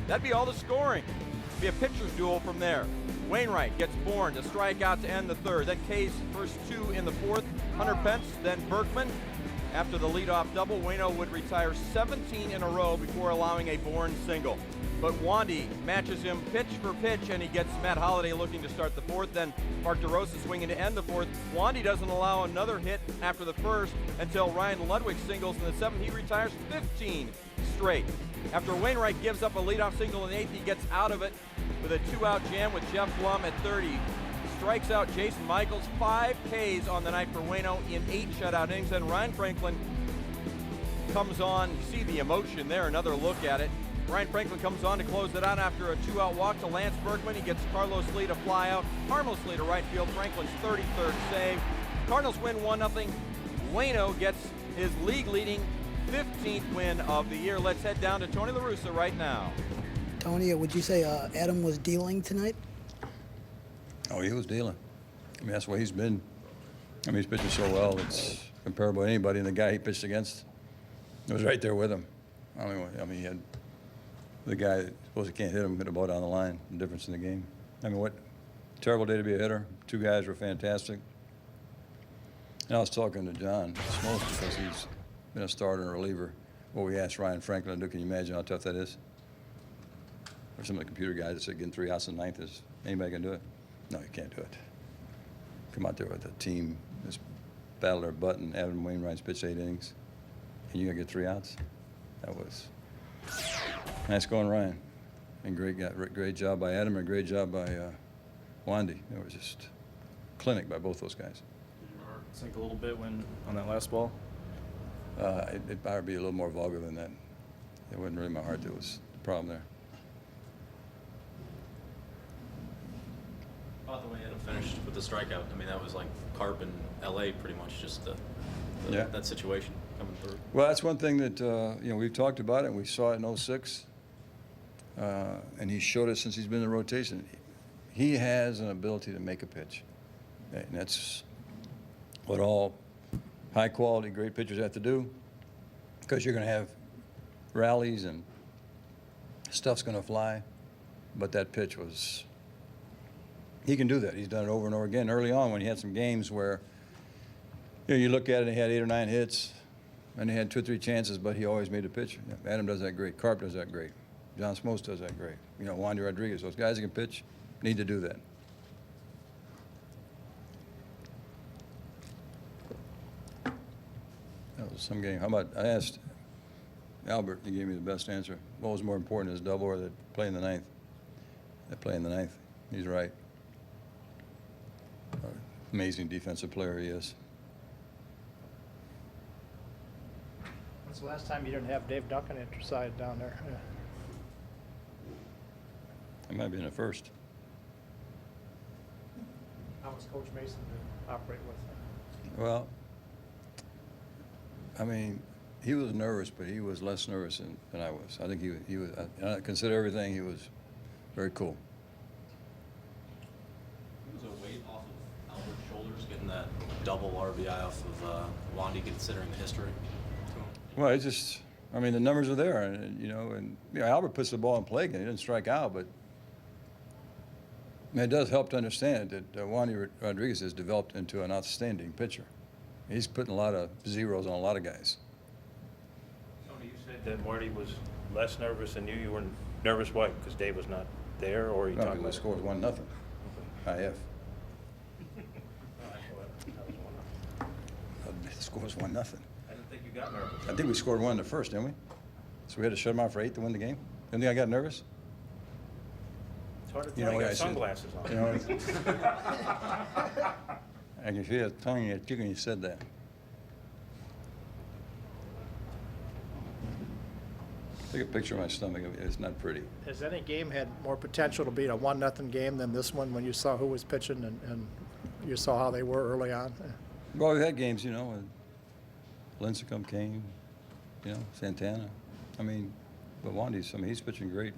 That'd be all the scoring. Be a pitcher's duel from there. Wainwright gets Bourne to strike out to end the third. Then K's first 2 in the fourth. Hunter Pence, then Berkman. After the leadoff double, Waino would retire 17 in a row before allowing a Bourne single. But Wandy matches him pitch for pitch, and he gets Matt Holliday looking to start the fourth. Then Mark DeRosa swinging to end the fourth. Wandy doesn't allow another hit after the first until Ryan Ludwig singles in the seventh. He retires 15 straight. After Wainwright gives up a leadoff single in the eighth, he gets out of it with a 2-out jam with Jeff Blum at 30. Strikes out Jason Michaels. 5 Ks on the night for Waino in 8 shutout innings. Then Ryan Franklin comes on. You see the emotion there. Another look at it. Ryan Franklin comes on to close it out after a 2-out walk to Lance Berkman. He gets Carlos Lee to fly out harmlessly to right field. Franklin's 33rd save. Cardinals win 1-0. Waino gets his league-leading 15th win of the year. Let's head down to Tony La Russa right now. Tony, would you say Adam was dealing tonight? Oh, he was dealing. I mean, that's the way he's been. I mean, he's pitching so well. It's comparable to anybody. And the guy he pitched against was right there with him. I mean, he had the guy that supposedly can't hit him, hit a ball down the line. The difference in the game. I mean, what terrible day to be a hitter. 2 guys were fantastic. And I was talking to John Smoltz because he's been a starter and a reliever. What we asked Ryan Franklin to do, can you imagine how tough that is? Or some of the computer guys that said getting 3 outs in the ninth is anybody can do it. No, you can't do it. Come out there with a team that's battled their butt, and Adam Wainwright's pitched 8 innings, and you gotta get 3 outs. That was nice going, Ryan. And great job by Adam, and a great job by Wandy. It was just clinic by both those guys. sink a little bit when on that last ball? It'd probably be a little more vulgar than that. It wasn't really my heart that was the problem there. About the way Adam finished with the strikeout. I mean, that was like Carp in L.A. pretty much, just that situation coming through. Well, that's one thing that, we've talked about it, and we saw it in 06. And he showed us since he's been in the rotation. He has an ability to make a pitch. And that's what all high-quality, great pitchers have to do, because you're going to have rallies and stuff's going to fly. But that pitch was, he can do that. He's done it over and over again. Early on, when he had some games where, you look at it, he had 8 or 9 hits, and he had 2 or 3 chances, but he always made a pitch. Adam does that great. Carp does that great. John Smoltz does that great. Wandy Rodriguez, those guys that can pitch need to do that. That was some game. How about, I asked Albert, he gave me the best answer. What was more important, his double or the play in the ninth? That play in the ninth. He's right. Amazing defensive player he is. When's the last time you didn't have Dave Duncan at your side down there? It might be in the first. How was Coach Mason to operate with? Well, I mean, he was nervous, but he was less nervous than I was. I think he was. I consider everything. He was very cool. Was a weight off of Albert's shoulders getting that double RBI off of Wandy, considering the history? Well, it's just, I mean, the numbers are there, and Albert puts the ball in play again. He didn't strike out, but it does help to understand that Wandy Rodriguez has developed into an outstanding pitcher. He's putting a lot of zeros on a lot of guys. Tony, you said that Marty was less nervous than you. You were nervous, why? Because Dave was not there, or you talking about? The score was 1-0. IF. The score was 1-0. I didn't think you got nervous. I think we scored 1 in the first, didn't we? So we had to shut him out for 8 to win the game. Didn't think I got nervous? It's hard to tell. You got sunglasses on. I can feel it tongue in your cheek when you said that. Take a picture of my stomach. It's not pretty. Has any game had more potential to be a 1-0 game than this one when you saw who was pitching and you saw how they were early on? Well, we've had games, when Lincecum came, Santana. I mean, but Wandy's, he's pitching great.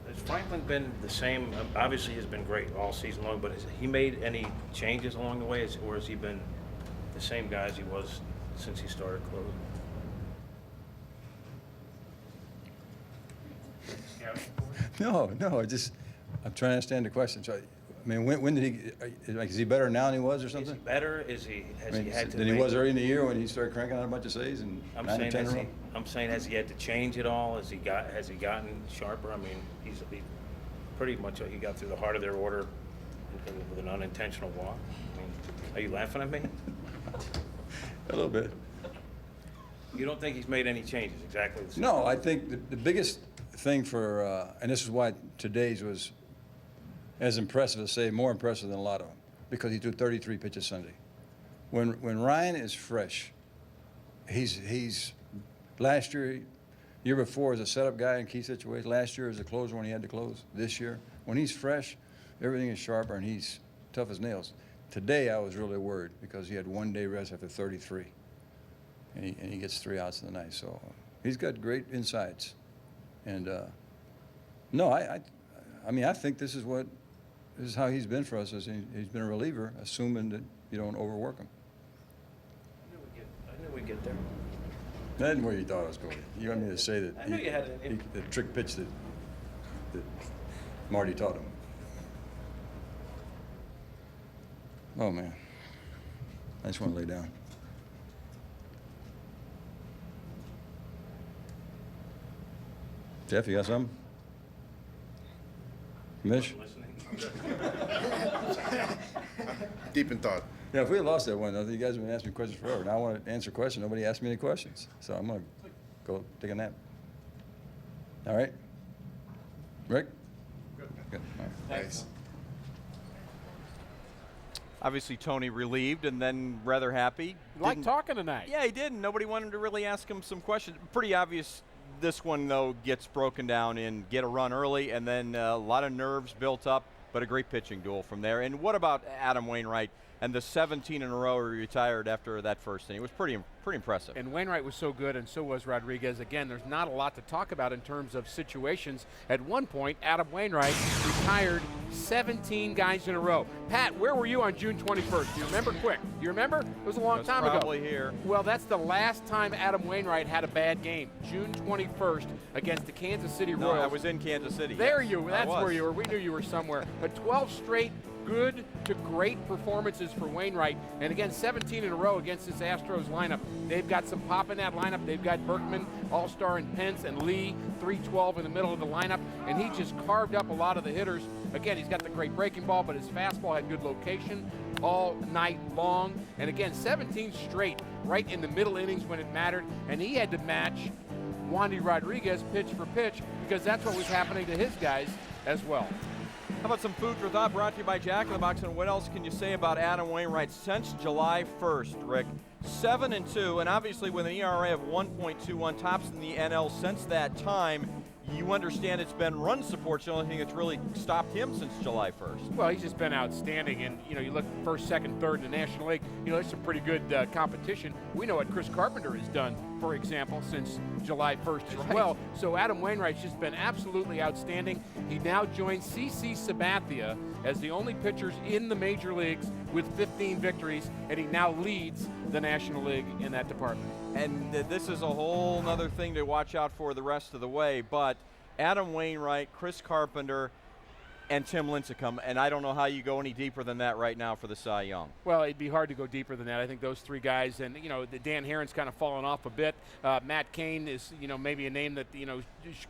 Has Franklin been the same? Obviously, he's been great all season long, but has he made any changes along the way, or has he been the same guy as he was since he started closing? No, I'm trying to understand the question. So, I mean, when did he, is he better now than he was or something? Is he better? Has he had to? Than he was early in the year when he started cranking out a bunch of saves and I'm 9 or 10 in a row? I'm saying, has he had to change it all? Has he gotten sharper? I mean, he pretty much, he got through the heart of their order with an unintentional walk. I mean, are you laughing at me? A little bit. You don't think he's made any changes exactly the same? No, I think the biggest thing for, and this is why today's was as impressive as say, more impressive than a lot of them, because he threw 33 pitches Sunday. When Ryan is fresh, he's last year before as a setup guy in key situations. Last year as a closer when he had to close. This year, when he's fresh, everything is sharper and he's tough as nails. Today I was really worried because he had 1 day rest after 33, and he gets 3 outs in the night. So he's got great insides, and no, I mean I think this is how he's been for us. He's been a reliever, assuming that you don't overwork him. I knew we'd get there. That isn't where you thought I was going. You want me to say that I knew you had the trick pitch that Marty taught him. Oh, man. I just want to lay down. Jeff, you got something? Mitch? Deep in thought. Yeah, if we had lost that one, you guys have been asking me questions forever. Now I want to answer questions. Nobody asked me any questions. So I'm going to go take a nap. All right? Rick? Good. All right. Thanks. Obviously, Tony relieved and then rather happy. He liked talking tonight. Yeah, he did. And nobody wanted to really ask him some questions. Pretty obvious. This one, though, gets broken down in get a run early and then a lot of nerves built up, but a great pitching duel from there. And what about Adam Wainwright and the 17 in a row he retired after that first inning? It was pretty impressive. And Wainwright was so good, and so was Rodriguez. Again, there's not a lot to talk about in terms of situations. At one point, Adam Wainwright retired 17 guys in a row. Pat, where were you on June 21st? Do you remember? Quick. Do you remember? It was a long time ago. Probably here. Well, that's the last time Adam Wainwright had a bad game. June 21st against the Kansas City Royals. No, I was in Kansas City. There yes. that's where you were. We knew you were somewhere. But 12 straight good to great performances for Wainwright. And again, 17 in a row against this Astros lineup. They've got some pop in that lineup. They've got Berkman, All-Star, and Pence, and Lee, 312 in the middle of the lineup. And he just carved up a lot of the hitters. Again, he's got the great breaking ball, but his fastball had good location all night long. And again, 17 straight right in the middle innings when it mattered. And he had to match Wandy Rodriguez pitch for pitch because that's what was happening to his guys as well. How about some food for thought brought to you by Jack in the Box? And what else can you say about Adam Wainwright since July 1st, Rick? 7-2, and obviously with an ERA of 1.21, tops in the NL since that time. You understand it's been run support's the only thing that's really stopped him since July 1st. Well, he's just been outstanding, and you look first, second, third in the National League. There's some pretty good competition. We know what Chris Carpenter has done, for example, since July 1st as well. So Adam Wainwright's just been absolutely outstanding. He now joins CC Sabathia as the only pitchers in the major leagues with 15 victories, and he now leads the National League in that department. And this is a whole other thing to watch out for the rest of the way, but Adam Wainwright, Chris Carpenter, and Tim Lincecum, and I don't know how you go any deeper than that right now for the Cy Young. Well, it'd be hard to go deeper than that. I think those three guys, and the Dan Herron's kind of fallen off a bit. Matt Cain is maybe a name that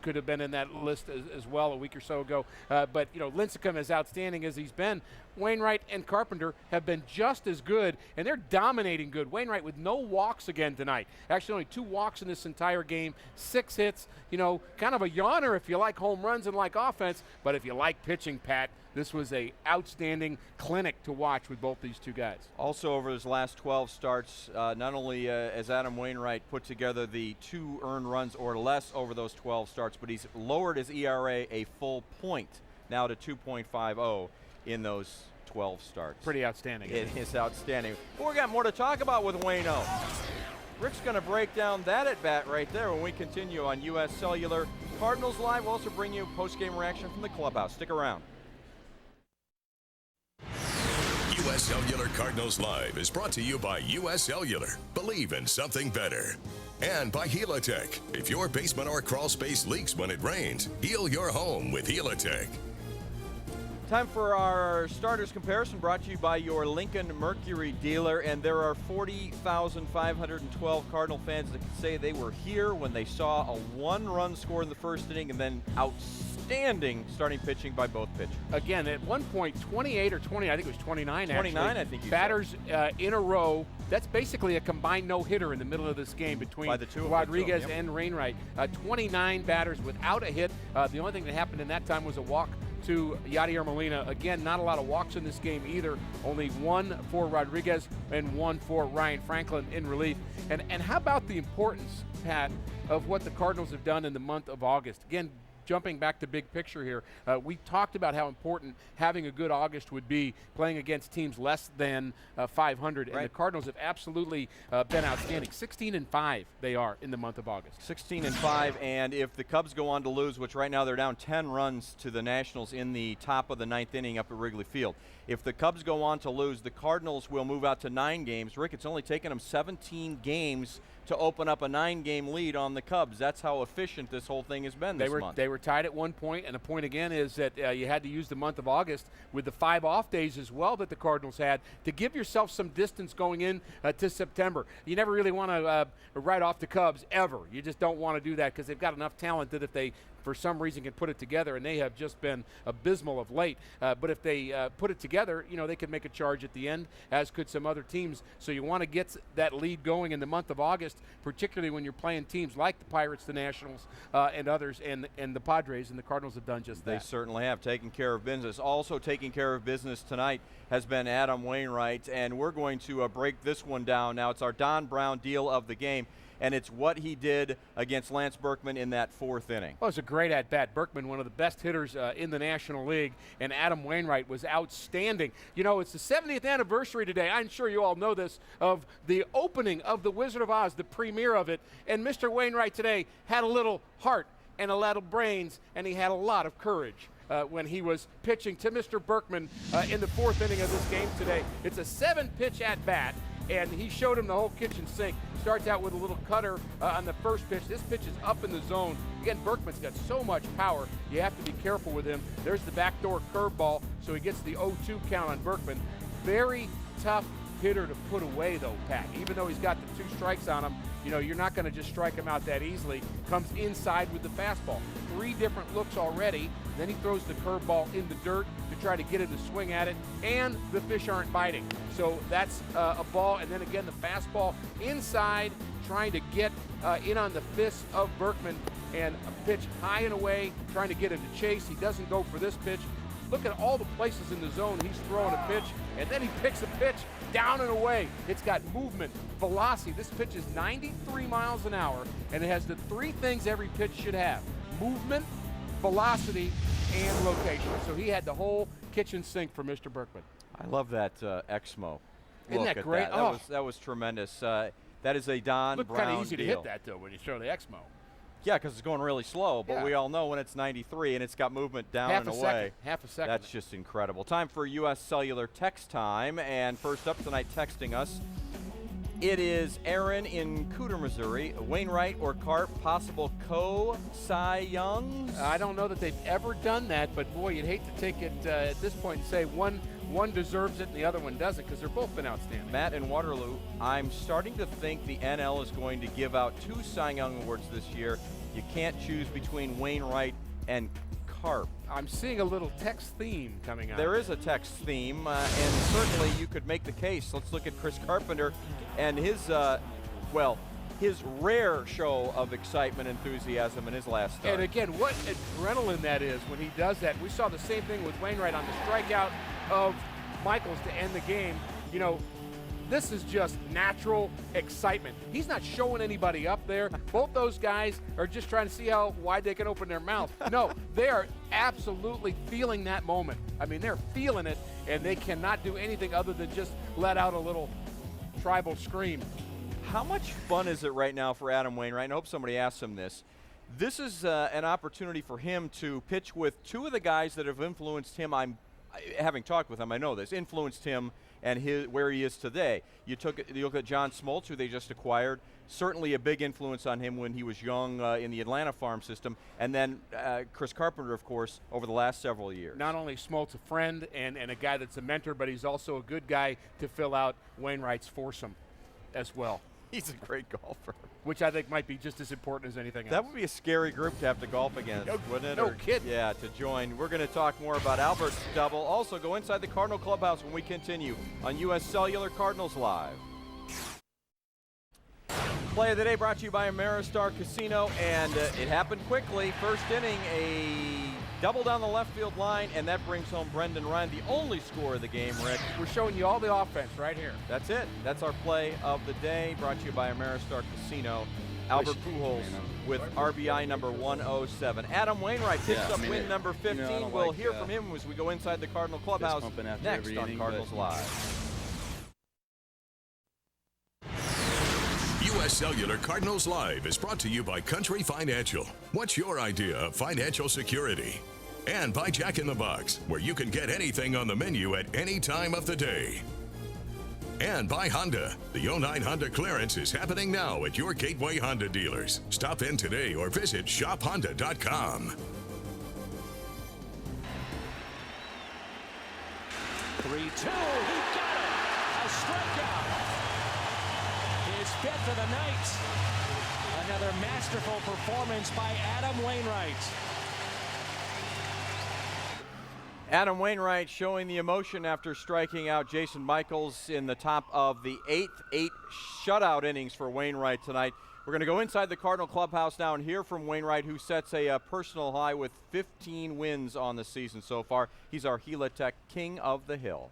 could have been in that list as well a week or so ago. But Lincecum, as outstanding as he's been, Wainwright and Carpenter have been just as good, and they're dominating good. Wainwright with no walks again tonight. Actually, only 2 walks in this entire game, 6 hits. Kind of a yawner if you like home runs and like offense, but if you like pitching, Pat, this was a outstanding clinic to watch with both these two guys. Also, over his last 12 starts, not only has Adam Wainwright put together the 2 earned runs or less over those 12 starts, but he's lowered his ERA a full point, now to 2.50 in those 12 starts. Pretty outstanding. It is outstanding. But we got more to talk about with Waino. Rick's going to break down that at bat right there when we continue on U.S. Cellular Cardinals Live. We'll also bring you post-game reaction from the clubhouse. Stick around. U.S. Cellular Cardinals Live is brought to you by U.S. Cellular. Believe in something better. And by Helitech. If your basement or crawl space leaks when it rains, heal your home with Helitech. Time for our starters comparison brought to you by your Lincoln Mercury dealer. And there are 40,512 Cardinal fans that can say they were here when they saw a 1-run score in the first inning and then outstanding starting pitching by both pitchers. Again, at one point, 28 or 20, I think it was 29 actually. 29, I think you batters in a row. That's basically a combined no-hitter in the middle of this game between Rodriguez and Wainwright. 29 batters without a hit. The only thing that happened in that time was a walk to Yadier Molina. Again, not a lot of walks in this game either. Only 1 for Rodriguez and 1 for Ryan Franklin in relief. And how about the importance, Pat, of what the Cardinals have done in the month of August? Again, jumping back to big picture here, we talked about how important having a good August would be playing against teams less than 500, and the Cardinals have absolutely been outstanding. 16-5 they are in the month of August. 16-5, and if the Cubs go on to lose, which right now they're down 10 runs to the Nationals in the top of the 9th inning up at Wrigley Field. If the Cubs go on to lose, the Cardinals will move out to 9 games. Rick, it's only taken them 17 games to open up a 9-game lead on the Cubs. That's how efficient this whole thing has been this month. They were tied at one point, and the point again is that you had to use the month of August with the 5 off days as well that the Cardinals had to give yourself some distance going in to September. You never really want to write off the Cubs ever. You just don't want to do that because they've got enough talent that if they for some reason can put it together, and they have just been abysmal of late. But if they put it together, you know, they could make a charge at the end, as could some other teams. So you want to get that lead going in the month of August, particularly when you're playing teams like the Pirates, the Nationals, and others, and the Padres, and the Cardinals have done just that. They certainly have taken care of business. Also taking care of business tonight has been Adam Wainwright, and we're going to break this one down. Now, it's our Don Brown deal of the game, and it's what he did against Lance Berkman in that 4th inning. Well, it was a great at-bat. Berkman, one of the best hitters in the National League, and Adam Wainwright was outstanding. You know, it's the 70th anniversary today, I'm sure you all know this, of the opening of The Wizard of Oz, the premiere of it, and Mr. Wainwright today had a little heart and a lot of brains, and he had a lot of courage when he was pitching to Mr. Berkman in the 4th inning of this game today. It's a 7-pitch at-bat, and he showed him the whole kitchen sink. Starts out with a little cutter on the first pitch. This pitch is up in the zone. Again, Berkman's got so much power, you have to be careful with him. There's the backdoor curveball, so he gets the 0-2 count on Berkman. Very tough hitter to put away, though, Pat. Even though he's got the 2 strikes on him, you know, you're not going to just strike him out that easily. Comes inside with the fastball. 3 different looks already. Then he throws the curveball in the dirt to try to get him to swing at it, and the fish aren't biting. So that's a ball, and then again the fastball inside, trying to get in on the fist of Berkman, and a pitch high and away, trying to get him to chase. He doesn't go for this pitch. Look at all the places in the zone he's throwing a pitch, and then he picks a pitch down and away. It's got movement, velocity. This pitch is 93 miles an hour, and it has the 3 things every pitch should have: movement, velocity, and location. So he had the whole kitchen sink for Mr. Berkman. I love that Exmo. Isn't that great? That was tremendous. That is a Don Looked Brown kind of easy deal. to hit that, though, when you throw the Exmo. Yeah, because it's going really slow, but Yeah. we all know when it's 93 and it's got movement down and away. Half a second. That's just incredible. Time for U.S. Cellular text time, and first up tonight texting us, it is Aaron in Cooter, Missouri. Wainwright or Carp, possible co-Cy Youngs? I don't know that they've ever done that, but boy, you'd hate to take it at this point and say one deserves it and the other one doesn't, because they're both been outstanding. Matt in Waterloo, I'm starting to think the NL is going to give out 2 Cy Young awards this year. You can't choose between Wainwright and Carp. I'm seeing a little text theme coming out. There is a text theme, and certainly you could make the case. Let's look at Chris Carpenter and his, his rare show of excitement, enthusiasm in his last start. And again, what adrenaline that is when he does that. We saw the same thing with Wainwright on the strikeout of Michaels to end the game. You know, this is just natural excitement. He's not showing anybody up there. Both those guys are just trying to see how wide they can open their mouth. No, they are absolutely feeling that moment. I mean, they're feeling it, and they cannot do anything other than just let out a little tribal scream. How much fun is it right now for Adam Wainwright? I hope somebody asks him this. This is an opportunity for him to pitch with 2 of the guys that have influenced him. Having talked with him, I know this, influenced him and where he is today. You look at John Smoltz, who they just acquired, certainly a big influence on him when he was young in the Atlanta farm system, and then Chris Carpenter, of course, over the last several years. Not only Smoltz a friend and a guy that's a mentor, but he's also a good guy to fill out Wainwright's foursome as well. He's a great golfer. Which I think might be just as important as anything else. That would be a scary group to have to golf against, wouldn't it? No kidding. Yeah, to join. We're going to talk more about Albert's double. Also, go inside the Cardinal clubhouse when we continue on U.S. Cellular Cardinals Live. Play of the day brought to you by Ameristar Casino, and it happened quickly. First inning, a double down the left field line, and that brings home Brendan Ryan, the only score of the game, Rick. We're showing you all the offense right here. That's it. That's our play of the day, brought to you by Ameristar Casino. Albert Pujols with RBI number 107. Adam Wainwright picks up win number 15. We'll hear from him as we go inside the Cardinal clubhouse next on Cardinals Live. U.S. Cellular Cardinals Live is brought to you by Country Financial. What's your idea of financial security? And by Jack in the Box, where you can get anything on the menu at any time of the day. And by Honda. The 09 Honda clearance is happening now at your Gateway Honda dealers. Stop in today or visit shophonda.com. 3-2, he got it! A strikeout! His 5th of the night. Another masterful performance by Adam Wainwright. Adam Wainwright showing the emotion after striking out Jason Michaels in the top of the 8th. 8 shutout innings for Wainwright tonight. We're going to go inside the Cardinal clubhouse now and hear from Wainwright, who sets a personal high with 15 wins on the season so far. He's our Gila Tech King of the Hill.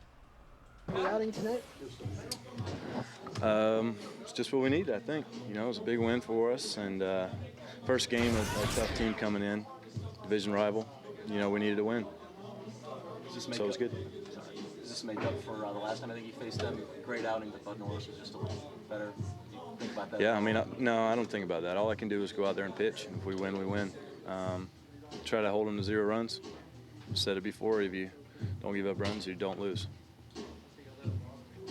The outing tonight? It's just what we need, I think. You know, it was a big win for us, and first game, a tough team coming in, division rival. You know, we needed to win. So it was good. Does this make up for the last time I think you faced them? Great outing, but Bud Norris was just a little better. Think about that. Yeah, I mean, no, I don't think about that. All I can do is go out there and pitch. And if we win, we win. Try to hold them to 0 runs. I've said it before, if you don't give up runs, you don't lose.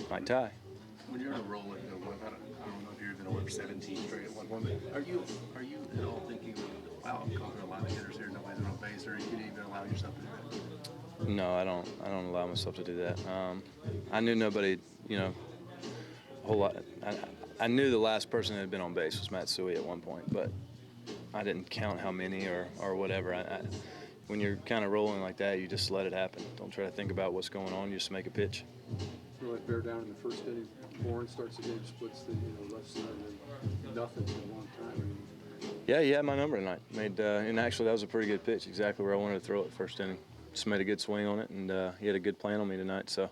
Might tie. When you're in a roll, I don't know if you're going to work 17 straight at one point. Are you at all thinking, wow, I'm calling a lot of hitters here, nobody's on base, or you could even allow yourself to do that? No, I don't allow myself to do that. I knew nobody, you know, a whole lot. I knew the last person that had been on base was Matsui at one point, but I didn't count how many or whatever. When you're kind of rolling like that, you just let it happen. Don't try to think about what's going on. You just make a pitch. Really bear down in the first inning. Warren starts the game, splits the left side, and nothing for a long time. Yeah, he had my number tonight. And actually that was a pretty good pitch, exactly where I wanted to throw it first inning. Just made a good swing on it, and he had a good plan on me tonight. So I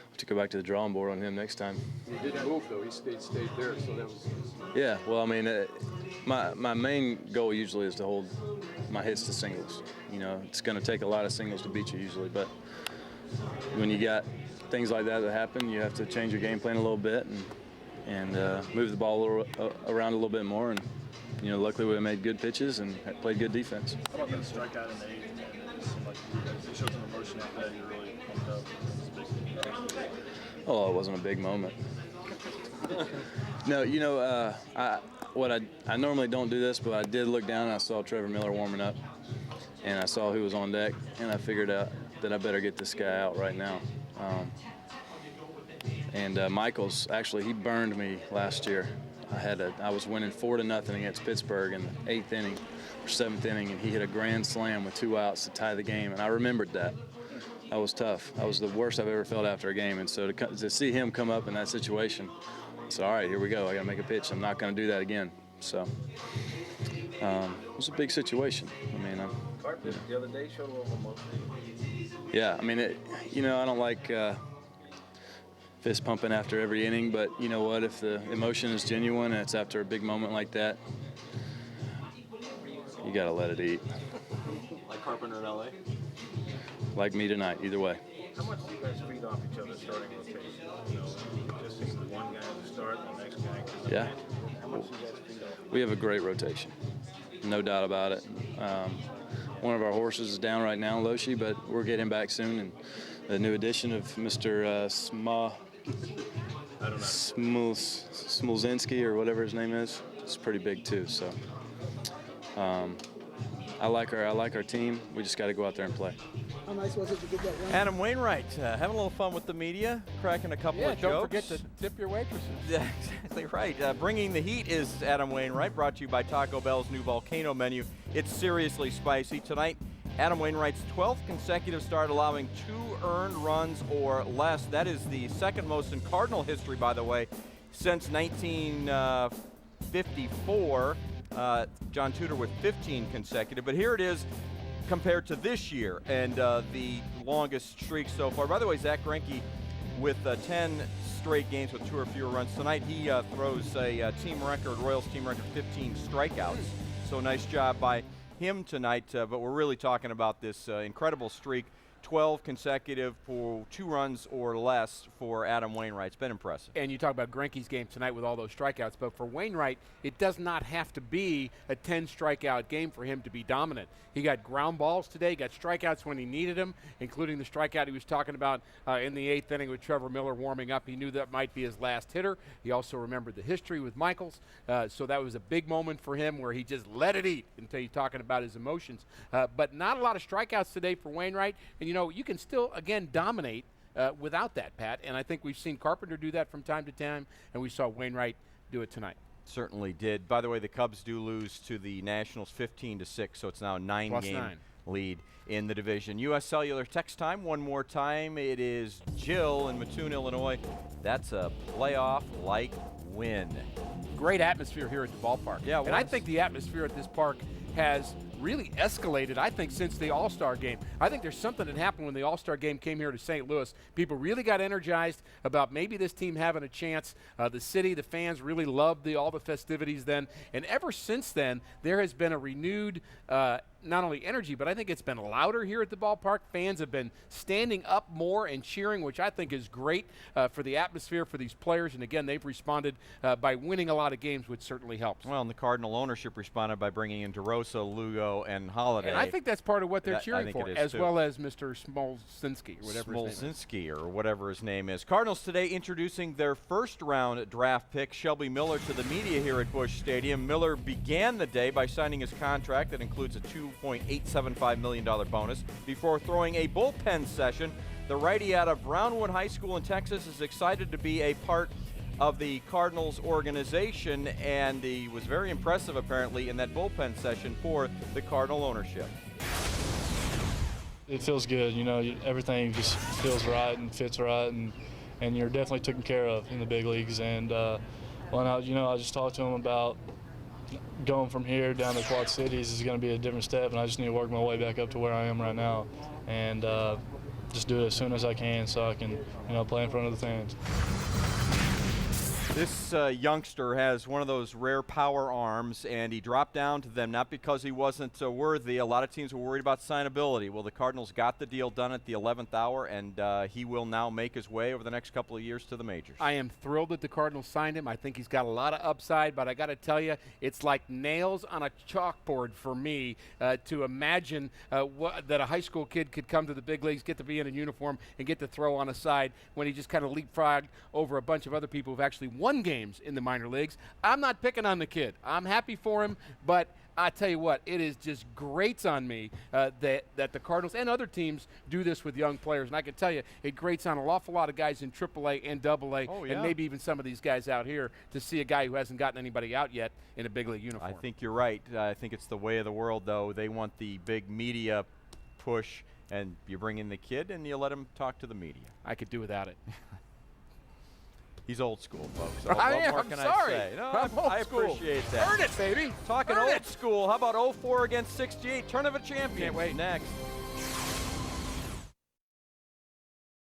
have to go back to the drawing board on him next time. He didn't move though. He stayed there, so that was. Yeah, well, I mean, my main goal usually is to hold my hits to singles. You know, it's going to take a lot of singles to beat you usually, but when you got things like that happen, you have to change your game plan a little bit and move the ball around a little bit more. And you know, luckily we made good pitches and played good defense. How about that strikeout in the 8th? And it seemed like you showed some emotion after that. You were really pumped up. Oh, it wasn't a big moment. No, you know, I normally don't do this, but I did look down and I saw Trevor Miller warming up, and I saw who was on deck, and I figured out that I better get this guy out right now. Michaels, actually, he burned me last year. I was winning 4-0 against Pittsburgh in the 8th inning or 7th inning, and he hit a grand slam with 2 outs to tie the game, and I remembered that. That was tough. That was the worst I've ever felt after a game, and so to see him come up in that situation, I said, all right, here we go. I got to make a pitch. I'm not going to do that again. So it was a big situation. I mean, Carpet the other day showed a little emotion. Yeah, I mean, you know, I don't like fist pumping after every inning, but you know what? If the emotion is genuine and it's after a big moment like that, you got to let it eat. Like Carpenter in LA? Like me tonight, either way. How much do you guys feed off each other's starting rotation? You know, just one guy to start, the next guy. Yeah. How much do you guys feed off? We have a great rotation, no doubt about it. One of our horses is down right now, Loshi, but we'll get him back soon. And the new addition of Mr. Smolzinski or whatever his name is, it's pretty big too. So I like our team. We just got to go out there and play. How nice was it to get that run? Adam Wainwright having a little fun with the media, cracking a couple of jokes. Don't forget to tip your waitresses. Yeah, exactly right. Bringing the heat is Adam Wainwright, brought to you by Taco Bell's new Volcano menu. It's seriously spicy. Tonight, Adam Wainwright's 12th consecutive start allowing 2 earned runs or less. That is the second most in Cardinal history, by the way, since 1954. John Tudor with 15 consecutive. But here it is compared to this year and the longest streak so far. By the way, Zach Greinke with 10 straight games with 2 or fewer runs. Tonight he throws a team record, Royals team record, 15 strikeouts. So nice job by him tonight. But we're really talking about this incredible streak. 12 consecutive for 2 runs or less for Adam Wainwright. It's been impressive. And you talk about Greinke's game tonight with all those strikeouts, but for Wainwright, it does not have to be a 10 strikeout game for him to be dominant. He got ground balls today, got strikeouts when he needed them, including the strikeout he was talking about in the 8th inning with Trevor Miller warming up. He knew that might be his last hitter. He also remembered the history with Michaels, so that was a big moment for him where he just let it eat until you're talking about his emotions. But not a lot of strikeouts today for Wainwright, and you know, you can still, again, dominate without that, Pat. And I think we've seen Carpenter do that from time to time, and we saw Wainwright do it tonight. Certainly did. By the way, the Cubs do lose to the Nationals 15-6, so it's now a 9-game lead in the division. U.S. Cellular text time one more time. It is Jill in Mattoon, Illinois. That's a playoff-like win. Great atmosphere here at the ballpark. Yeah, and I think the atmosphere at this park has really escalated, I think, since the All-Star game. I think there's something that happened when the All-Star game came here to St. Louis. People really got energized about maybe this team having a chance. The city, the fans really loved all the festivities then. And ever since then, there has been a renewed not only energy, but I think it's been louder here at the ballpark. Fans have been standing up more and cheering, which I think is great for the atmosphere for these players. And again, they've responded by winning a lot of games, which certainly helps. Well, and the Cardinal ownership responded by bringing in DeRosa, Lugo, and Holiday. And I think that's part of what they're cheering for, as well as Mr. Smolzinski, or whatever his name is. Cardinals today introducing their first-round draft pick, Shelby Miller, to the media here at Busch Stadium. Miller began the day by signing his contract that includes a $2.875 million bonus before throwing a bullpen session. The righty out of Brownwood High School in Texas is excited to be a part of the Cardinals organization, and he was very impressive apparently in that bullpen session for the Cardinal ownership. It feels good, you know, everything just feels right and fits right, and you're definitely taken care of in the big leagues. And I just talked to him about going from here down to Quad Cities is going to be a different step, and I just need to work my way back up to where I am right now, and just do it as soon as I can so I can, play in front of the fans. This youngster has one of those rare power arms, and he dropped down to them not because he wasn't worthy. A lot of teams were worried about signability. Well, the Cardinals got the deal done at the 11th hour, and he will now make his way over the next couple of years to the majors. I am thrilled that the Cardinals signed him. I think he's got a lot of upside, but I got to tell you, it's like nails on a chalkboard for me to imagine that a high school kid could come to the big leagues, get to be in a uniform, and get to throw on a side when he just kind of leapfrogged over a bunch of other people who've actually won games in the minor leagues. I'm not picking on the kid. I'm happy for him, but I tell you what, it is just grates on me that the Cardinals and other teams do this with young players. And I can tell you, it grates on an awful lot of guys in AAA and AA, and maybe even some of these guys out here to see a guy who hasn't gotten anybody out yet in a big league uniform. I think you're right. I think it's the way of the world, though. They want the big media push, and you bring in the kid and you let him talk to the media. I could do without it. He's old school, folks. I'm sorry. No, I'm old I appreciate that. Earn it, baby. Talking old school, how about 04 against 68? Tournament champions. Can't wait. Next.